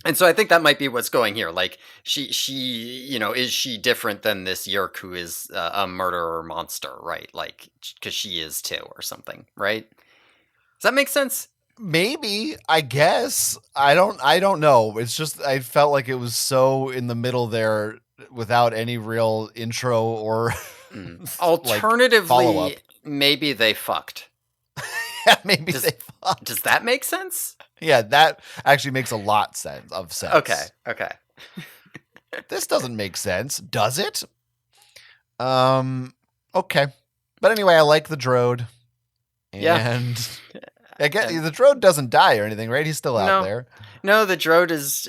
and so I think that might be what's going here. Like she is she different than this Yerk who is a murderer monster, right? Like because she is too or something, right? Does that make sense? Maybe, I guess. I don't know. It's just I felt like it was so in the middle there without any real intro or Alternatively, maybe they fucked. Yeah, maybe they fucked. Does that make sense? Yeah, that actually makes a lot of sense. Okay. This doesn't make sense, does it? Okay. But anyway, I like the Drode. And I guess the Drode doesn't die or anything, right? He's still out there. No, the Drode is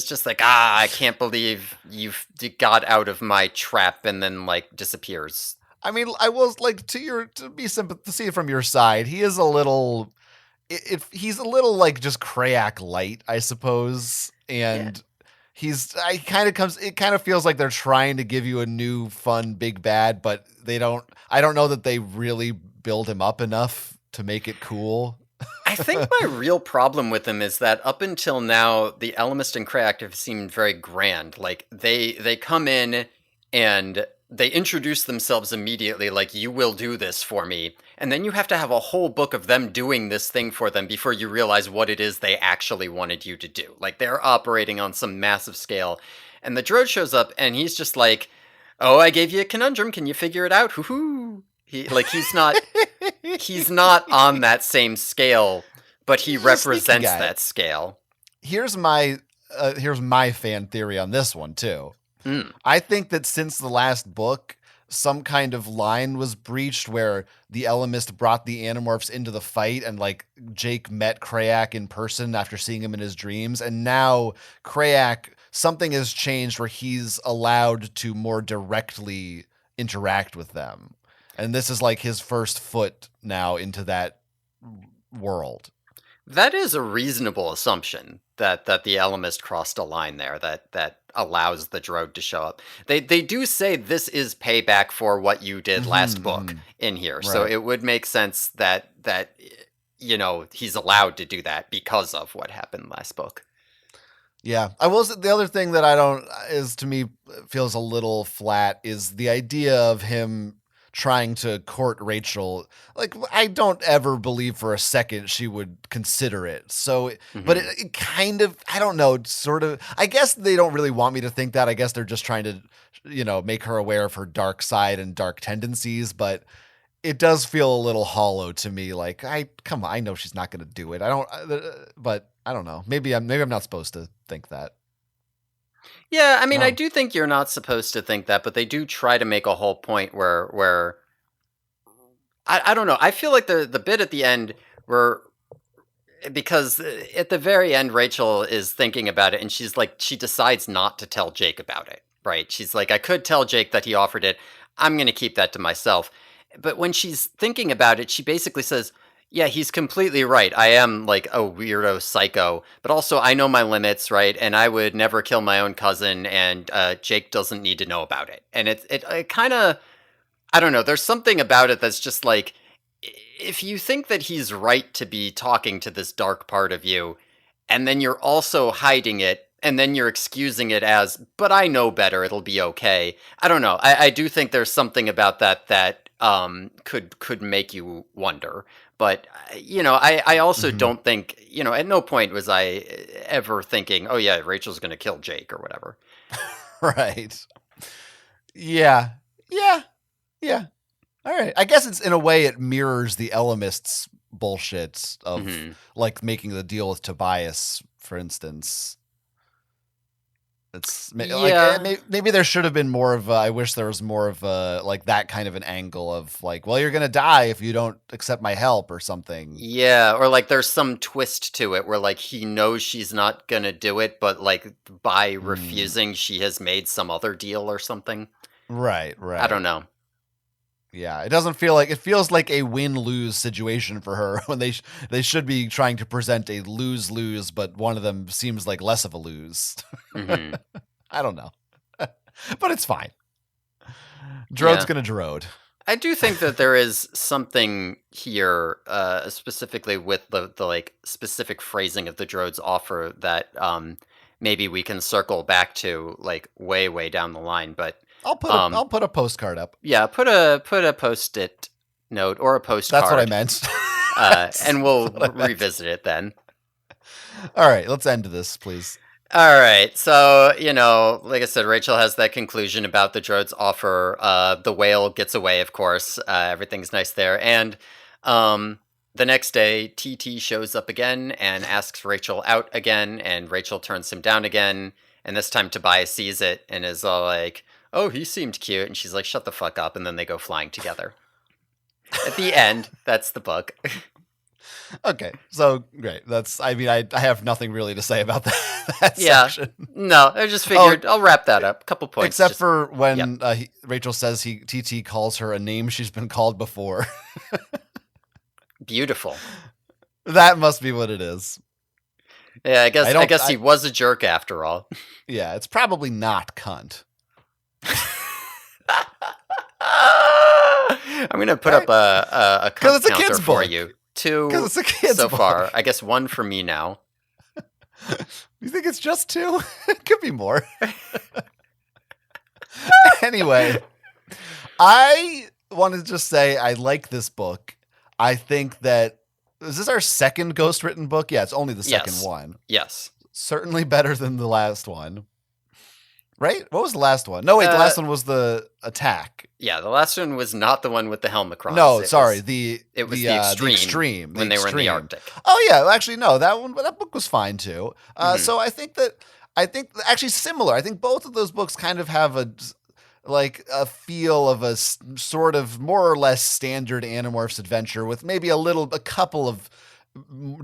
just like, I can't believe you've got out of my trap, and then like disappears. I mean, I will like to see it from your side. He is a little, he's a little like just Krayak light, I suppose, and it kind of feels like they're trying to give you a new fun big bad, but I don't know that they really build him up enough to make it cool. I think my real problem with him is that up until now, the Elemist and Krayak have seemed very grand. Like they come in and they introduce themselves immediately, like, you will do this for me. And then you have to have a whole book of them doing this thing for them before you realize what it is they actually wanted you to do. Like they're operating on some massive scale. And the Drode shows up and he's just like, oh, I gave you a conundrum. Can you figure it out? Hoo-hoo. He's not on that same scale, but he represents that scale. Here's my fan theory on this one too. I think that since the last book, some kind of line was breached where the Elemist brought the Animorphs into the fight, and like Jake met Krayak in person after seeing him in his dreams, and now Krayak, something has changed where he's allowed to more directly interact with them. And this is like his first foot now into that world. That is a reasonable assumption that the Elemist crossed a line there that allows the Drode to show up. They do say this is payback for what you did last book in here. Right. So it would make sense that he's allowed to do that because of what happened last book. Yeah. The other thing that to me feels a little flat is the idea of him trying to court Rachel. Like, I don't ever believe for a second she would consider it. So, but it kind of, I don't know, sort of, I guess they don't really want me to think that. I guess they're just trying to, make her aware of her dark side and dark tendencies, but it does feel a little hollow to me. Like, come on, I know she's not going to do it. But I don't know. Maybe I'm not supposed to think that. Yeah, I mean, I do think you're not supposed to think that, but they do try to make a whole point where I don't know. I feel like the bit at the end where, because at the very end, Rachel is thinking about it, and she's like, she decides not to tell Jake about it, right? She's like, I could tell Jake that he offered it. I'm going to keep that to myself. But when she's thinking about it, she basically says, yeah, he's completely right. I am like a weirdo psycho, but also I know my limits, right? And I would never kill my own cousin, and Jake doesn't need to know about it. And it kind of, I don't know, there's something about it that's just like, if you think that he's right to be talking to this dark part of you, and then you're also hiding it, and then you're excusing it as, but I know better, it'll be okay. I don't know. I do think there's something about that could make you wonder. But, I also don't think, at no point was I ever thinking, oh yeah, Rachel's going to kill Jake or whatever. Right. Yeah. All right. I guess it's, in a way, it mirrors the Elamists bullshit of like making the deal with Tobias, for instance. It's like, maybe there should have been more of I wish there was more of like that kind of an angle of like, well, you're going to die if you don't accept my help or something. Yeah. Or like there's some twist to it where like he knows she's not going to do it, but like by refusing, she has made some other deal or something. Right. I don't know. Yeah, it doesn't feel like, it feels like a win-lose situation for her when they should be trying to present a lose-lose, but one of them seems like less of a lose. I don't know, but it's fine. Drode's gonna Drode. I do think that there is something here, specifically with the like specific phrasing of the Drode's offer that maybe we can circle back to like way down the line, but. I'll put a postcard up. Yeah, put a Post-it note or a postcard. That's what I meant. And we'll revisit it then. All right, let's end this, please. All right, so, like I said, Rachel has that conclusion about the Drode's offer. The whale gets away, of course. Everything's nice there. And the next day, TT shows up again and asks Rachel out again, and Rachel turns him down again. And this time Tobias sees it and is all like, oh, he seemed cute. And she's like, shut the fuck up. And then they go flying together. At the end, that's the book. Okay, so great. I have nothing really to say about that section. No, I just figured I'll wrap that up. Couple points. Except for when Rachel says TT calls her a name she's been called before. Beautiful. That must be what it is. Yeah, I guess he was a jerk after all. Yeah, it's probably not cunt. I'm gonna put up a cunt counter for book. you. 2 it's a kid's so book. far. I guess 1 for me now. You think it's just 2? It could be more. Anyway, I wanted to just say I like this book. I think that, is this our second ghost written book? Yeah, it's only the second one. Yes. Certainly better than the last one. Right? What was the last one? No, wait, the last one was the attack. Yeah, the last one was not the one with the Helmicrons. No, sorry. It was the extreme when they were in the Arctic. Oh, yeah. Actually, no, that book was fine, too. So I think actually similar. I think both of those books kind of have a feel of a sort of more or less standard Animorphs adventure with maybe a couple of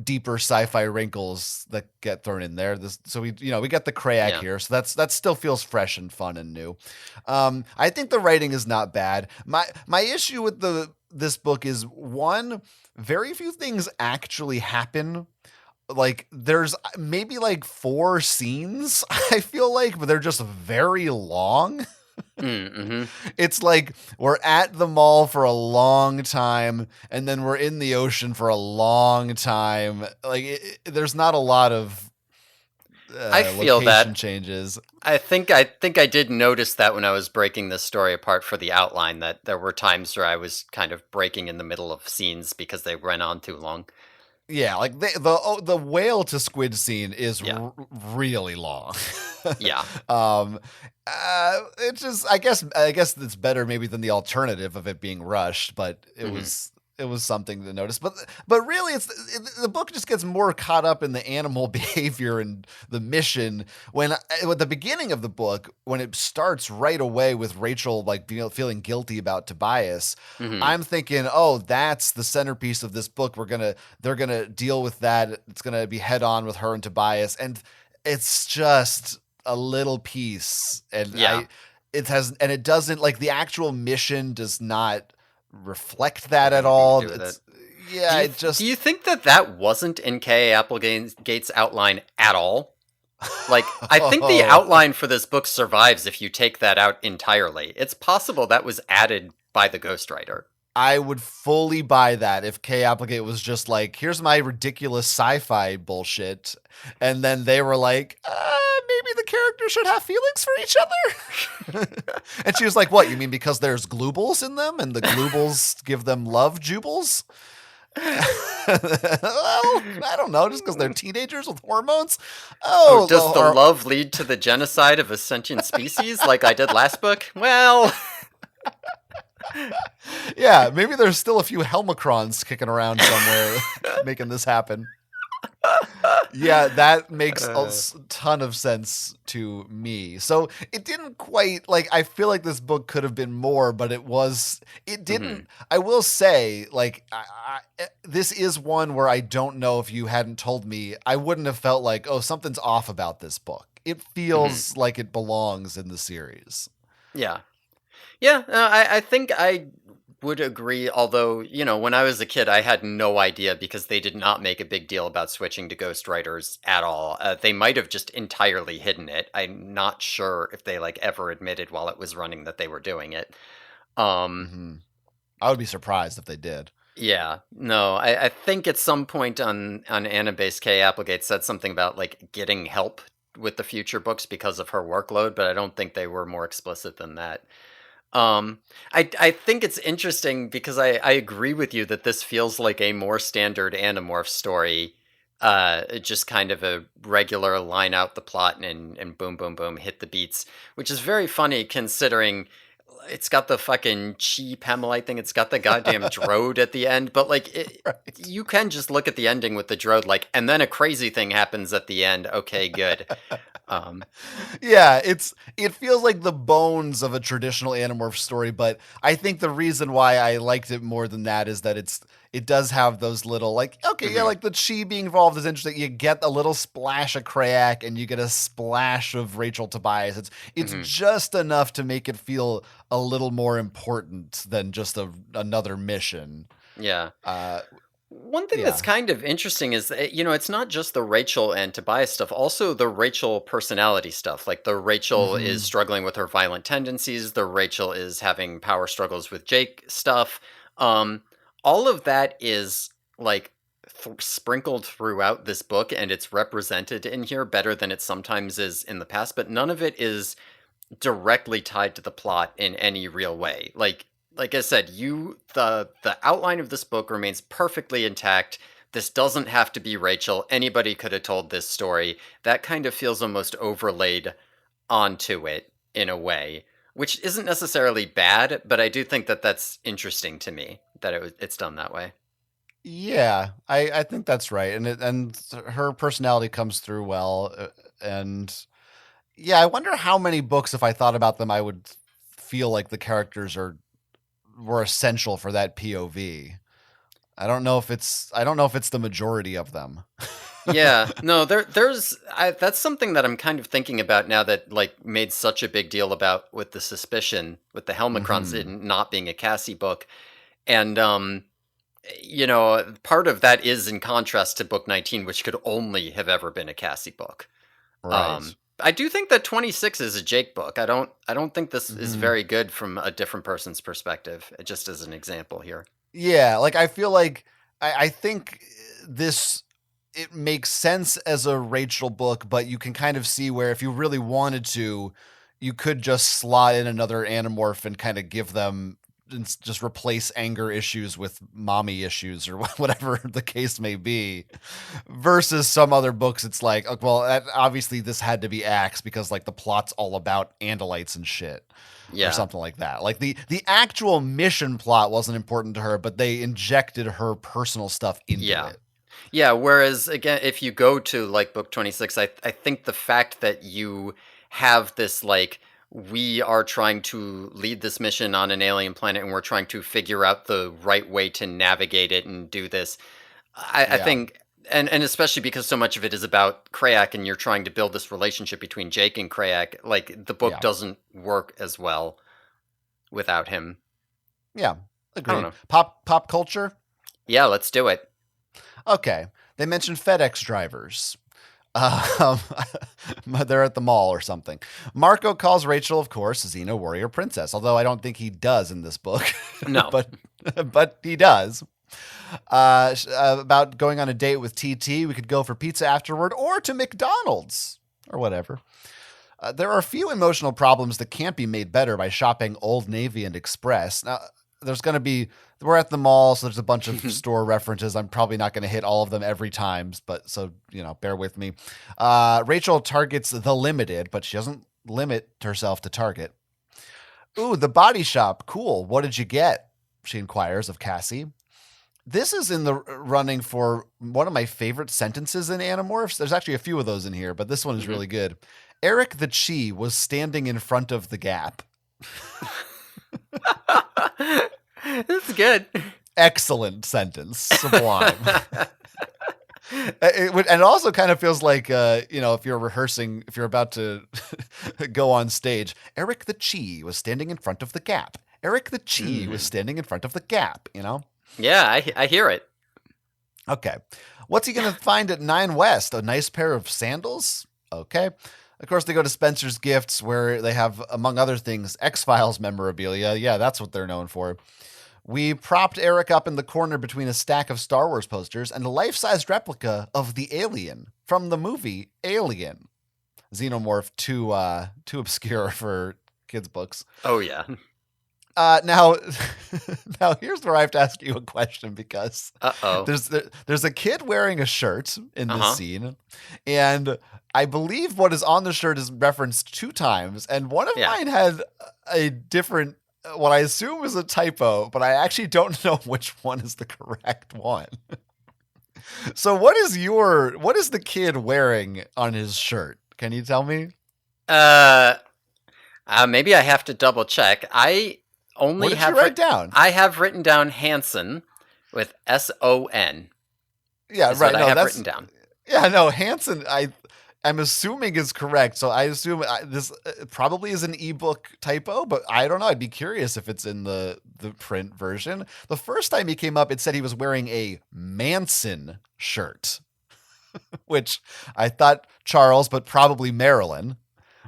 deeper sci-fi wrinkles that get thrown in there. So we get the Craig here, so that still feels fresh and fun and new. I think the writing is not bad. My issue with this book is, one, very few things actually happen. Like, there's maybe like 4 scenes, I feel like, but they're just very long. It's like we're at the mall for a long time, and then we're in the ocean for a long time. Like, there's not a lot of I feel location that. changes. I think I did notice that when I was breaking this story apart for the outline, that there were times where I was kind of breaking in the middle of scenes because they went on too long. Yeah, like the whale to squid scene is Yeah. really long. Yeah. um, it's just I guess it's better maybe than the alternative of it being rushed, but Hmm. it was something to notice. But really, the book just gets more caught up in the animal behavior and the mission when at the beginning of the book, when it starts right away with Rachel like feeling guilty about Tobias. Hmm. I'm thinking, oh, that's the centerpiece of this book. They're gonna deal with that. It's gonna be head on with her and Tobias, and it's just a little piece, and Yeah. it doesn't like the actual mission does not reflect that Have at anything to all. do with it. It's yeah, it Do just you think that that wasn't in K.A. Applegate's outline at all? Like, I think the oh, outline for this book survives if you take that out entirely. It's possible that was added by the ghostwriter. I would fully buy that if K Applegate was just like, here's my ridiculous sci-fi bullshit, and then they were like, maybe the characters should have feelings for each other. And she was like, what, you mean because there's gloobles in them and the gloobles give them love jubles? Well, I don't know, just because they're teenagers with hormones. Oh, Oh, does the love lead to the genocide of a sentient species like I did last book? Well, yeah, maybe there's still a few Helmicrons kicking around somewhere making this happen. Yeah, that makes a uh, ton of sense to me. So it didn't quite like I feel like this book could have been more, but it mhm, didn't. I will say, like, this is one where I don't know if you hadn't told me, I wouldn't have felt like, oh, something's off about this book. It mhm, feels like it belongs in the series. yeah. Yeah, I think I would agree. Although, when I was a kid, I had no idea because they did not make a big deal about switching to ghostwriters at all. They might have just entirely hidden it. I'm not sure if they like ever admitted while it was running that they were doing it. Um, Hmm. I would be surprised if they did. yeah, no, I think at some point on Annabase K. Applegate said something about like getting help with the future books because of her workload, but I don't think they were more explicit than that. Um, I think it's interesting because I agree with you that this feels like a more standard Animorph story. Just kind of a regular line out the plot and boom, boom, boom, hit the beats, which is very funny considering it's got the fucking cheap Hemelite thing. It's got the goddamn Drode at the end, but like Right. you can just look at the ending with the Drode, like, and then a crazy thing happens at the end. Okay, good. Um, Yeah, it feels like the bones of a traditional Animorph story, but I think the reason why I liked it more than that is that it does have those little like okay, yeah, mhm, like the Chi being involved is interesting. You get a little splash of Krayak and you get a splash of Rachel Tobias. It's mhm, just enough to make it feel a little more important than just another mission. yeah. Uh One thing that's yeah. kind of interesting is that, it's not just the Rachel and Tobias stuff, also the Rachel personality stuff. Like the Rachel is Mhm. struggling with her violent tendencies, the Rachel is having power struggles with Jake stuff. Um, all of that is like sprinkled throughout this book and it's represented in here better than it sometimes is in the past, but none of it is directly tied to the plot in any real way. Like I said, the outline of this book remains perfectly intact. This doesn't have to be Rachel. Anybody could have told this story. That kind of feels almost overlaid onto it in a way, which isn't necessarily bad, but I do think that that's interesting to me that it's done that way. Yeah, I think that's right, and her personality comes through well, and yeah, I wonder how many books, if I thought about them, I would feel like the characters are were essential for that POV. I don't know if it's the majority of them. Yeah, no, that's something that I'm kind of thinking about now that like made such a big deal about with the suspicion with the Helmicrons Hmm. it not being a Cassie book. And part of that is in contrast to book 19, which could only have ever been a Cassie book. Right. I do think that 26 is a Jake book. I don't think this is Hmm. very good from a different person's perspective, just as an example here. Yeah, like I feel like I think this. it makes sense as a Rachel book, but you can kind of see where if you really wanted to, you could just slot in another Animorph and kind of give them just replace anger issues with mommy issues or whatever the case may be. Versus some other books, it's like, oh, well, obviously this had to be Axe because like the plot's all about Andalites and shit. Yeah. Or something like that. Like the actual mission plot wasn't important to her, but they injected her personal stuff into it. Yeah, whereas again, if you go to like book 26, I think the fact that you have this like we are trying to lead this mission on an alien planet and we're trying to figure out the right way to navigate it and do this. I think and especially because so much of it is about Krayak and you're trying to build this relationship between Jake and Krayak, like the book doesn't work as well without him. Yeah, agreed. Pop culture? Yeah, let's do it. Okay. They mentioned FedEx drivers. They're at the mall or something. Marco calls Rachel, of course, Xena warrior princess, although I don't think he does in this book. No. but he does. About going on a date with TT, we could go for pizza afterward or to McDonald's or whatever. There are a few emotional problems that can't be made better by shopping Old Navy and Express. Now, we're at the mall, so there's a bunch of store references. I'm probably not going to hit all of them every time, but so, bear with me. Rachel targets the Limited, but she doesn't limit herself to Target. Ooh, the body shop. Cool. What did you get? She inquires of Cassie. This is in the running for one of my favorite sentences in Animorphs. There's actually a few of those in here, but this one is really good. Eric the Chi was standing in front of the Gap. That's good. Excellent sentence. Sublime. It also kind of feels like, if you're rehearsing, if you're about to go on stage, Eric the Chi was standing in front of the Gap. Eric the Chi was standing in front of the Gap, Yeah, I hear it. Okay. What's he going to find at 9 West? A nice pair of sandals? Okay. Of course, they go to Spencer's Gifts, where they have, among other things, X-Files memorabilia. Yeah, that's what they're known for. We propped Eric up in the corner between a stack of Star Wars posters and a life-sized replica of the Alien from the movie Alien. Xenomorph, too obscure for kids' books. Oh, yeah. Now here's where I have to ask you a question because there's a kid wearing a shirt in this scene, and I believe what is on the shirt is referenced 2 times, and one of mine had a different, what I assume is a typo, but I actually don't know which one is the correct one. So what is the kid wearing on his shirt? Can you tell me? Maybe I have to double check. What did you write down? I have written down Hanson with S-O-N. Yeah, right. I have written down. Yeah, no, Hanson, I'm assuming is correct. So I assume this probably is an ebook typo, but I don't know. I'd be curious if it's in the print version. The first time he came up, it said he was wearing a Manson shirt, which I thought Charles, but probably Marilyn.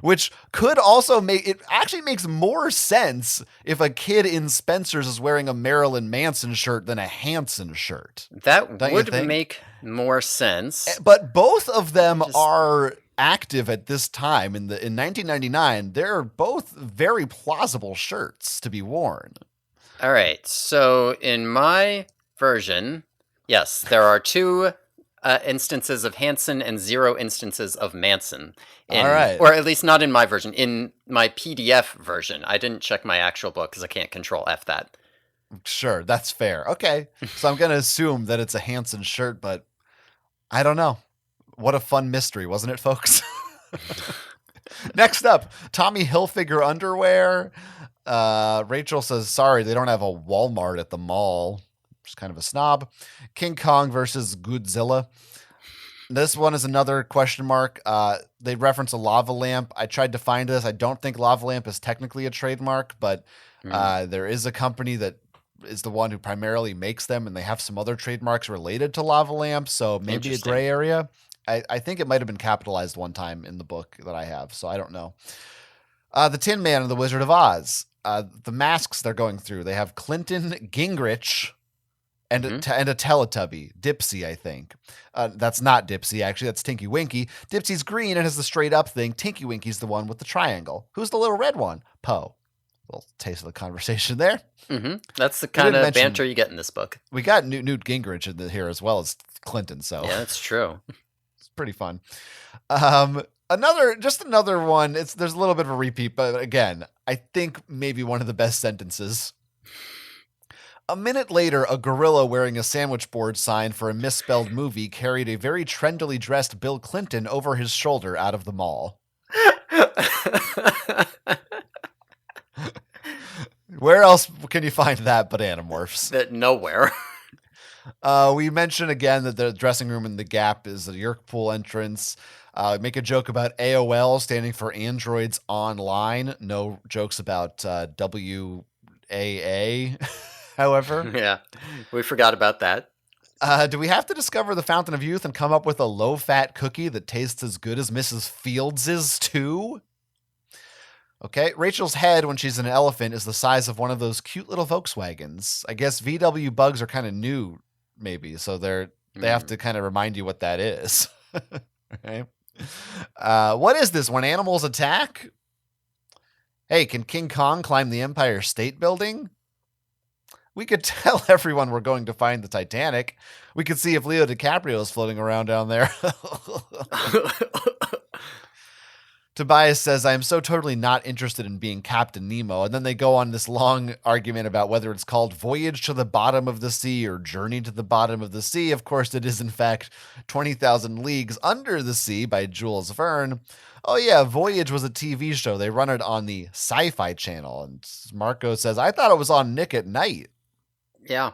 Which could also it actually makes more sense if a kid in Spencer's is wearing a Marilyn Manson shirt than a Hanson shirt. That would make more sense. But both of them are active at this time in 1999. They're both very plausible shirts to be worn. All right. So in my version, yes, there are 2 instances of Hanson and 0 instances of Manson. All right. Or at least not in my version. In my PDF version. I didn't check my actual book because I can't control F that. Sure, that's fair. Okay. So I'm going to assume that it's a Hanson shirt, but I don't know. What a fun mystery, wasn't it, folks? Next up, Tommy Hilfiger underwear. Rachel says, sorry, they don't have a Walmart at the mall. Just kind of a snob. King Kong versus Godzilla. This one is another question mark. They reference a lava lamp. I tried to find this. I don't think lava lamp is technically a trademark, but there is a company that is the one who primarily makes them, and they have some other trademarks related to lava lamps, so maybe a gray area. I think it might have been capitalized one time in the book that I have, so I don't know. The Tin Man and the Wizard of Oz. The masks they're going through. They have Clinton Gingrich and Mm-hmm. and a Teletubby, Dipsy, I think. That's not Dipsy, actually. That's Tinky Winky. Dipsy's green and has the straight up thing. Tinky Winky's the one with the triangle. Who's the little red one? Poe. Little taste of the conversation there. Mm-hmm. That's the We kind didn't of mention banter you get in this book. we got Newt Gingrich here as well as Clinton, so Yeah, that's true. it's pretty fun. Another one. There's a little bit of a repeat, but again, I think maybe one of the best sentences. A minute later, a gorilla wearing a sandwich board sign for a misspelled movie carried a very trendily dressed Bill Clinton over his shoulder out of the mall. Where else can you find that but Animorphs? That nowhere. We mentioned again that the dressing room in the Gap is a Yerk Pool entrance. Make a joke about AOL standing for Androids Online. No jokes about WAA, however. Yeah, we forgot about that. Do we have to discover the Fountain of Youth and come up with a low-fat cookie that tastes as good as Mrs. Fields's too? Okay, Rachel's head when she's an elephant is the size of one of those cute little Volkswagens. I guess VW bugs are kind of new, maybe, so they have to kind of remind you what that is. Okay. What is this? When animals attack? Hey, can King Kong climb the Empire State Building? We could tell everyone we're going to find the Titanic. We could see if Leo DiCaprio is floating around down there. Tobias says, I am so totally not interested in being Captain Nemo. And then they go on this long argument about whether it's called Voyage to the Bottom of the Sea or Journey to the Bottom of the Sea. Of course, it is, in fact, 20,000 Leagues Under the Sea by Jules Verne. Oh, yeah, Voyage was a TV show. They run it on the Sci-Fi Channel. And Marco says, I thought it was on Nick at Night. Yeah.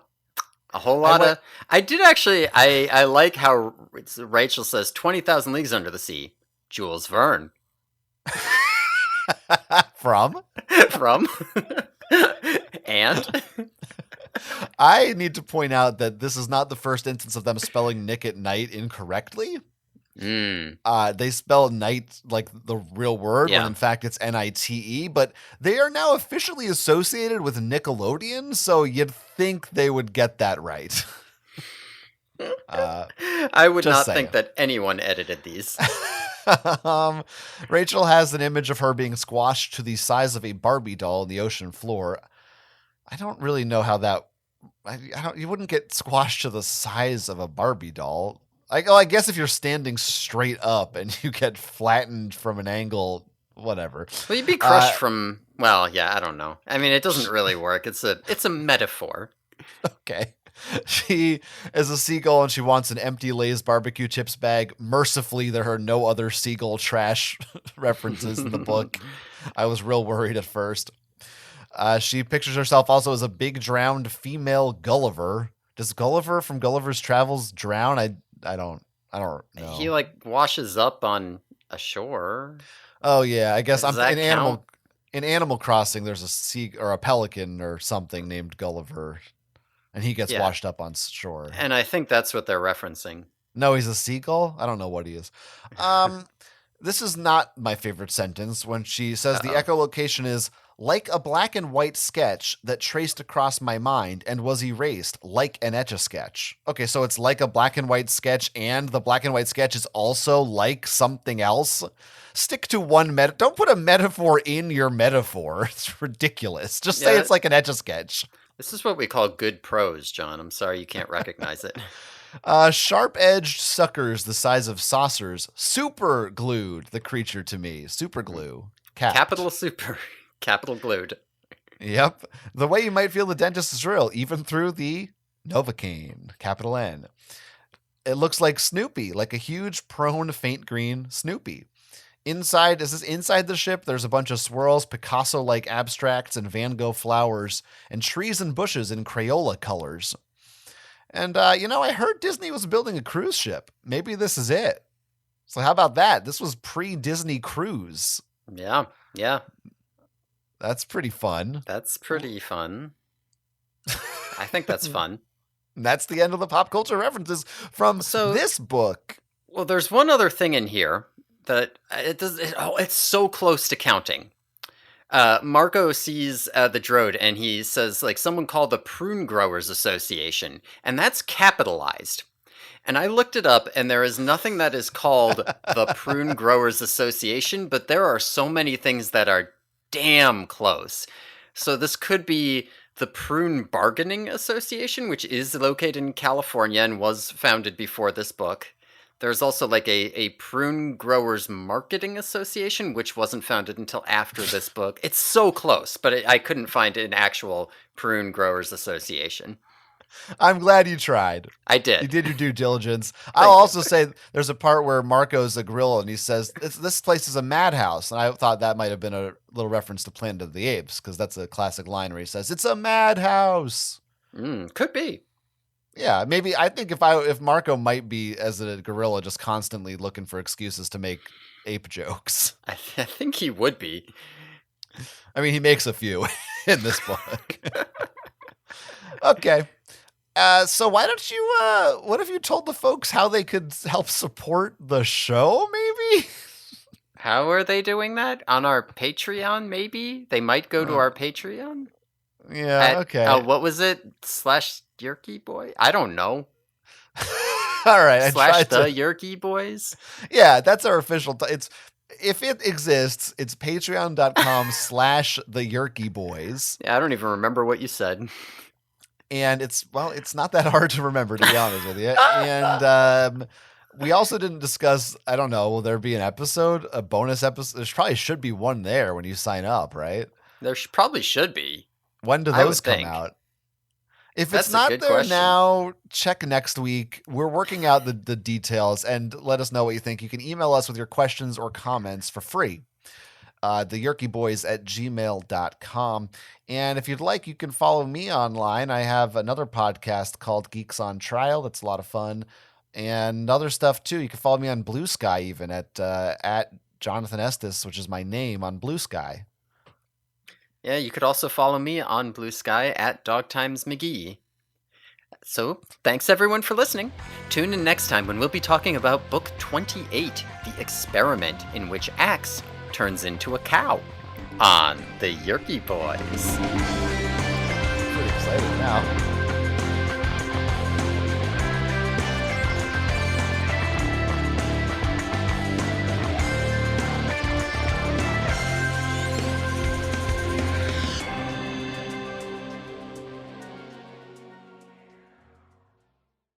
A whole lot I did actually, I like how Rachel says 20,000 Leagues Under the Sea. Jules Verne. From? And? I need to point out that this is not the first instance of them spelling Nick at Night incorrectly. They spell night like the real word, when in fact it's Nite, but they are now officially associated with Nickelodeon, so you'd think they would get that right. I would not think that anyone edited these. Rachel has an image of her being squashed to the size of a Barbie doll on the ocean floor. I don't really know how that... you wouldn't get squashed to the size of a Barbie doll. I guess if you're standing straight up and you get flattened from an angle, whatever. Well, you'd be crushed from... Well, yeah, I don't know. I mean, it doesn't really work. It's a metaphor. Okay. She is a seagull and she wants an empty Lay's barbecue chips bag. Mercifully, there are no other seagull trash references in the book. I was real worried at first. She pictures herself also as a big drowned female Gulliver. Does Gulliver from Gulliver's Travels drown? I don't know. He washes up on a shore. Oh yeah, I guess in Animal Crossing. There's a pelican or something named Gulliver, and he gets washed up on shore. And I think that's what they're referencing. No, he's a seagull? I don't know what he is. This is not my favorite sentence when she says the echolocation is like a black and white sketch that traced across my mind and was erased like an Etch-a-Sketch. Okay, so it's like a black and white sketch and the black and white sketch is also like something else. Stick to one don't put a metaphor in your metaphor. It's ridiculous. Just say it's like an Etch-a-Sketch. This is what we call good prose, John. I'm sorry you can't recognize it. Sharp-edged suckers the size of saucers super glued the creature to me. Super glue. Capital super. Capital glued. Yep. The way you might feel the dentist is real, even through the Novocaine. Capital N. It looks like Snoopy, like a huge, prone, faint green Snoopy. Inside the ship? There's a bunch of swirls, Picasso-like abstracts, and Van Gogh flowers, and trees and bushes in Crayola colors. And, I heard Disney was building a cruise ship. Maybe this is it. So how about that? This was pre-Disney Cruise. Yeah. That's pretty fun. I think that's fun. And that's the end of the pop culture references from this book. Well, there's one other thing in here that it's so close to counting. Marco sees the Drode and he says, like, someone called the Prune Growers Association, and that's capitalized. And I looked it up, and there is nothing that is called the Prune Growers Association, but there are so many things that are damn close. So this could be the Prune Bargaining Association, which is located in California and was founded before this book. There's also like a Prune Growers Marketing Association, which wasn't founded until after this book. It's so close, but I couldn't find an actual Prune Growers Association. I'm glad you tried. I did. You did your due diligence. I'll also say there's a part where Marco's a gorilla and he says, this place is a madhouse. And I thought that might have been a little reference to Planet of the Apes, because that's a classic line where he says, it's a madhouse. Could be. Yeah, maybe. I think if Marco might be, as a gorilla, just constantly looking for excuses to make ape jokes. I think he would be. I mean, he makes a few in this book. Okay. So why don't you, what if you told the folks how they could help support the show, maybe? How are they doing that? On our Patreon, maybe? They might go to our Patreon? Yeah, okay. What was it? /Yerky Boy? I don't know. All right. /the Yerky Boys? Yeah, that's our official. If it exists, it's patreon.com /the Yerky Boys. Yeah, I don't even remember what you said. And it's not that hard to remember, to be honest with you. And we also didn't discuss, I don't know, will there be an episode, a bonus episode? There probably should be one there when you sign up, right? There probably should be. When do those come out? If That's it's not a good there question. now, check next week. We're working out the details, and let us know what you think. You can email us with your questions or comments for free. theyerkyboys@gmail.com. And if you'd like, you can follow me online. I have another podcast called Geeks on Trial. That's a lot of fun. And other stuff too. You can follow me on Blue Sky even at Jonathan Estes, which is my name on Blue Sky. Yeah, you could also follow me on Blue Sky at DogTimesMcGee. So, thanks everyone for listening. Tune in next time when we'll be talking about Book 28, The Experiment in which Axe turns into a cow, on the Yerky Boys. Pretty excited now.